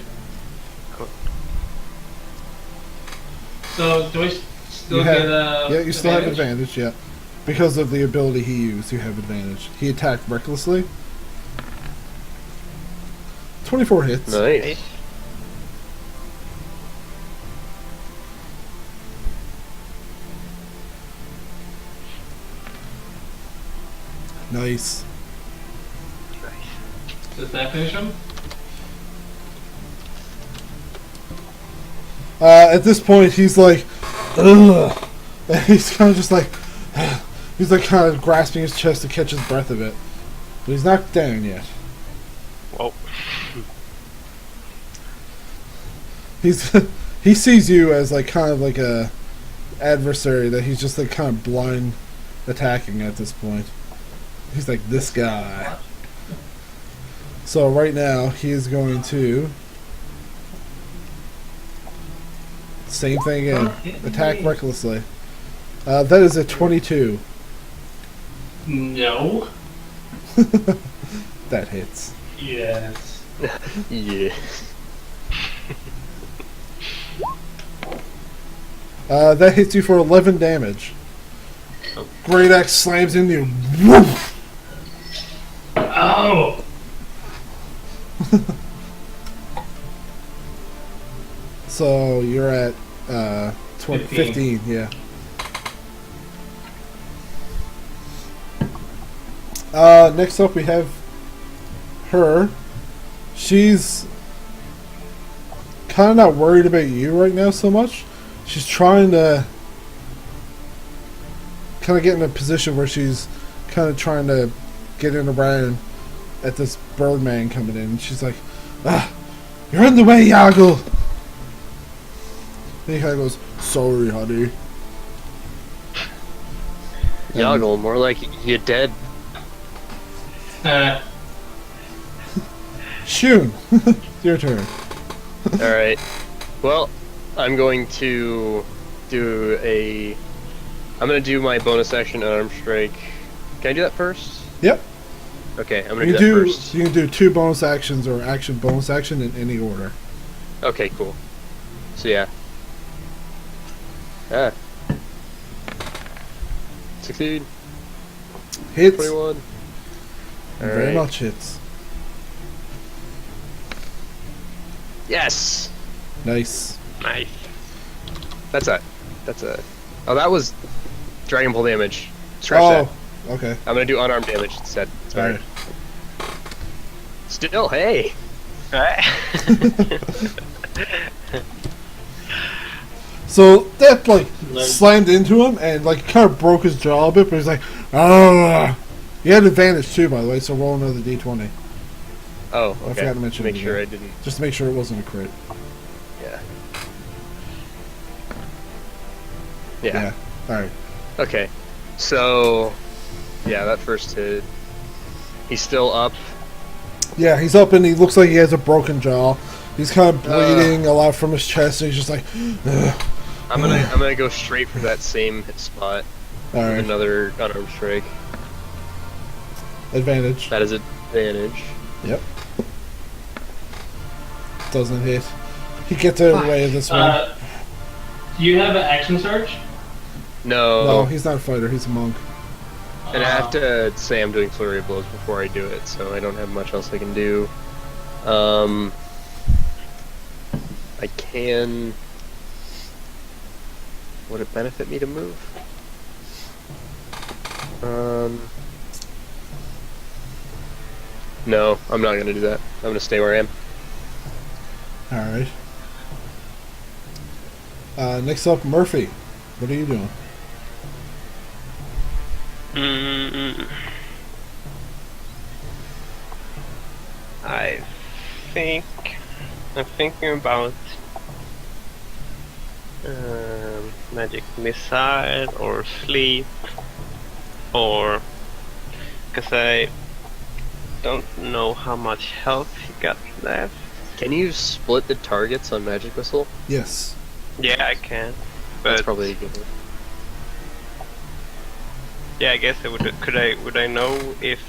So do I still You get have- a Yeah, you still have advantage, yeah. Because of the ability he used, you have advantage. He attacked recklessly. 24 hits. Nice. Nice. Does that finish him? At this point, he's like, ugh. And he's kind of just like, he's like kind of grasping his chest to catch his breath a bit. But he's not down yet. Whoa. He's he sees you as like kind of like a adversary that he's just like kind of blind attacking at this point. He's like, this guy. So right now he is going to same thing again. Attack recklessly. That is a 22. No. That hits. Yes. Yeah. That hits you for 11 damage. Great Axe slams into you. Woof! Oh. So you're at 15, yeah. Next up we have her. She's kind of not worried about you right now so much. She's trying to kind of get in a position where she's kind of trying to get in around at this Birdman coming in. And she's like, you're in the way, Yago. And he kind of goes, sorry, honey. Yoggle, more like you're dead. Shun, your turn. Alright. Well, I'm going to I'm gonna do my bonus action unarmed strike. Can I do that first? Yep. Okay, I'm gonna You do that first. can do 2 bonus actions or action bonus action in any order. Okay, cool. So yeah. Ah. Succeed. Hits. 21. Very Alright. much hits. Yes! Nice. Nice. That's a... Oh, that was Dragon Ball damage. Scratch that. Okay. I'm gonna do unarmed damage instead. Sorry. Alright. Still, hey! So that like slammed into him and like kind of broke his jaw a bit, but he's like, oh. You had advantage too, by the way. So roll another d20 Oh, okay. I forgot to mention Make it sure I again. didn't... just to make sure it wasn't a crit. Yeah. Yeah. All right. Okay. So... Yeah, that first hit. He's still up. Yeah, he's up and he looks like he has a broken jaw. He's kind of bleeding a lot from his chest. And he's just like, ugh. I'm gonna go straight for that same hit spot. All With right. another unarmed strike. Advantage. That is advantage. Yep. Doesn't hit. He gets out of the way of this one. Do you have an action surge? No. No, he's not a fighter. He's a monk. And I have to say I'm doing flurry of blows before I do it, so I don't have much else I can do. I can... Would it benefit me to move? No, I'm not gonna do that. I'm gonna stay where I am. All right. Next up, Murphy. What are you doing? I think I'm thinking about magic missile or sleep, or because I don't know how much health he got left. Can you split the targets on magic missile? Yes. Yeah, I can. But That's probably a good one. yeah, I guess I would. Would I know if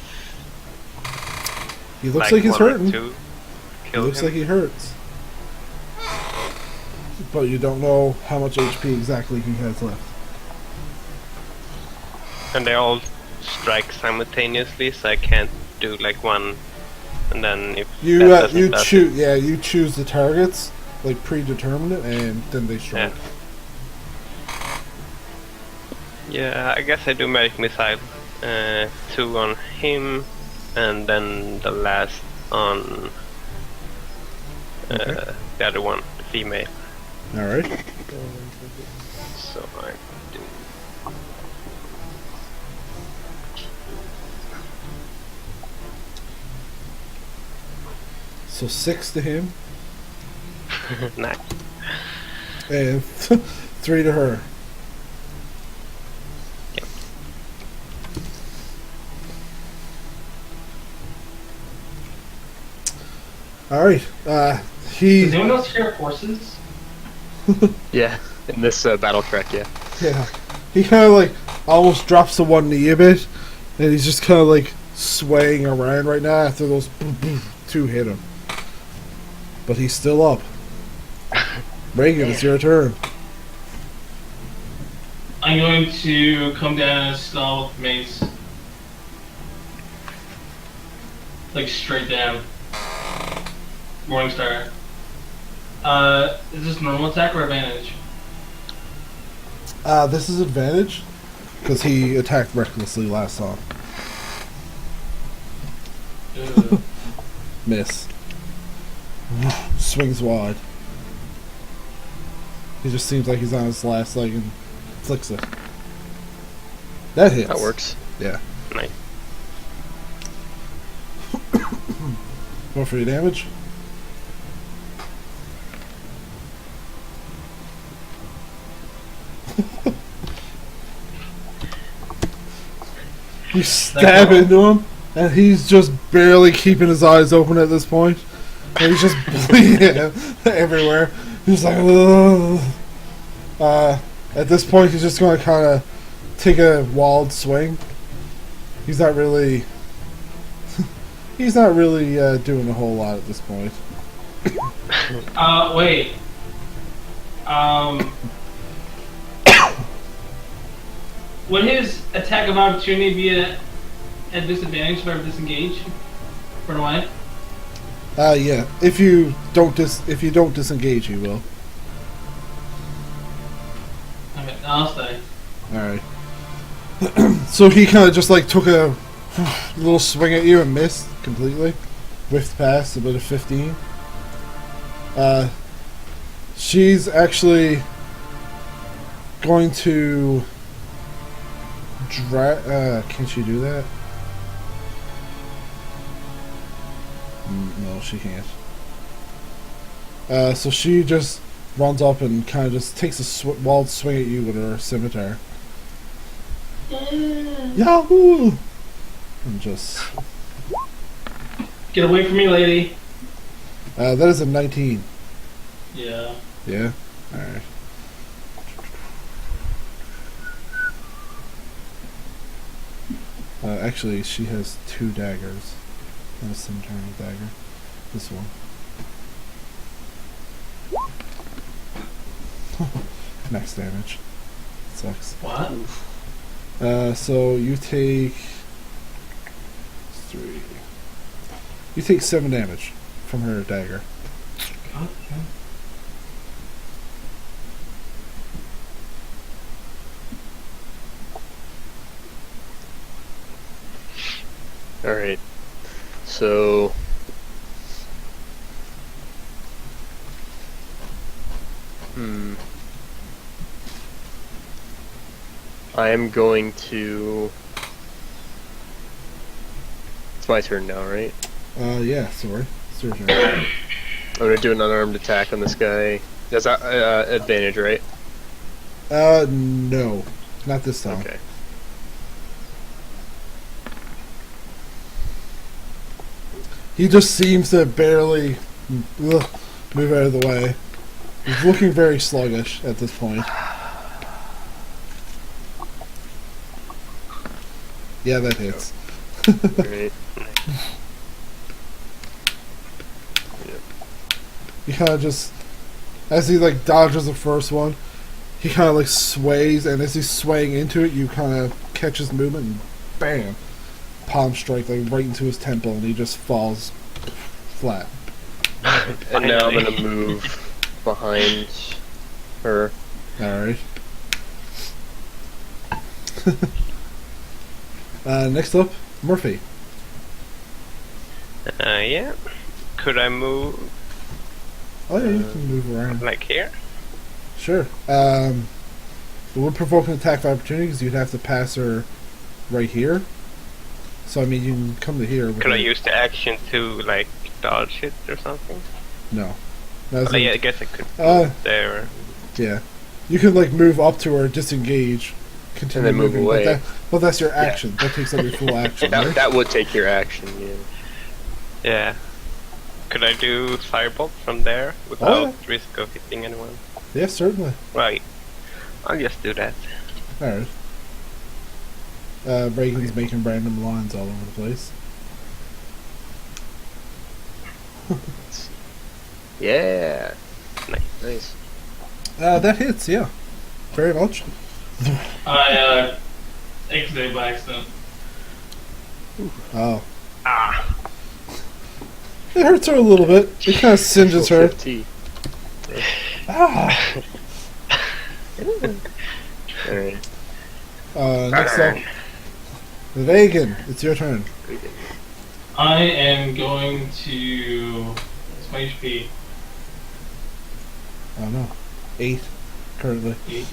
He looks like he's one or hurting. two He kill looks him? like he hurts. But you don't know how much HP exactly he has left. And they all strike simultaneously, so I can't do like one, and then if You that doesn't you does choose you choose the targets, like predetermine it, and then they strike. Yeah, I guess I do magic missile. 2 on him, and then the last on Okay. the other one, the female. All right. So I do. So 6 to him Nice. and 3 to her. Yep. All right. Does He anyone else hear horses? Yeah, in this battle track, yeah. yeah. He kind of like almost drops to one knee a bit, and he's just kind of like swaying around right now after those 2 hit him. But he's still up. Reagan, it's your turn. I'm going to come down and stall with mace. Like straight down. Morningstar. Is this normal attack or advantage? This is advantage because he attacked recklessly last time. Ugh. Miss. Swings wide. He just seems like he's on his last leg and flicks it. That hits. That works. Yeah. Nice. Go for your damage. You stab into him, and he's just barely keeping his eyes open at this point. And he's just bleeding everywhere. He's like, ugh. At this point, he's just going to kind of take a wild swing. He's not really... he's not really doing a whole lot at this point. Wait. Would his attack of opportunity be at disadvantage if I disengage? Run away? Yeah. If you don't disengage, you will. Okay, I'll stay. Alright. So he kind of just like took a little swing at you and missed completely. Whiffed past a bit of 15. She's actually going to can she do that? No, she can't. So she just runs up and kind of just takes a wild swing at you with her scimitar. Yahoo! And just... Get away from me, lady. that is a 19. Yeah. Yeah? Alright. Actually, she has 2 daggers. Not a scimitar and a dagger. This one. Max damage. Sucks. What? So you take 3. You take 7 damage from her dagger. God damn. Alright. So... I am going to... It's my turn now, right? Yeah, sorry. It's your turn. I'm gonna do an unarmed attack on this guy. That's advantage, right? No. Not this time. Okay. He just seems to barely move out of the way. He's looking very sluggish at this point. Yeah, that hits. Great. He kind of just, as he like dodges the first one, he kind of like sways, and as he's swaying into it, you kind of catch his movement and bam, palm strike like right into his temple, and he just falls flat. And now I'm gonna move behind her. Alright. Next up, Murphy. Yeah. Could I move Oh yeah, you can move around. like here? Sure. It would provoke an attack of opportunity because you'd have to pass her right here. So I mean, you can come to here. Could I use the action to like dodge it or something? No. Oh, yeah, I guess I could Uh, move there. Yeah. You can like move up to her, disengage, continue And then move moving, away. But that's your action. That takes up your full action. That, Right? that would take your action, yeah. Yeah. Could I do firebolt from there without risk of hitting anyone? Yeah, certainly. Right. I'll just do that. Alright. Reagan's making random lines all over the place. Yeah. Nice. Nice. That hits, yeah. Very much. I exited by accident. Oh. Ah. It hurts her a little bit. It kind of singes her. 50. Ah. Alright. Next up, Vegan. It's your turn. I am going to. What's my HP? I don't know. 8 currently. 8.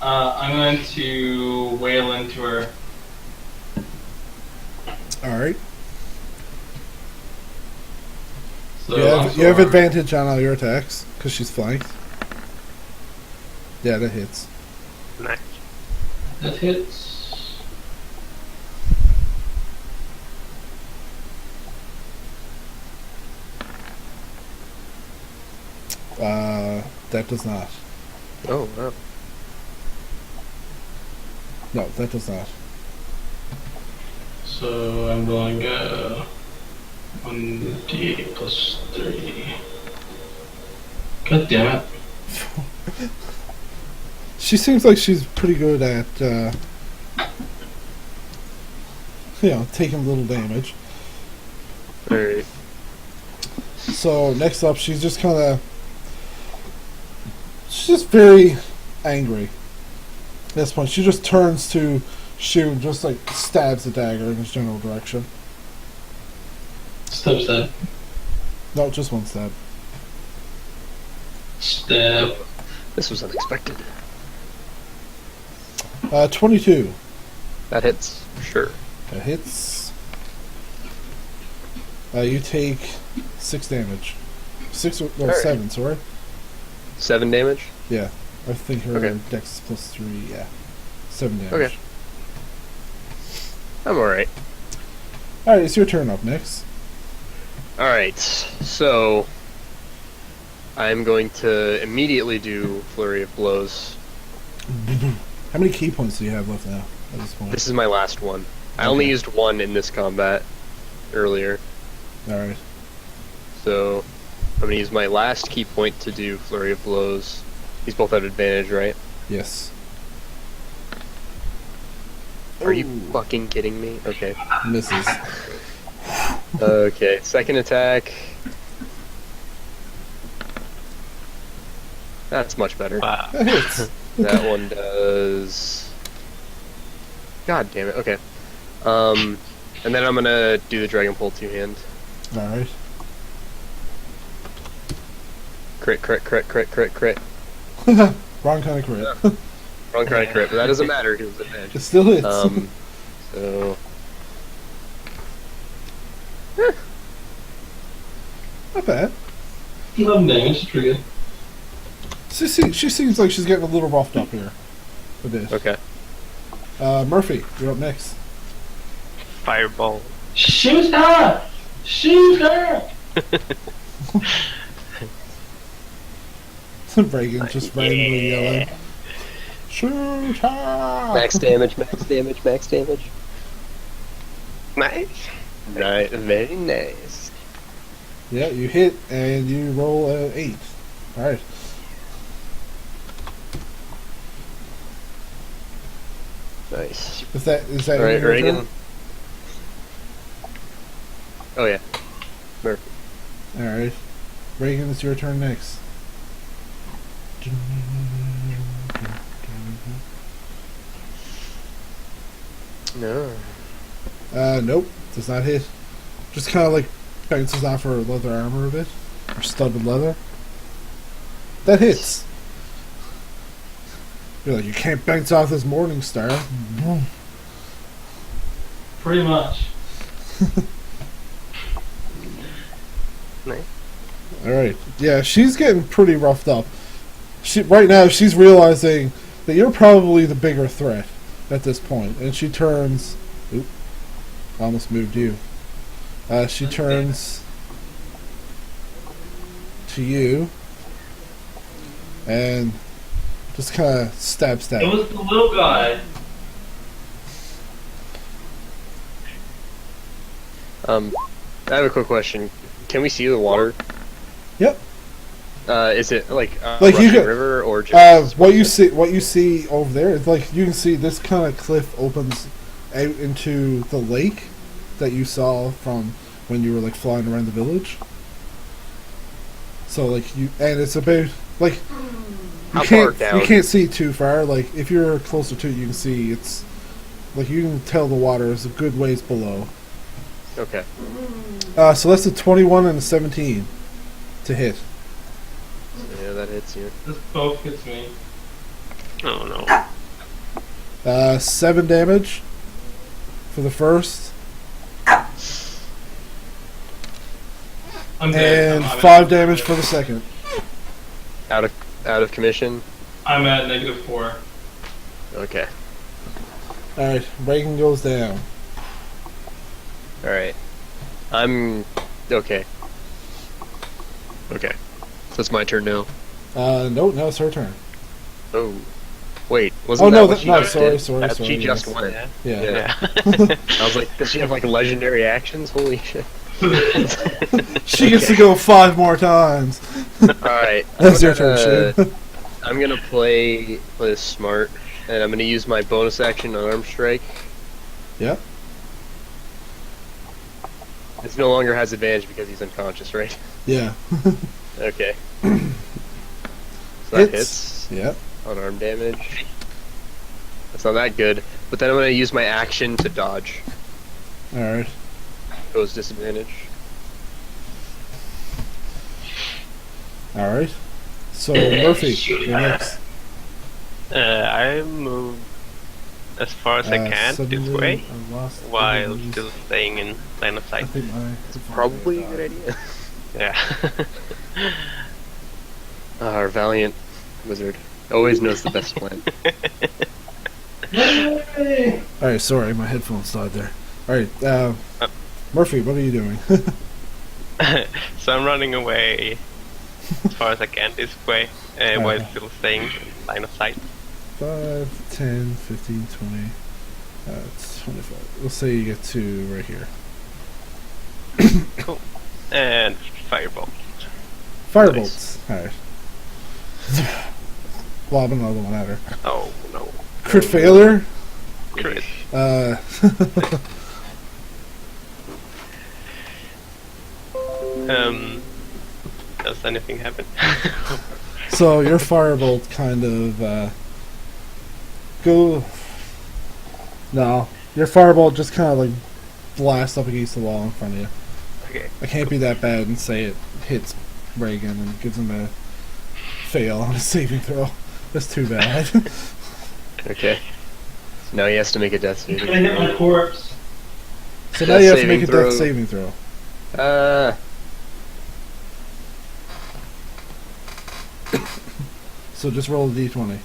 I'm going to wail into her. Alright. So You have advantage on all your attacks because she's flanked. Yeah, that hits. Nice. That hits. That does not. Oh wow. No, that does not. So I'm rolling 1d8 plus 3. God damn it. She seems like she's pretty good at, taking a little damage. Alright. So next up, she's just kind of, she's just very angry. At this point, she just turns to Shu and just like stabs the dagger in his general direction. Stab. No, just one stab. Stab. This was unexpected. 22. That hits, for sure. That hits. You take 6 damage. 6 or Alright. 7, sorry. 7 damage? Yeah. I think her Okay. dex is plus 3, yeah. 7 damage. Okay. I'm alright. Alright, it's your turn up next. Alright, so I'm going to immediately do Flurry of Blows. How many key points do you have left now at this point? This is my last one. I only Okay. used 1 in this combat earlier, Alright. so I'm going to use my last key point to do Flurry of Blows. These both have advantage, right? Yes. Are you Ooh. fucking kidding me? Okay. Misses. Okay, second attack. That's much better. Wow. That hits. That one does. God damn it. Okay. And then I'm gonna do the Dragon Pole 2-hand. Alright. Crit. Wrong kind of crit. Yeah. Wrong kind of crit, but that doesn't matter because it's advantage. It still hits. So Not bad. 11 damage, that's pretty good. She seems like she's getting a little roughed up here. A bit. okay. Murphy, you're up next. Fireball. Shoot her! Shoot her! Reagan just randomly yelling. Shoot her! Max damage. Nice. Right, very nice. Yeah, you hit and you roll 8. Alright. Nice. Is that Alright, your Reagan. turn? Oh yeah. Murphy. Alright. Reagan, it's your turn next. No. Nope. Does not hit. Just kind of like bounces off her leather armor a bit. Or studded leather. That hits. You're like, you can't bounce off this morning star. Pretty much. Nice. Alright. Yeah, she's getting pretty roughed up. Right now, she's realizing that you're probably the bigger threat at this point. And she turns... Oop. I almost moved you. She turns to you. And just kind of stab. It was the little guy. I have a quick question. Can we see the water? Yep. Is it like a Like you rushing could- river or just What you see over there is like you can see this kind of cliff opens out into the lake that you saw from when you were like flying around the village. So like and it's about like How far down? you can't see too far. Like if you're closer to it, you can see it's like you can tell the water is a good ways below. Okay. So that's a 21 and a 17 to hit. Yeah, that hits you. This both hits me. Oh no. 7 damage for the first, I'm dead. and I'm 5 damage for the second. Out of commission. I'm at -4. Okay. Alright, Reagan goes down. All right. I'm okay. Okay. So it's my turn now. No, it's her turn. Oh. Wait, wasn't Oh, that no, what she no, just sorry, did? sorry, That- sorry, She just yes. went. Yeah. Yeah. Yeah. I was like, does she have like legendary actions? Holy shit. She gets to go 5 more times. Alright. That's your turn, Shane. I'm gonna play this smart, and I'm gonna use my bonus action on Arm Strike. Yep. This no longer has advantage because he's unconscious, right? Yeah. Okay. So that hits Yep. on arm damage. That's not that good. But then I'm gonna use my action to dodge. Alright. Goes disadvantage. Alright. So, Murphy, you're next. I move as far as I can this Suddenly way, I lost while everybody's- still staying in line of I sight. think my Probably a good idea. Yeah. Our valiant wizard always knows the best plan. Alright, sorry, my headphones died there. Alright, Murphy, what are you doing? So I'm running away as far as I can this way, while Okay. still staying in line of sight. 5, 10, 15, 20, 25. We'll say you get to right here. Cool. And fireball. Firebolts. Alright. Lob another one at her. Oh no. Crit failure? Crit. Does anything happen? So your firebolt kind of go. No, your firebolt just kind of like blasts up against the wall in front of you. Okay. I can't be that bad and say it hits Reagan and gives him a fail on a saving throw. That's too bad. Okay. So now he has to make a death saving I hit my throw. corpse. So now you have to make a Saving death throw. saving throw. So just roll a d20.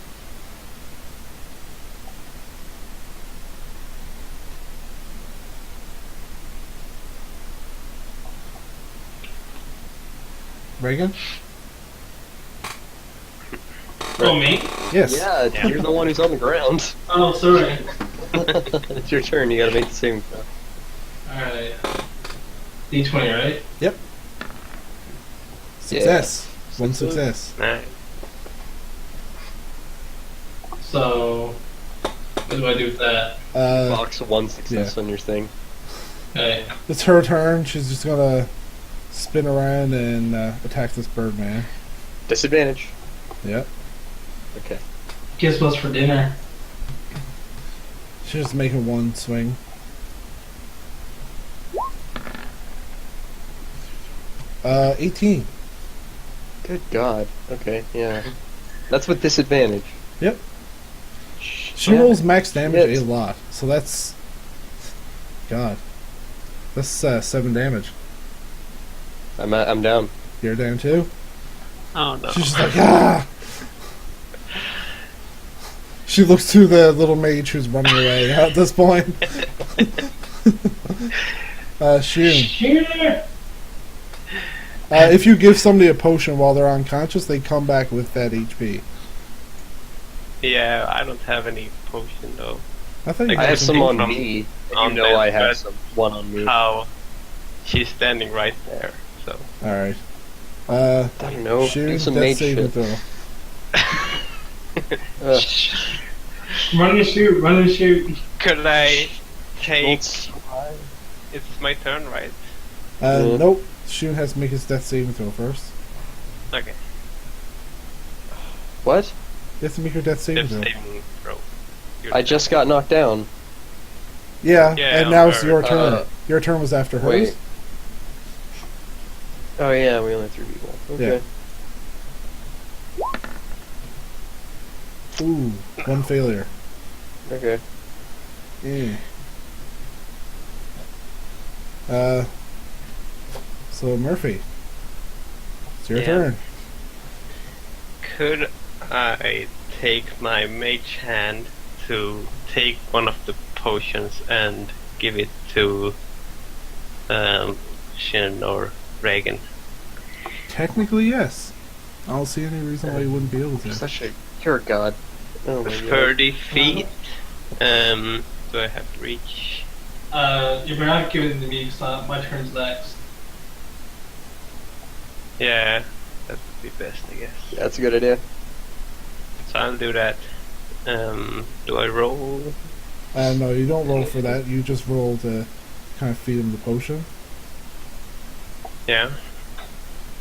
Reagan? Oh, me? Yes. Yeah, you're the one who's on the ground. Oh, sorry. It's your turn. You gotta make the saving throw. Alright. D20, right? Success. One Success. success. Nice. So, what do I do with that? Box one success on your thing. Okay. It's her turn. She's just gonna spin around and attack this bird man. Disadvantage. Yep. Okay. Guess what's for dinner? She's just making one swing. Uh, 18. Good God. Okay, yeah. That's with disadvantage. Yep. She rolls max damage a lot, so that's... God. That's 7 damage. I'm down. You're down too? Oh no. She's just like, ah! She looks to the little mage who's running away at this point. Shun. Shooter! If you give somebody a potion while they're unconscious, they come back with that HP. Yeah, I don't have any potion though. I thought you I have some on from- me. And on you know I them, have but some one on me. How? She's standing right there, so. Alright. I don't know. Shun, Do some death mage saving shit. throw. Run and shoot, run and shoot. Could I take? Bolts. It's my turn, right? Yeah. Nope. Shun has to make his death saving throw first. Okay. What? You have to make your death saving Death throw. saving throw. I just got knocked down. Yeah, Yeah, and now it's or- your turn. Uh, Your turn was after hers. wait. Oh yeah, we only have 3 people. Okay. Ooh, one failure. Okay. Yeah. So Murphy, it's your Yeah. turn. Could I take my mage hand to take one of the potions and give it to Shin or Reagan? Technically, yes. I don't see any reason why you wouldn't be able to. You're a god. Oh my god. 30 feet. Do I have to reach? You're not giving it to me because my turn's next. Yeah, that would be best, I guess. Yeah, that's a good idea. So I'll do that. Do I roll? No, you don't roll for that. You just roll to kind of feed him the potion. Yeah.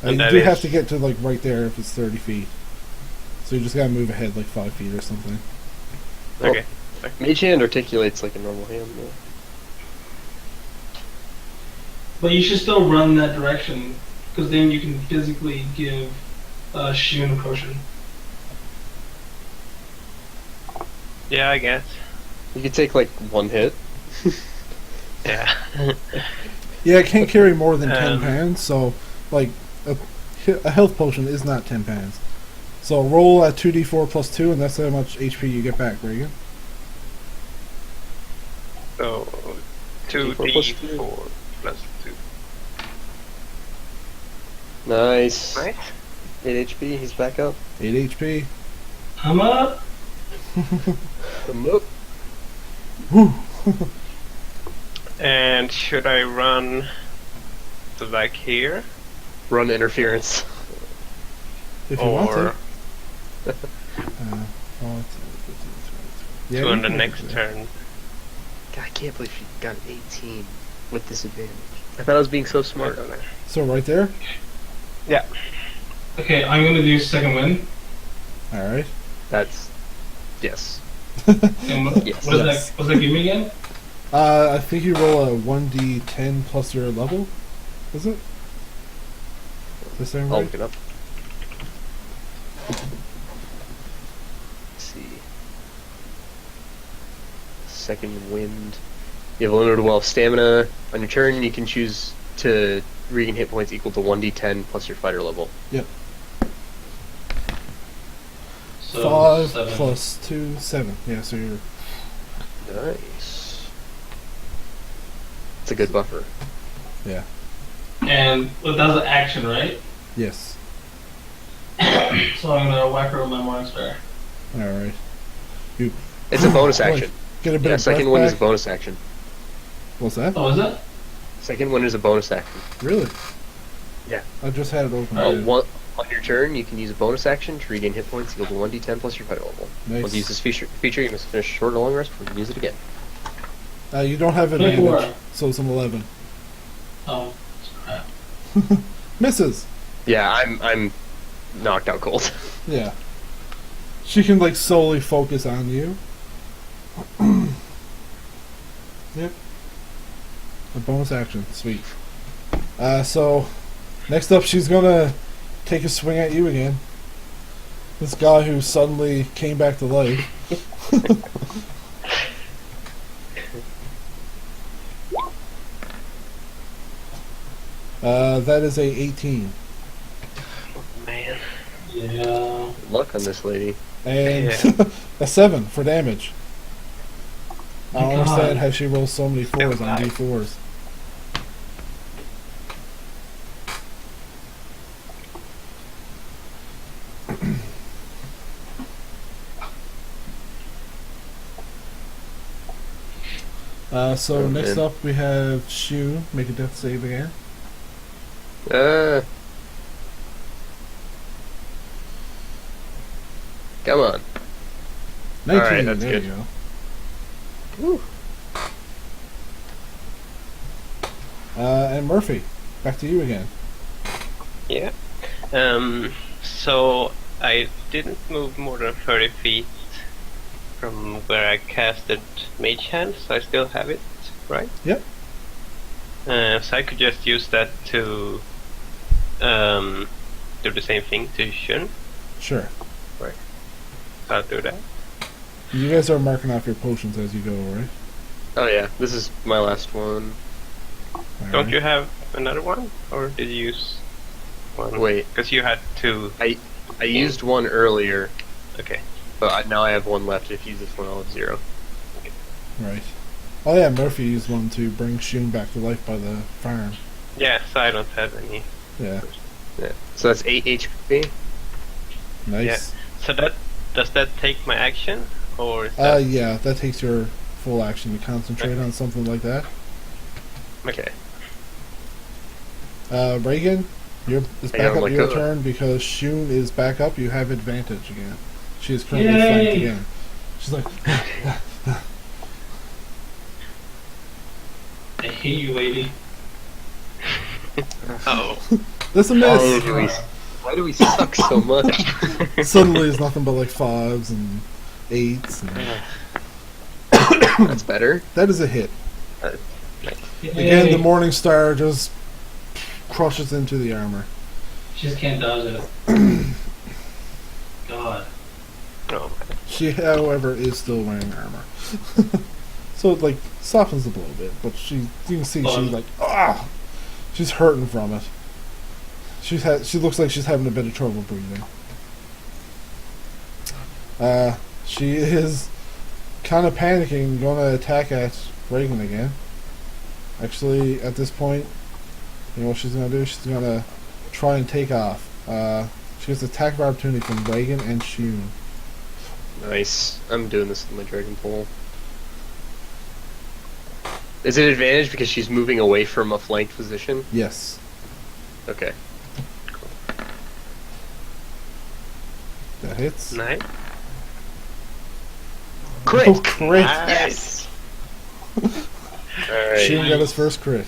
You And that do is- have to get to like right there if it's 30 feet. So you just gotta move ahead like 5 feet or something. Okay. Mage hand articulates like a normal hand. Yeah. But you should still run in that direction because then you can physically give Shun a potion. Yeah, I guess. You could take like 1 hit. Yeah. Yeah, it can't carry more than 10 Um, pounds, so like a health potion is not 10 pounds. So roll at 2d4 plus 2, and that's how much HP you get back, Reagan. So 2d4 plus 2. Nice. Right? 8 HP. He's back up. 8 HP. I'm up. Nope. Whew. And should I run to like here? Run interference. If you want to. Or Yeah, to you on the can next do that. turn? God, I can't believe she got 18 with disadvantage. I thought I was being so smart on it. So right there. Okay, I'm gonna do second wind. All right. That's yes. And what, Yes. what does Yes. that give me again? I think you roll a 1d10 plus your level. Is it? Is this sound I'll right? look it up. Let's see. Second wind. You have a limited well of stamina. On your turn, you can choose to regain hit points equal to 1d10 plus your fighter level. So 5 7. plus 2, 7. Yeah, so you're Nice. It's a good buffer. And well, that's an action, right? yes. So I'm gonna whack her with my morning star. All right. It's a bonus Boy, action. Get a bit Yeah, of second breath wind is a back. bonus action. What's that? Oh, is it? Second wind is a bonus action. Really? Yeah. I just had it open. On your turn, you can use a bonus action to regain hit points equal to 1d10 plus your fighter level. Nice. Once you use this feature, you must finish a short or long rest before you can use it again. You don't have 24. advantage, so it's an 11. Oh, crap. Misses. Yeah, I'm knocked out cold. Yeah. She can like solely focus on you. Yep. A bonus action. Sweet. So next up she's gonna take a swing at you again. This guy who suddenly came back to life. That is a 18. Man. Yeah. Good luck on this lady. And Yeah. a 7 for damage. I don't God. understand how she rolls so many 4s on Nice. D4s. So Oh, next man. up we have Shu make a death save again. Come on. 19, Alright, that's there good. you go. Woo. And Murphy, back to you again. Yeah. So I didn't move more than 30 feet from where I casted Mage Hand, so I still have it, right? Yep. So I could just use that to do the same thing to Shun. Sure. Right. So I'll do that. You guys are marking off your potions as you go, right? Oh yeah, this is my last one. Don't you have another one, or did you use one? Wait. Because you had two. I used one earlier, Okay. but now I have one left. If you use this one, I'll have 0. Right. Oh yeah, Murphy used one to bring Shun back to life by the farm. Yeah, so I don't have any. Yeah. Yeah. So that's 8 HP. Nice. So does that take my action, or is that... Yeah, that takes your full action to concentrate on something like that. Okay. Reagan, it's I back gotta up let your go. turn because Shun is back up. You have advantage again. She is currently Yay! flanked again. She's like, I hate you, lady. Oh. that's a miss. Why do we suck so much? Suddenly it's nothing but like 5s and 8s. And That's better. that is a hit. Yay. Again, the Morning Star just crushes into the armor. She just can't dodge it. God. No. She, however, is still wearing armor. So it, like, softens the blow a bit, but you can see she's like, ah! She's hurting from it. She looks like she's having a bit of trouble breathing. She is kind of panicking, going to attack at Reagan again. Actually, at this point, you know what she's going to do? She's going to try and take off. She gets attack of opportunity from Reagan and Shun. Nice. I'm doing this with my dragon pole. Is it advantage because she's moving away from a flanked position? Yes. Okay. That hits. Nice. Crit! Oh, crit! Yes! Alright. Shun got his first crit.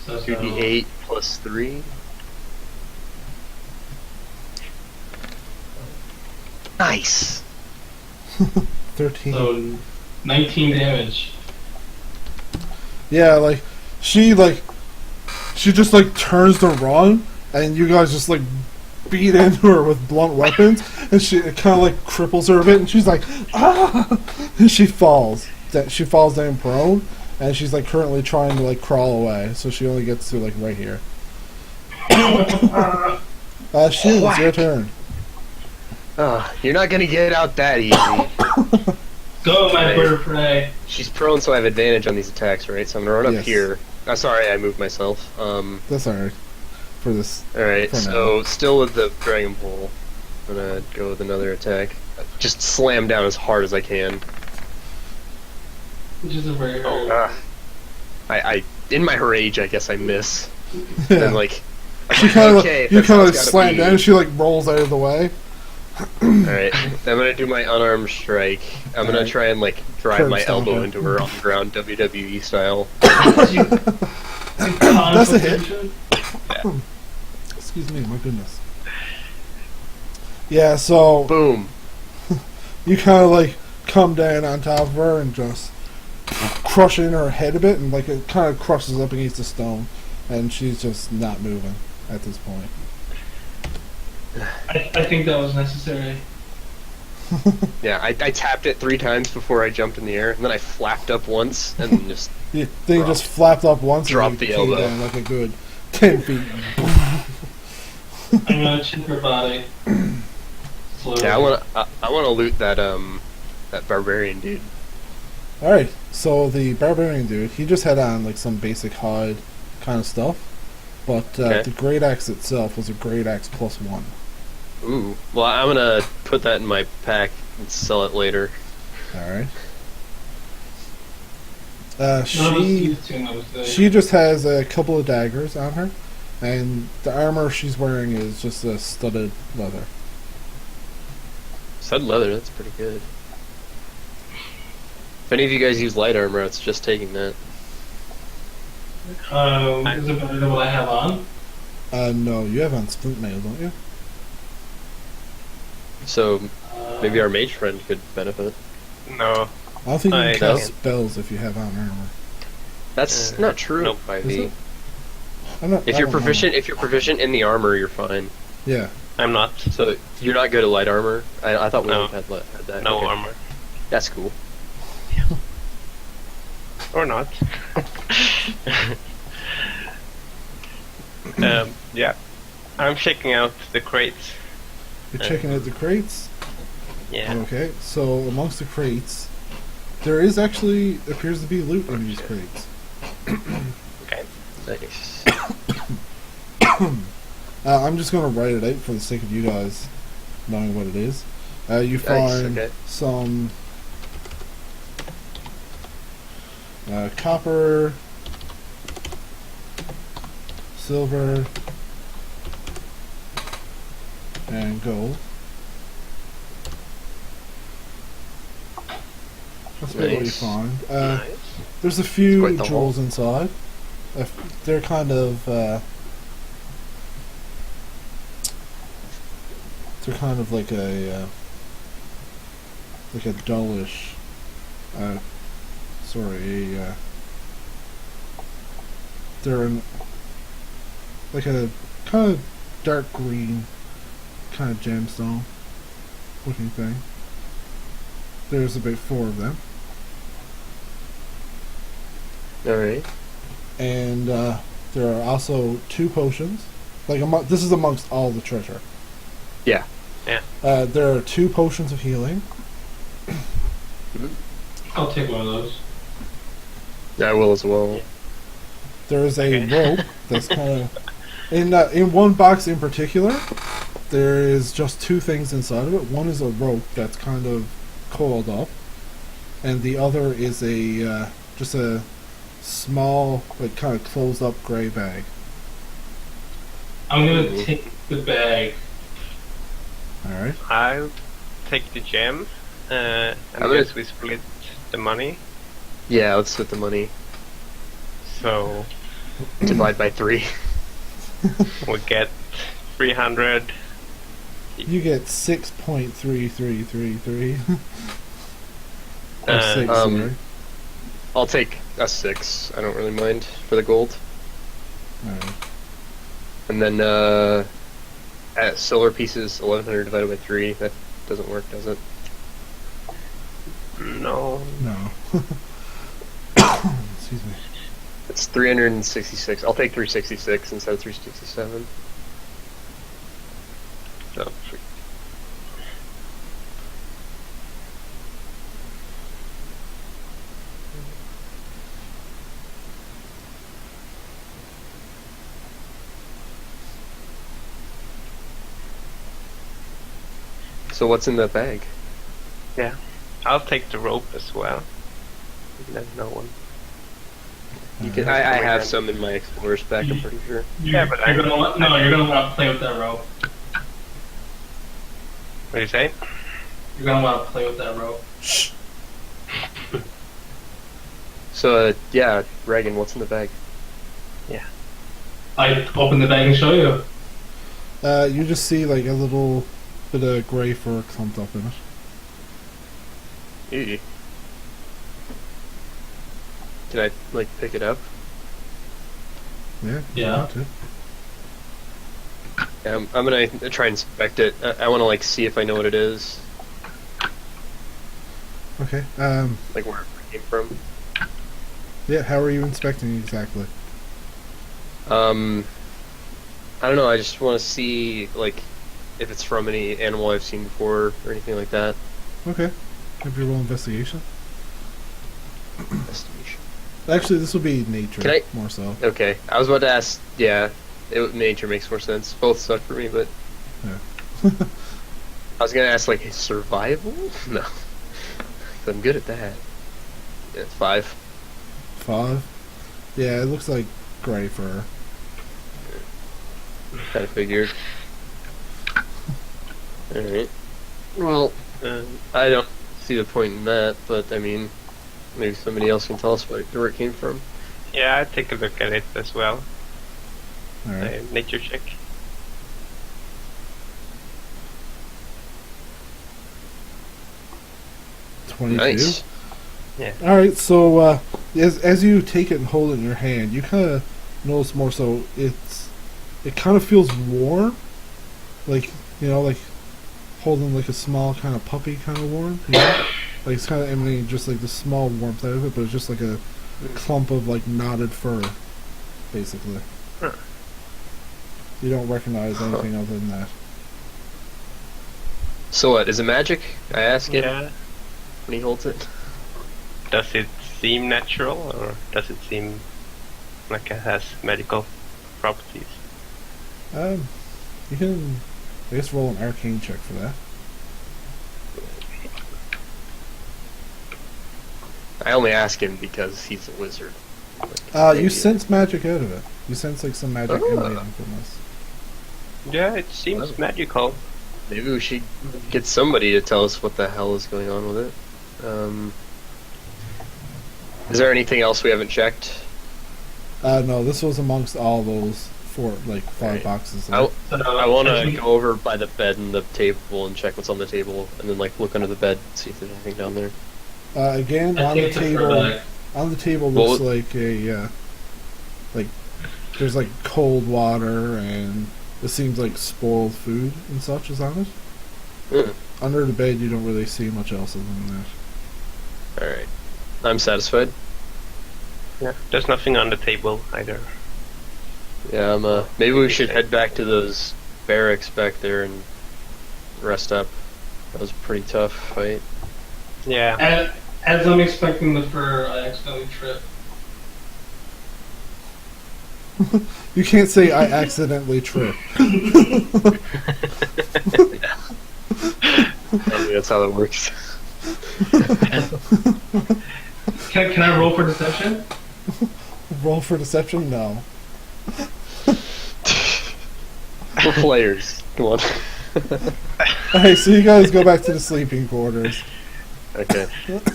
So 2d8 plus 3. Nice! 13. So 19 damage. Yeah, like, she just, like, turns to run, and you guys just, like, beat into her with blunt weapons, and it kind of, like, cripples her a bit, and she's like, ah! And she falls. She falls down prone, and she's, like, currently trying to, like, crawl away, so she only gets to, like, right here. Shun, it's your turn. You're not gonna get out that easy. Go, my bird of prey. She's prone, so I have advantage on these attacks, right? So I'm gonna run up Yes. here. Sorry, I moved myself. That's alright. For this. Alright, For now. so still with the dragon pole, I'm gonna go with another attack. Just slam down as hard as I can. Which is a very hard. I in my rage, I guess I miss. Yeah. Then like, She kind of, okay, you that's kind how of it's gotta slam be. down, she, like, rolls out of the way. Alright, I'm gonna do my unarmed strike. I'm gonna Alright. try and like drive Curb my stomp elbow her. into her on the ground, WWE style. That's a hit. Concentration? Excuse me, my goodness. Yeah, so Boom. you kind of like come down on top of her and just crush in her head a bit, and like it kind of crushes up against the stone, and she's just not moving at this point. I think that was necessary. Yeah, I tapped it 3 times before I jumped in the air, and then I flapped up once, and then just Yeah, then you just flapped up once Drop and the you came elbow. down like a good 10 feet. I'm gonna chip her body. Slowly. yeah. I wanna loot that that barbarian dude. Alright, so the barbarian dude, he just had on like some basic hide kind of stuff, but Okay. the great axe itself was a great axe +1. Ooh. Well, I'm gonna put that in my pack and sell it later. Alright. None of us She used to notice She just has a couple of daggers on her, and the armor she's wearing is just a studded leather. Stud leather. That's pretty good. If any of you guys use light armor, it's just taking that. Is it better than what I have on? No, you have on splint mail, don't you? So Maybe our mage friend could benefit. No. I don't think you I can cast don't. spells if you have on armor. That's not true. Nope. 5e. Is it? I'm not, If I you're don't know. proficient in the armor, you're fine. Yeah. I'm not. So you're not good at light armor. I thought No. William had that. No Okay. armor. That's cool. Or not. Yeah. I'm checking out the crates. You're checking out the crates? Yeah. Okay, so amongst the crates, there is actually appears to be loot in these crates. Okay. Nice. I'm just going to write it out for the sake of you guys knowing what it is. You find okay. some copper, silver, and gold. That's about what you Nice. find. Nice. There's a few Quite the jewels inside. They're kind of like a dullish, they're like a kind of dark green kind of gemstone looking thing. There's about 4 of them. Alright. And there are also 2 potions. Like this is amongst all the treasure. Yeah. Yeah. There are 2 potions of healing. I'll take one of those. Yeah, I will as well. There is a Okay. rope that's kind of in one box in particular. There is just 2 things inside of it. One is a rope that's kind of coiled up, and the other is a just a small, like kind of closed up gray bag. I'm gonna Ooh. take the bag. All right. I'll take the gem. And I I'm gonna- guess we split the money. Yeah, let's split the money. So Divide by 3. we get 300. You get 6.3333. Or Uh, 6, um, sorry. I'll take a 6. I don't really mind for the gold. All right. And then at silver pieces, 1100 divided by 3. That doesn't work, does it? No. No. Excuse me. It's 366. I'll take 366 instead of 367. So So what's in that bag? yeah, I'll take the rope as well. Then no one. You can. I have some in my explorer's pack. I'm pretty sure. Yeah, but you're gonna want, no, you're gonna want to play with that rope. What do you say? You're gonna want to play with that rope. So yeah, Reagan, what's in the bag? I open the bag and show you. You just see like a little bit of grey fur clumped up in it. Eee. Can I like pick it up? Yeah. if you Yeah. want to. Yeah, I'm gonna try and inspect it. I want to like see if I know what it is, Okay. like where it came from. Yeah. How are you inspecting exactly? I don't know. I just want to see like if it's from any animal I've seen before or anything like that. Okay. Have your roll investigation. Investigation. Actually, this will be nature Can I- more so. Okay, I was about to ask. Yeah, nature makes more sense. Both suck for me, but Yeah. I was gonna ask like survival. No, I'm good at that. Yeah, 5. 5. Yeah, it looks like grey fur. Kind of figured. All right. Well, I don't see the point in that, but I mean, maybe somebody else can tell us where it came from. Yeah, I'll take a look at it as well. All right. Nature check. 22. Nice. All right, so as you take it and hold it in your hand, you kind of notice more so it kind of feels warm, like like holding like a small kind of puppy kind of warm. Like it's kind of emanating just like the small warmth out of it, but it's just like a clump of like knotted fur, basically. Huh. You don't recognize anything other than that. So what? Is it magic? I ask him Yeah. when he holds it. Does it seem natural, or does it seem like it has medical properties? You can, I guess, roll an arcane check for that. I only ask him because he's a wizard. You sense magic out of it. You sense like some magic Oh. emanating from this. Yeah, it seems magical. Maybe we should get somebody to tell us what the hell is going on with it. Is there anything else we haven't checked? No, this was amongst all those five Right. boxes. I want to Actually- go over by the bed and the table and check what's on the table, and then look under the bed, see if there's anything down there. Again, I on the think the fur table. bag. On the table Well, looks like a there's like cold water, and it seems like spoiled food and such is on it. Hmm. Under the bed, you don't really see much else other than that. All right, I'm satisfied. Yeah, there's nothing on the table either. Yeah, maybe we should head back to those barracks back there and rest up. That was a pretty tough fight. Yeah. As I'm expecting the fur, I accidentally trip. You can't say I accidentally tripped. Maybe that's how that works. Can I roll for deception? Roll for deception? No. We're players. Come on. Alright, so you guys go back to the sleeping quarters. Okay.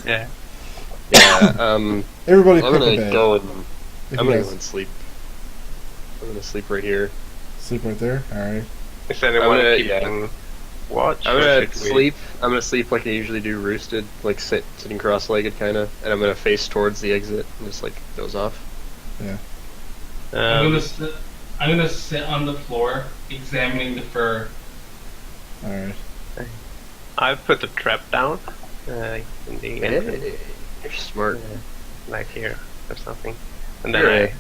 Yeah. Yeah. Everybody I'm pick a gonna bed. go and If I'm you gonna guys go and sleep. I'm gonna sleep right here. sleep right there. Alright. Is anyone gonna- keeping watch? I'm or gonna should we- sleep. I'm gonna sleep like I usually do, roosted, like sitting cross-legged, kind of, and I'm gonna face towards the exit and just doze off. I'm gonna sit on the floor, examining the fur. Alright. I've put the trap down in the entrance, Hey, you're smart. like here or something. And You're then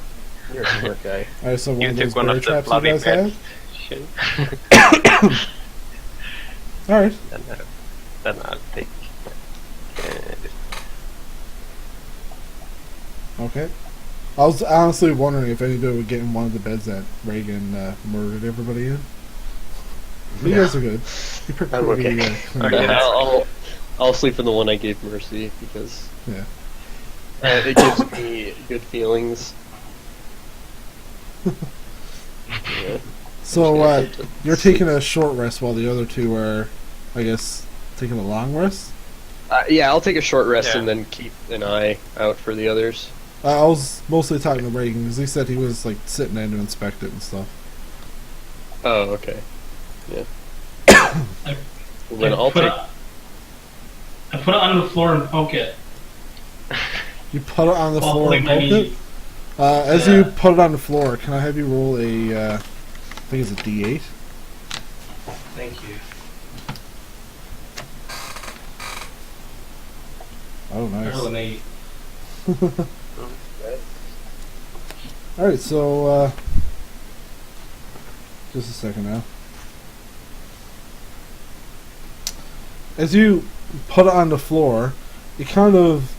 You're a smart guy. Alright, so one you of took those one bear of the traps you bloody guys beds. have? Shit. Alright. Then I'll take this. Okay. I was honestly wondering if anybody would get in one of the beds that Reagan murdered everybody in. You guys are good. You're pretty, I'm okay. clean. Okay, that's I'll sleep in the one I gave Mercy because Yeah. it gives me good feelings. Yeah. So, you're taking a short rest while the other two are, I guess, taking a long rest? Yeah, I'll take a short rest Yeah. and then keep an eye out for the others. I was mostly talking to Reagan because he said he was, sitting in to inspect it and stuff. Oh, okay. Yeah. I- Well, then I'll put take. I put it on the floor and poke it. You put it on the While floor holding and my poke knee. it? As Yeah. you put it on the floor, can I have you roll a, I think it's a D8? Thank you. Oh, I rolled an nice. 8. Alright, so, just a second now. As you put it on the floor, it kind of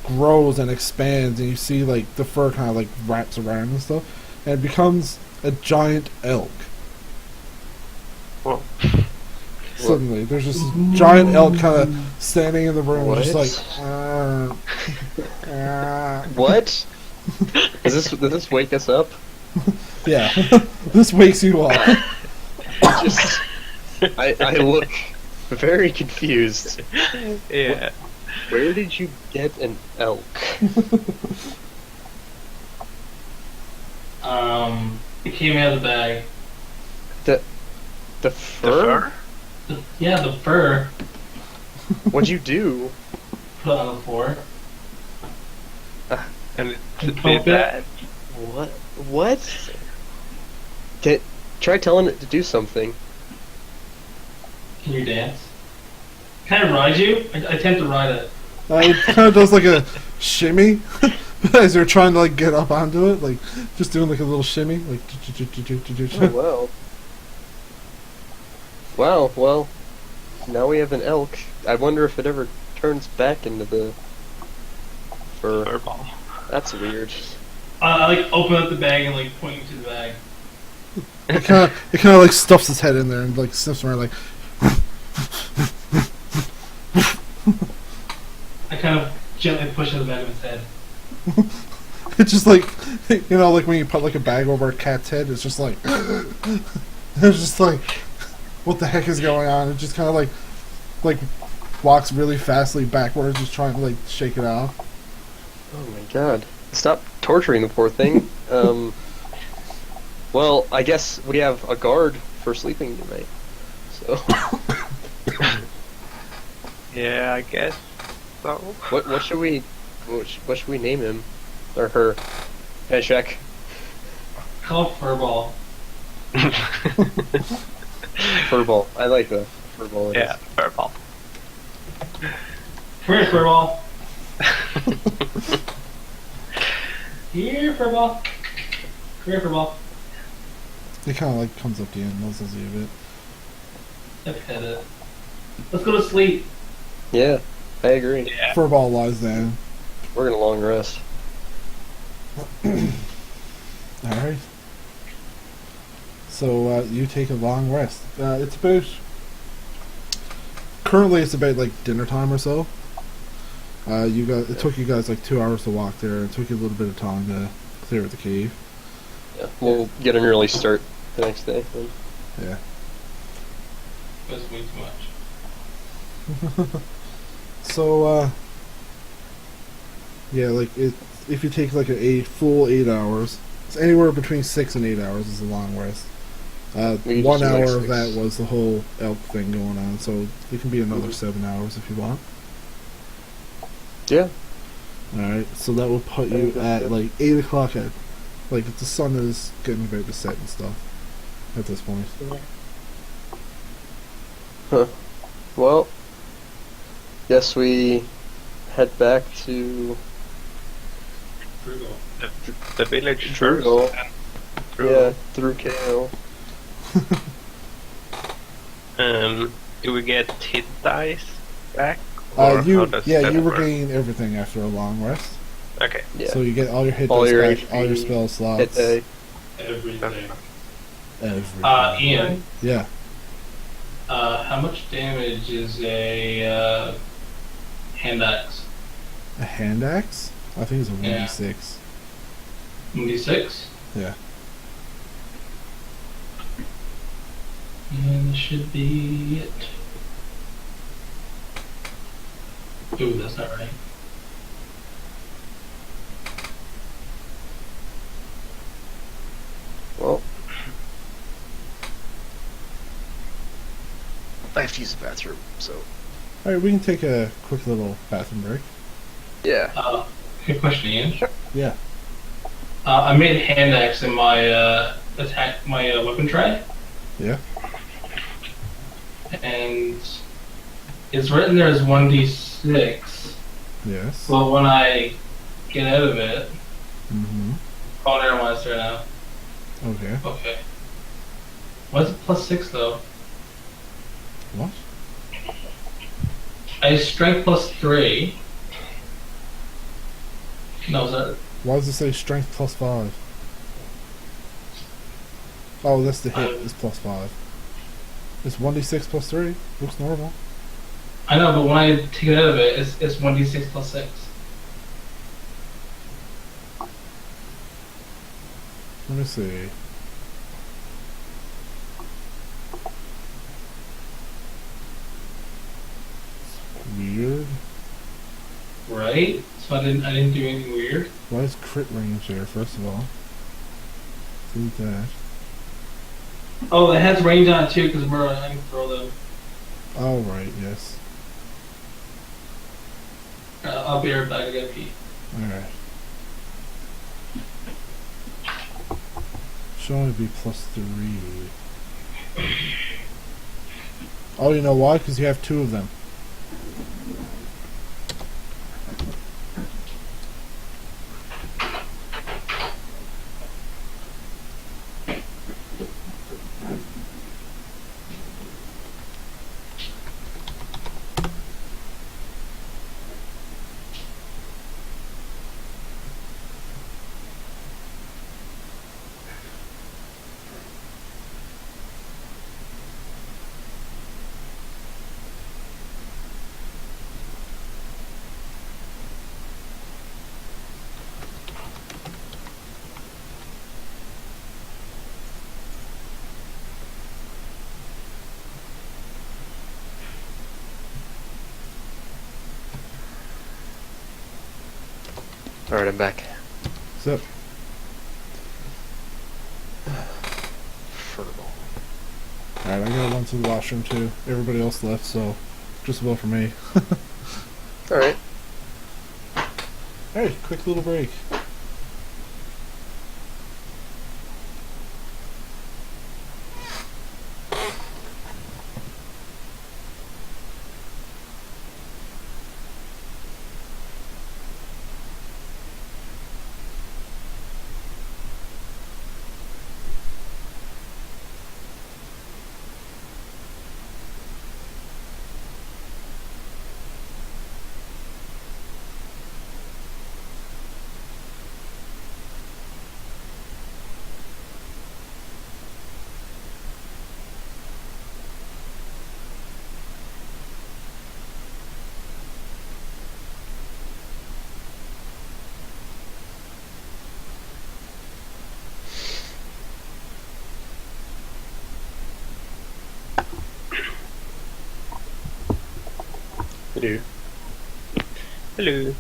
grows and expands, and you see, the fur kind of, wraps around and stuff, and it becomes a giant elk. Whoa. Suddenly, there's this giant elk kind of standing in the room, just What? What? What? Does this wake us up? Yeah, this wakes you up. Just, I look very confused. Yeah. Where did you get an elk? It came out of the bag. The The fur? fur? Yeah, the fur. What'd you do? put it on the floor. And it And did pump it. that. What? What? Try telling it to do something. Can you dance? Can I ride you? I tend to ride it. It kind of does like a shimmy as you're trying to like get up onto it, like just doing like a little shimmy, like. Oh, wow. Wow, well, now we have an elk. I wonder if it ever turns back into the fur. Furball. That's weird. I like open up the bag and like point you to the bag. It kind of like stuffs its head in there and like sniffs around like. I kind of gently push it in the back of its head. It's just like, you know, like when you put like a bag over a cat's head, it's just like, it's just like, what the heck is going on? It just kind of like walks really fastly backwards, just trying to like shake it off. Oh my god. Stop torturing the poor thing. Well, I guess we have a guard for sleeping tonight. So, Yeah, I guess so. what should we name him or her? Can I check? Call it Furball. Furball. I like the furball. Yeah, Furball. Come here, Furball. Here, Furball. Come here, Furball. It kind of like comes up to you and nuzzles you a bit. I pet it. Let's go to sleep. Yeah, I agree. Yeah. Furball lies down. We're gonna long rest. Alright. So you take a long rest. It's about. Currently, it's about like dinner time or so. It took you guys like 2 hours to walk there. It took you a little bit of time to clear the cave. Yeah, we'll get an early start the next day. Then. Yeah. That's way too much. So, yeah, like if you take like a full 8 hours, it's anywhere between 6 and 8 hours is a long rest. We can 1 just do, like, hour of 6. that was the whole elk thing going on, so it can be another 7 hours if you want. Yeah. Alright, so that will put you at like 8 o'clock at, like the sun is getting about to set and stuff at this point. Huh. Well, guess we head back to Drugal. The village Drugal. first. Yeah, through KO. Do we get hit dice back? Or how You does that work? regain everything after a long rest. Okay. Yeah. So you get all your hit All dice your back, HP, all your spell hit slots, day. Everything. everything. Ian, Yeah. how much damage is a hand axe? A hand axe? I think it's a 1d6. 1d6? Yeah. And this should be it. Ooh, that's not right. Well, I have to use the bathroom, so Alright, we can take a quick little bathroom break. yeah. Good question, Ian. Yeah. I made a hand axe in my weapon tray, Yeah. and it's written there as 1d6. Yes. But when I get out of it, Mm-hmm. oh, never mind, it's there now. Okay. Okay. Why is it plus 6 though? What? I strength plus 3. No, is that? Why does it say strength plus 5? Oh, that's the hit is plus 5. It's 1d6 plus 3. Looks normal. I know, but when I take it out of it, it's 1d6 plus 6. Let me see. It's weird. Right? So I didn't do anything weird. Why is crit range there, first of all? Delete that. Oh, it has range on it too, because I can throw them. Oh, right, yes. I'll be right back. I gotta pee. Alright. Should only be +3. Oh, you know why? Because you have 2 of them. Alright, I'm back. So, Furball. alright, I gotta run to the washroom too. Everybody else left, so just about for me. Alright. Alright, quick little break. Hello. Hello.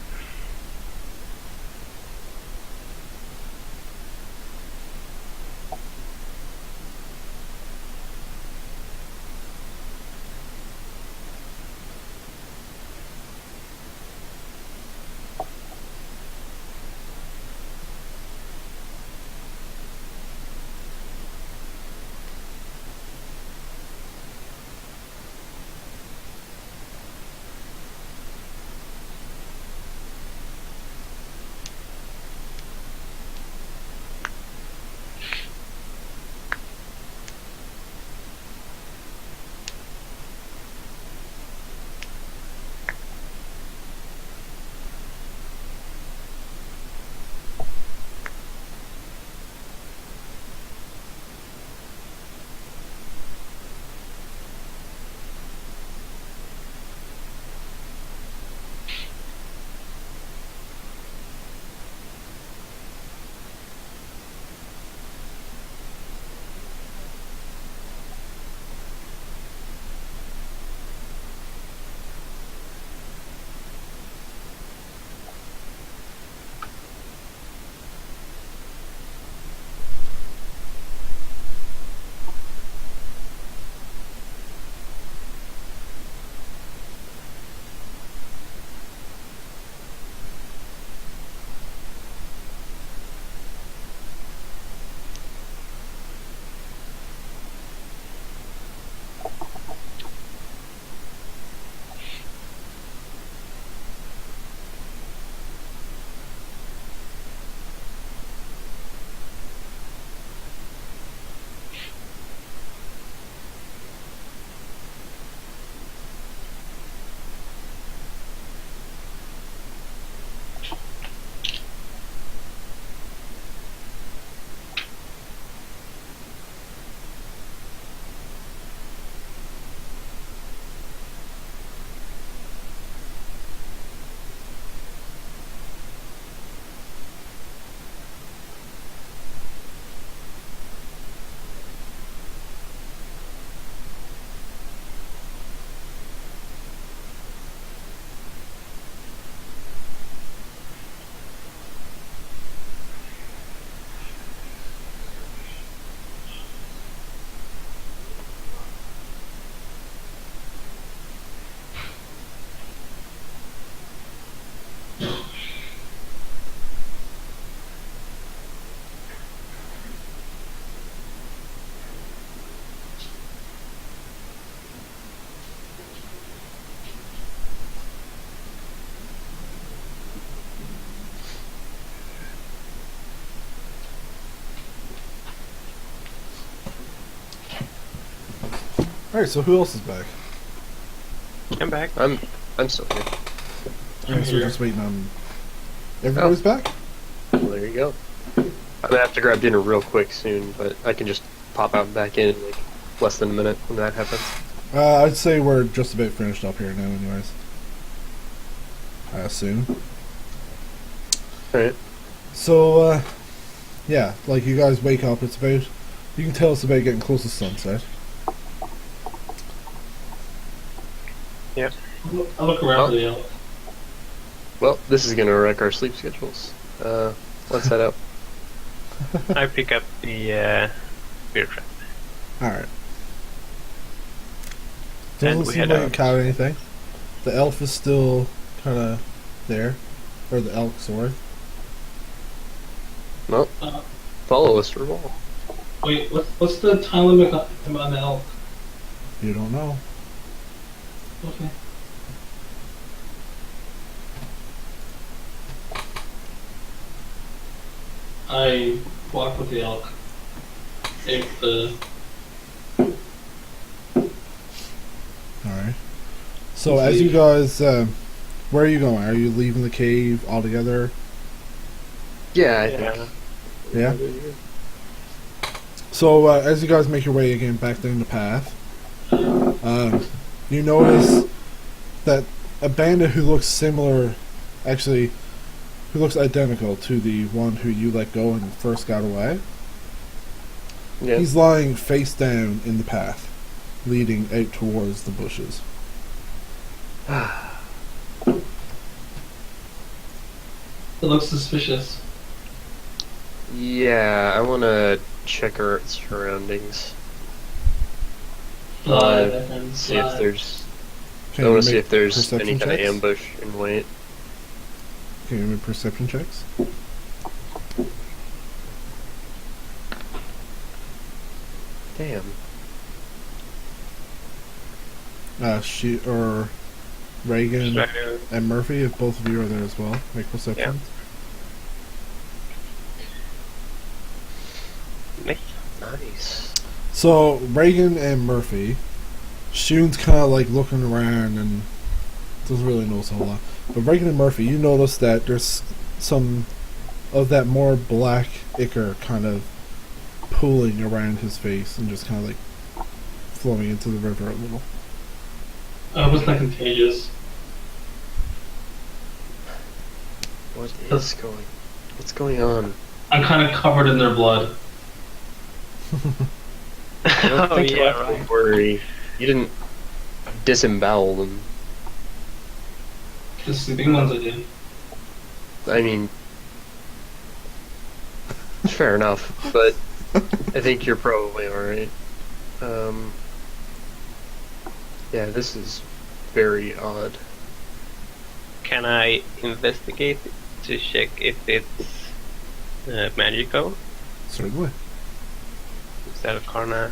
Alright, so who else is back? I'm back. I'm still here. Alright, so we're just waiting on... Everybody's back? Well, there you go. I'm gonna have to grab dinner real quick soon, but I can just pop out and back in like less than a minute when that happens. I'd say we're just about finished up here now anyways. I assume. Alright. So, yeah, like you guys wake up, it's about... You can tell it's about getting close to sunset. Yep. I look around for the elk. Well, this is gonna wreck our sleep schedules. Let's head out. I pick up the beer trap. Alright. And Doesn't we seem head like it out. caught anything. The elf is still kinda there. Or the elk, sorry. Well, Uh, follow us, Drugal. wait, what's the time limit on the elk? You don't know. Okay. I walk with the elk. Aim for the... Alright. So as you guys, where are you going? Are you leaving the cave altogether? Yeah, I think. Yeah? So as you guys make your way again back down the path, you notice that a bandit who looks similar, actually, who looks identical to the one who you let go and first got away, Yeah. he's lying face down in the path, leading out towards the bushes. It looks suspicious. Yeah, I want to check our surroundings. Fly, my friend, See if fly. there's. Can I you want to see make if there's perception any kind of checks? ambush in wait. Can you make perception checks? Damn. She or Reagan Right. and Murphy, if both of you are there as well, make perceptions. Nice. So Reagan and Murphy, Shun's kind of like looking around and doesn't really notice a whole lot. But Reagan and Murphy, you notice that there's some of that more black ichor kind of pooling around his face and just kind of like flowing into the river a little. I was not contagious. What's going on? I'm kind of covered in their blood. I don't Oh think yeah, you have to right. worry. You didn't disembowel them. The sleeping ones I did. I mean, fair enough, but I think you're probably alright. Yeah, this is very odd. Can I investigate to check if it's magical? Certainly. Is that a Karna?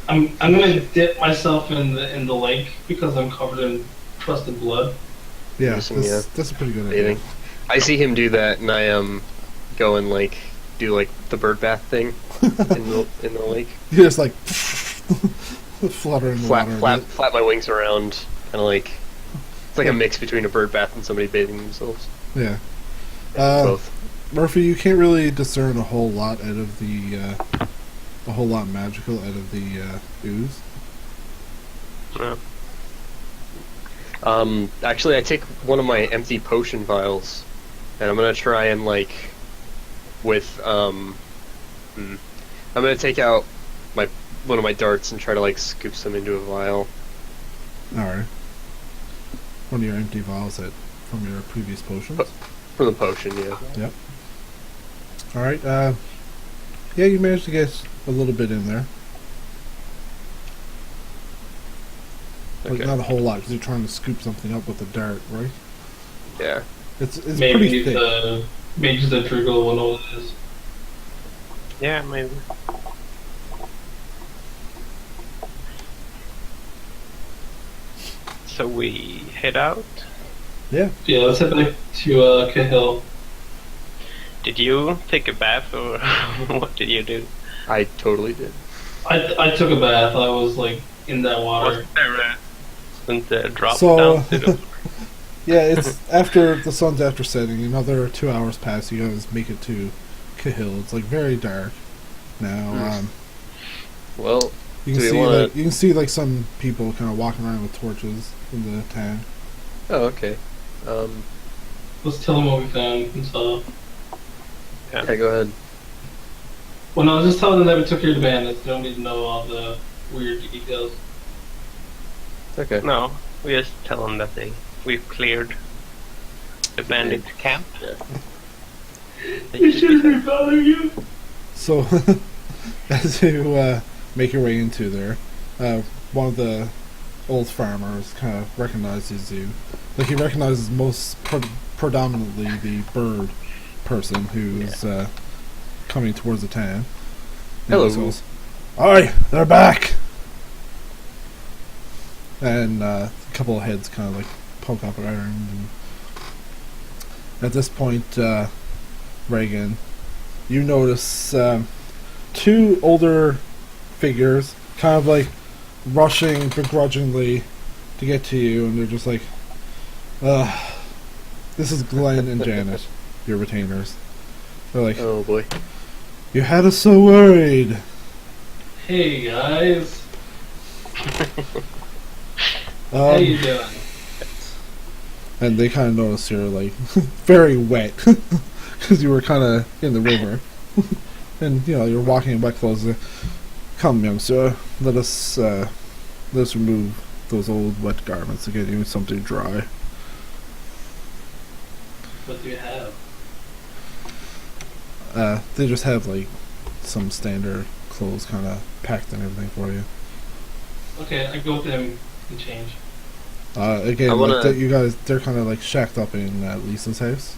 I'm gonna dip myself in the lake because I'm covered in trusted blood. Yeah, Listen, yeah. that's a pretty good Bathing. idea. I see him do that, and I go and like do like the bird bath thing in the lake. You just like flutter in the water. a bit. Flap my wings around, kind of like it's like a mix between a bird bath and somebody bathing themselves. Yeah. Both. Murphy, you can't really discern a whole lot out of the a whole lot magical out of the ooze. No. Actually, I take one of my empty potion vials, and I'm gonna try and like with I'm gonna take out one of my darts and try to like scoop some into a vial. Alright. One of your empty vials from your previous potions. From the potion, yeah. Yep. Alright, yeah, you managed to get a little bit in there. Like, Okay. not a whole lot, because you're trying to scoop something up with a dart, right? Yeah. It's pretty Maybe thick. maybe the Drugal will know what it is. Yeah, maybe. So we head out. Yeah. Yeah, let's head back to Cahill. Did you take a bath or what did you do? I totally did. I took a bath. I was like in that water. Was there a drop So- down to the Yeah, it's after the sun's after setting. Another 2 hours pass. You guys make it to Cahill. It's like very dark now. Well, You Do can we see wanna- like you can see like some people kind of walking around with torches in the town. oh, okay. Let's tell them what we found and stuff. Yeah, go ahead. Well, no, just tell them that we took care of the bandits. They don't need to know all the weird details. Okay. No, we just tell them that we've cleared the bandit camp. They shouldn't be bothering you. So as you make your way into there, one of the old farmers kind of recognizes you. Like he recognizes most predominantly the bird person who's coming towards the town. And Hello. he goes, "Oi, they're back!" And a couple of heads kind of like poke up around. And at this point, Reagan, you notice two older figures kind of like rushing begrudgingly to get to you, and they're just like, this is Glenn and Janet, your retainers. They're like, Oh boy. you had us so worried. Hey guys, how you doing? And they kind of notice you're like very wet because you were kind of in the river, and you know you're walking in wet clothes. Come, young sir, let us remove those old wet garments to get you something dry. What do you have? They just have like some standard clothes, kind of packed and everything for you. Okay, I go up to him and change. Again, I wanna- like you guys, they're kind of like shacked up in Lisa's house.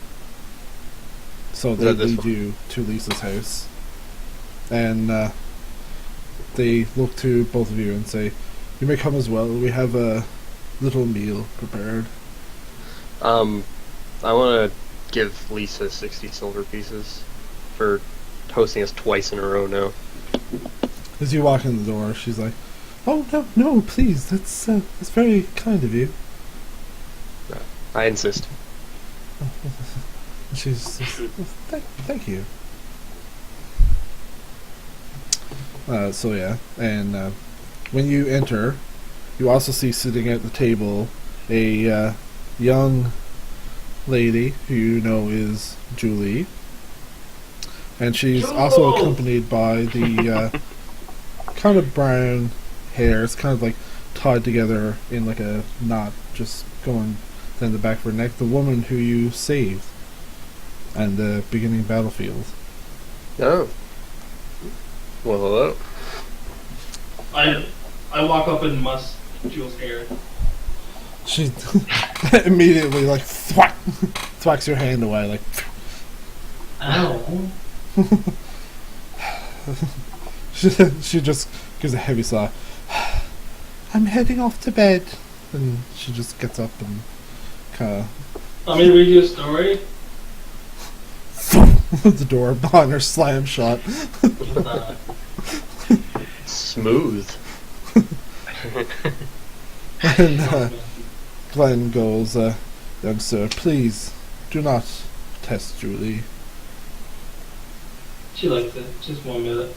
So they that this lead one? you to Lisa's house, and they look to both of you and say, "You may come as well. We have a little meal prepared." I want to give Lisa 60 silver pieces for hosting us twice in a row now. As you walk in the door, she's like, "Oh no, please. That's very kind of you." I insist. She's just, thank you. So yeah, and when you enter, you also see sitting at the table a young lady who you know is Julie, and she's also Jewel! accompanied by the kind of brown hair. It's kind of like tied together in like a knot, just going down the back of her neck. The woman who you saved and the beginning battlefield. Oh. Well, hello. I walk up and muss Jules' hair. She immediately like thwacks your hand away, like. Ow. She just gives a heavy sigh. I'm heading off to bed, and she just gets up and kind of Want me to read you a story? the door behind her slams shut. Smooth. And Glenn goes, "Young sir, please do not test Julie." She likes it. Just 1 minute.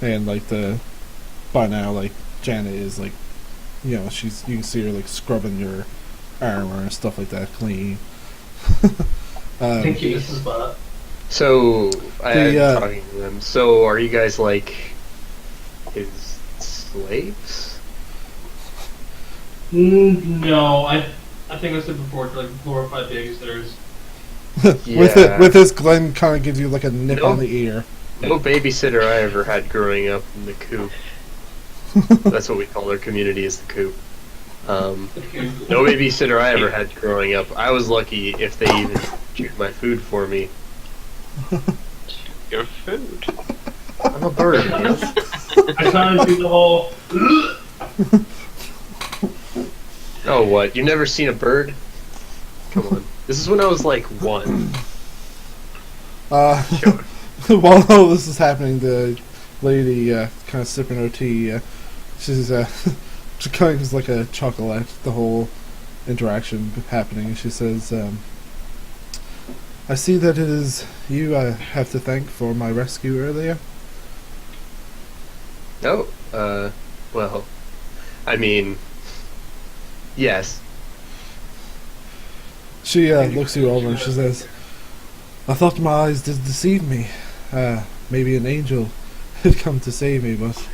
And like by now, like Janet is like, you know, you can see her like scrubbing your armor and stuff like that clean. Thank you, Mrs. Bot. So, I'm The, talking to them. So, are you guys like his slaves? No, I think I said before, like glorified babysitters. Yeah. With this, Glenn kind of gives you like a nip Nope. on the ear. No babysitter I ever had growing up in the coop. That's what we call our community, is the coop. No babysitter I ever had growing up. I was lucky if they even chewed my food for me. your food? I'm a bird, man. I kind of do the whole. Oh, what? You've never seen a bird? Come on. This is when I was like 1. While all this is happening, the lady kind of sipping her tea. She's she kind of just like a chuckle at the whole interaction happening. And she says, "I see that it is you I have to thank for my rescue earlier." Oh, well, I mean, yes. She looks you over and she says, "I thought my eyes did deceive me. Maybe an angel had come to save me, but..."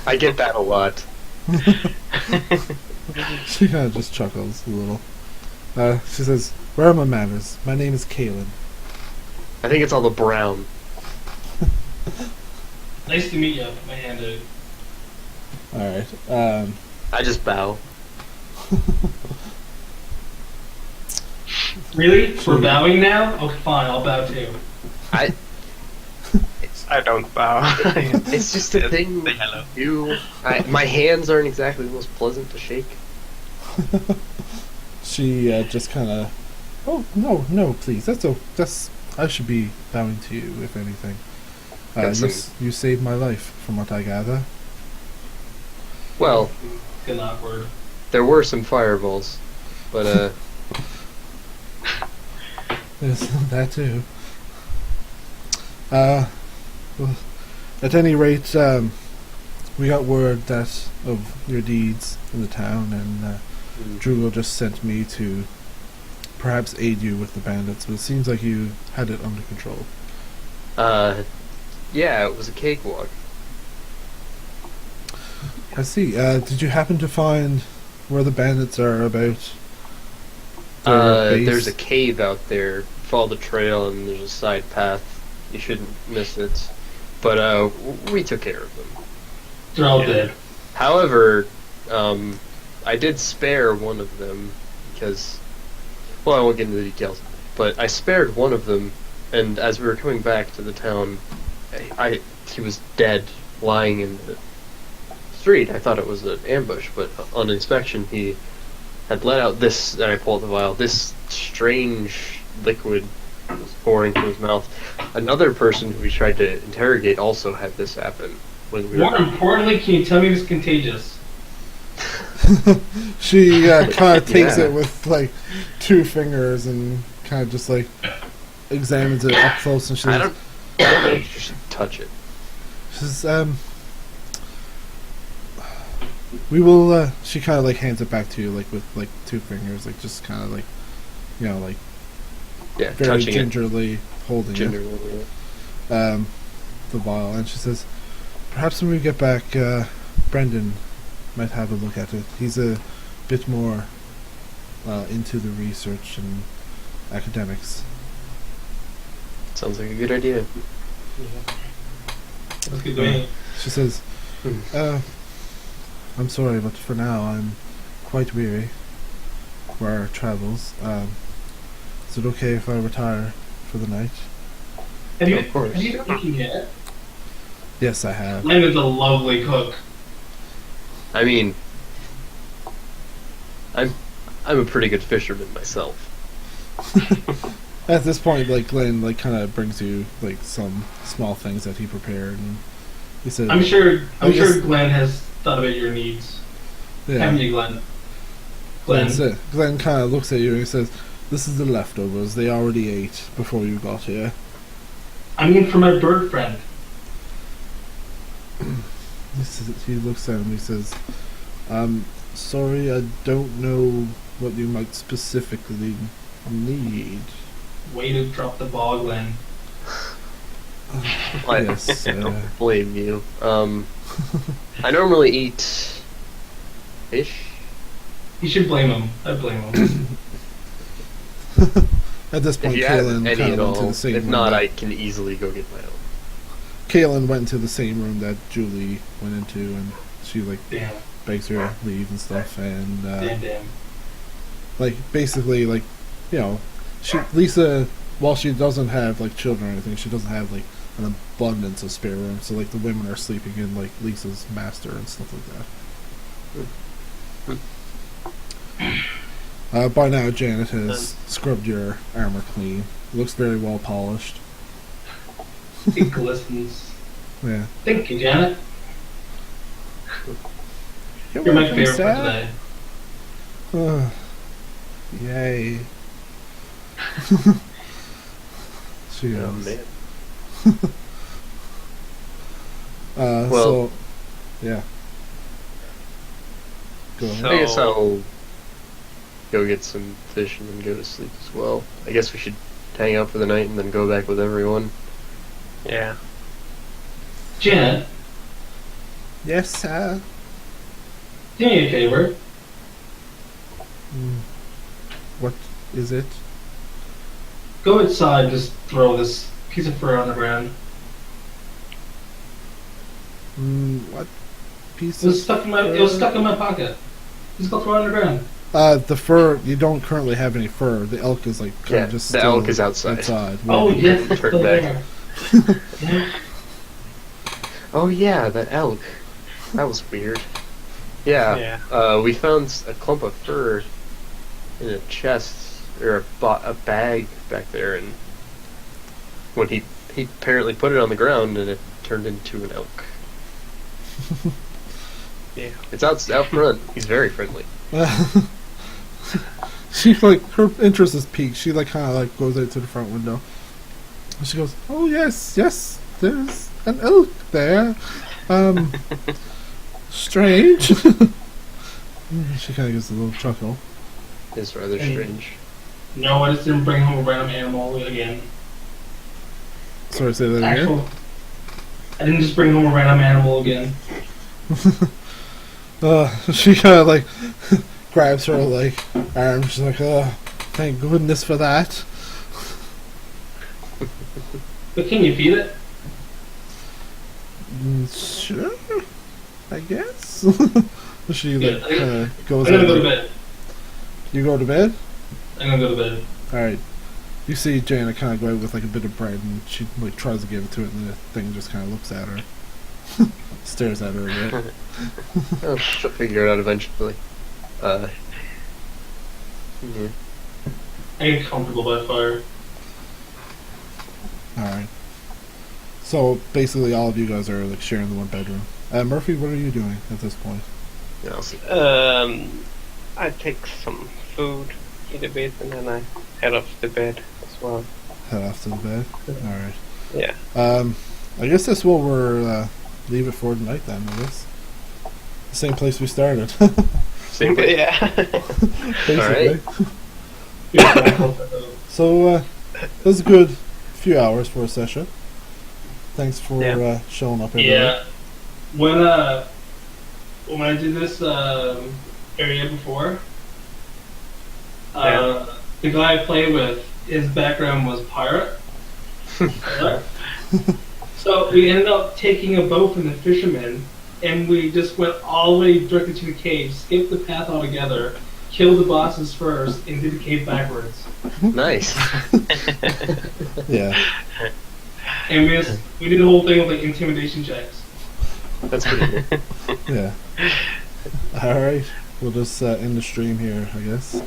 I get that a lot. She kind of just chuckles a little. She says, "Where are my manners? My name is Kaylin." I think it's all the brown. Nice to meet you. My hand out. Alright. I just bow. Really? We're bowing now? Okay, fine. I'll bow too. I don't bow. It's just a thing Say hello. you. My hands aren't exactly the most pleasant to shake. She just kind of, "Oh, no, please. That's I should be bowing to you, if anything. You saved my life, from what I gather." Well, Getting awkward. there were some fireballs, but Yes, that too. Well, at any rate, we got word that of your deeds in the town, and Drugal just sent me to perhaps aid you with the bandits, but it seems like you had it under control. yeah, it was a cakewalk. I see. Did you happen to find where the bandits are about? Their base? There's a cave out there. Follow the trail, and there's a side path. You shouldn't miss it. But we took care of them. They're all dead. However, I did spare one of them because, well, I won't get into the details, but I spared one of them, and as we were coming back to the town, he was dead, lying in the street. I thought it was an ambush, but on inspection, he had let out this, and I pulled the vial, this strange liquid was pouring from his mouth. Another person who we tried to interrogate also had this happen. When we More were importantly, can you tell me if it's contagious? She kind of takes Yeah. it with like 2 fingers and kind of just like examines it up close, and she I says, don't think you should touch it. she says, "We will." She kind of like hands it back to you, like with like 2 fingers, like just kind of like, you know, like Yeah, very touching gingerly holding it. Gingerly. the vial, and she says, "Perhaps when we get back, Brendan might have a look at it. He's a bit more into the research and academics." Sounds like a good idea. That's good to me. She says, "I'm sorry, but for now I'm quite weary for our travels. Is it okay if I retire for the night?" Of course. Have you been cooking yet? "Yes, I have." Landon's a lovely cook. I mean, I'm a pretty good fisherman myself. At this point, like Glenn, like kind of brings you like some small things that he prepared, and he said, I'm sure guess- Glenn has thought about your needs. "Yeah." Haven't you, Glenn? Glenn. That's it. Glenn kind of looks at you and he says, "This is the leftovers. They already ate before you got here." I mean, for my bird friend. He looks at him and he says, "I'm sorry, I don't know what you might specifically need." Way to drop the ball, Glenn. Yes, Don't blame you. I normally eat fish. You should blame him. I blame him. At this If point, you have Kaylin any kind at of went to all, the same if room. not, that, I can easily go get my own. Kaylin went into the same room that Julie went into, and she like Damn. begs her to leave and stuff, and Damn. like basically like, you know, Lisa, while she doesn't have like children or anything, she doesn't have like an abundance of spare room, so like the women are sleeping in like Lisa's master and stuff like that. By now Janet has scrubbed your armor clean. It looks very well polished. It glistens. Yeah. Thank you, Janet. You're You're my welcome, favorite for sir. today. Yay. She Oh goes. man. So, Well- yeah. Go ahead. So- I guess I'll go get some fish and then go to sleep as well. I guess we should hang out for the night and then go back with everyone. Yeah. Janet, Yes, sir. do me a favor. What is it? Go outside and just throw this piece of fur on the ground. What piece It was of stuck in my pocket. Just go throw it on the ground. the fur, you don't currently have any fur. The elk is like kind Yeah, of just the still elk is outside. Oh waiting. yes, it's Turn still back. there. Yeah. Oh yeah, that elk. That was weird. Yeah. We found a clump of fur in a chest or a bag back there, and when he apparently put it on the ground, and it turned into an elk. Yeah. It's out front. He's very friendly. She like her interest is piqued. She like kind of like goes out to the front window. And she goes, "Oh yes, yes, there's an elk there. Strange." She kind of gives a little chuckle. It's rather Hey. strange. No, I just didn't bring home a random animal again. Sorry, say that again. Actual. I didn't just bring home a random animal again. She kind of like grabs her like arm. She's like, "Oh, thank goodness for that." But can you feed it? Sure, I guess. She Good. like kind of goes. I'm gonna go to over- bed. You go to bed. I'm gonna go to bed. All right. You see Janet kind of go out with like a bit of bread, and she like tries to give it to it, and the thing just kind of looks at her, stares at her a bit. Oh, she'll figure it out eventually. Yeah. I get comfortable by fire. All right. So basically, all of you guys are like sharing the one bedroom. Murphy, what are you doing at this point? Yeah, I'll see. I take some food, eat a bit, and then I head off to bed as well. Head off to the bed. All right. Yeah. I guess that's what we're leave it for tonight then. I guess the same place we started. Same way. Yeah. Basically. Yeah. So it was a good few hours for a session. Thanks for Yeah. showing up. Everybody. Yeah. When I did this area before, the guy I played with, his background was pirate. So we ended up taking a boat from the fishermen, and we just went all the way directly to the cave, skipped the path altogether, killed the bosses first, and did the cave backwards. Nice. Yeah. And we did the whole thing with like intimidation checks. That's pretty cool. Yeah. All right. We'll just end the stream here, I guess.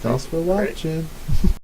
Thanks for watching.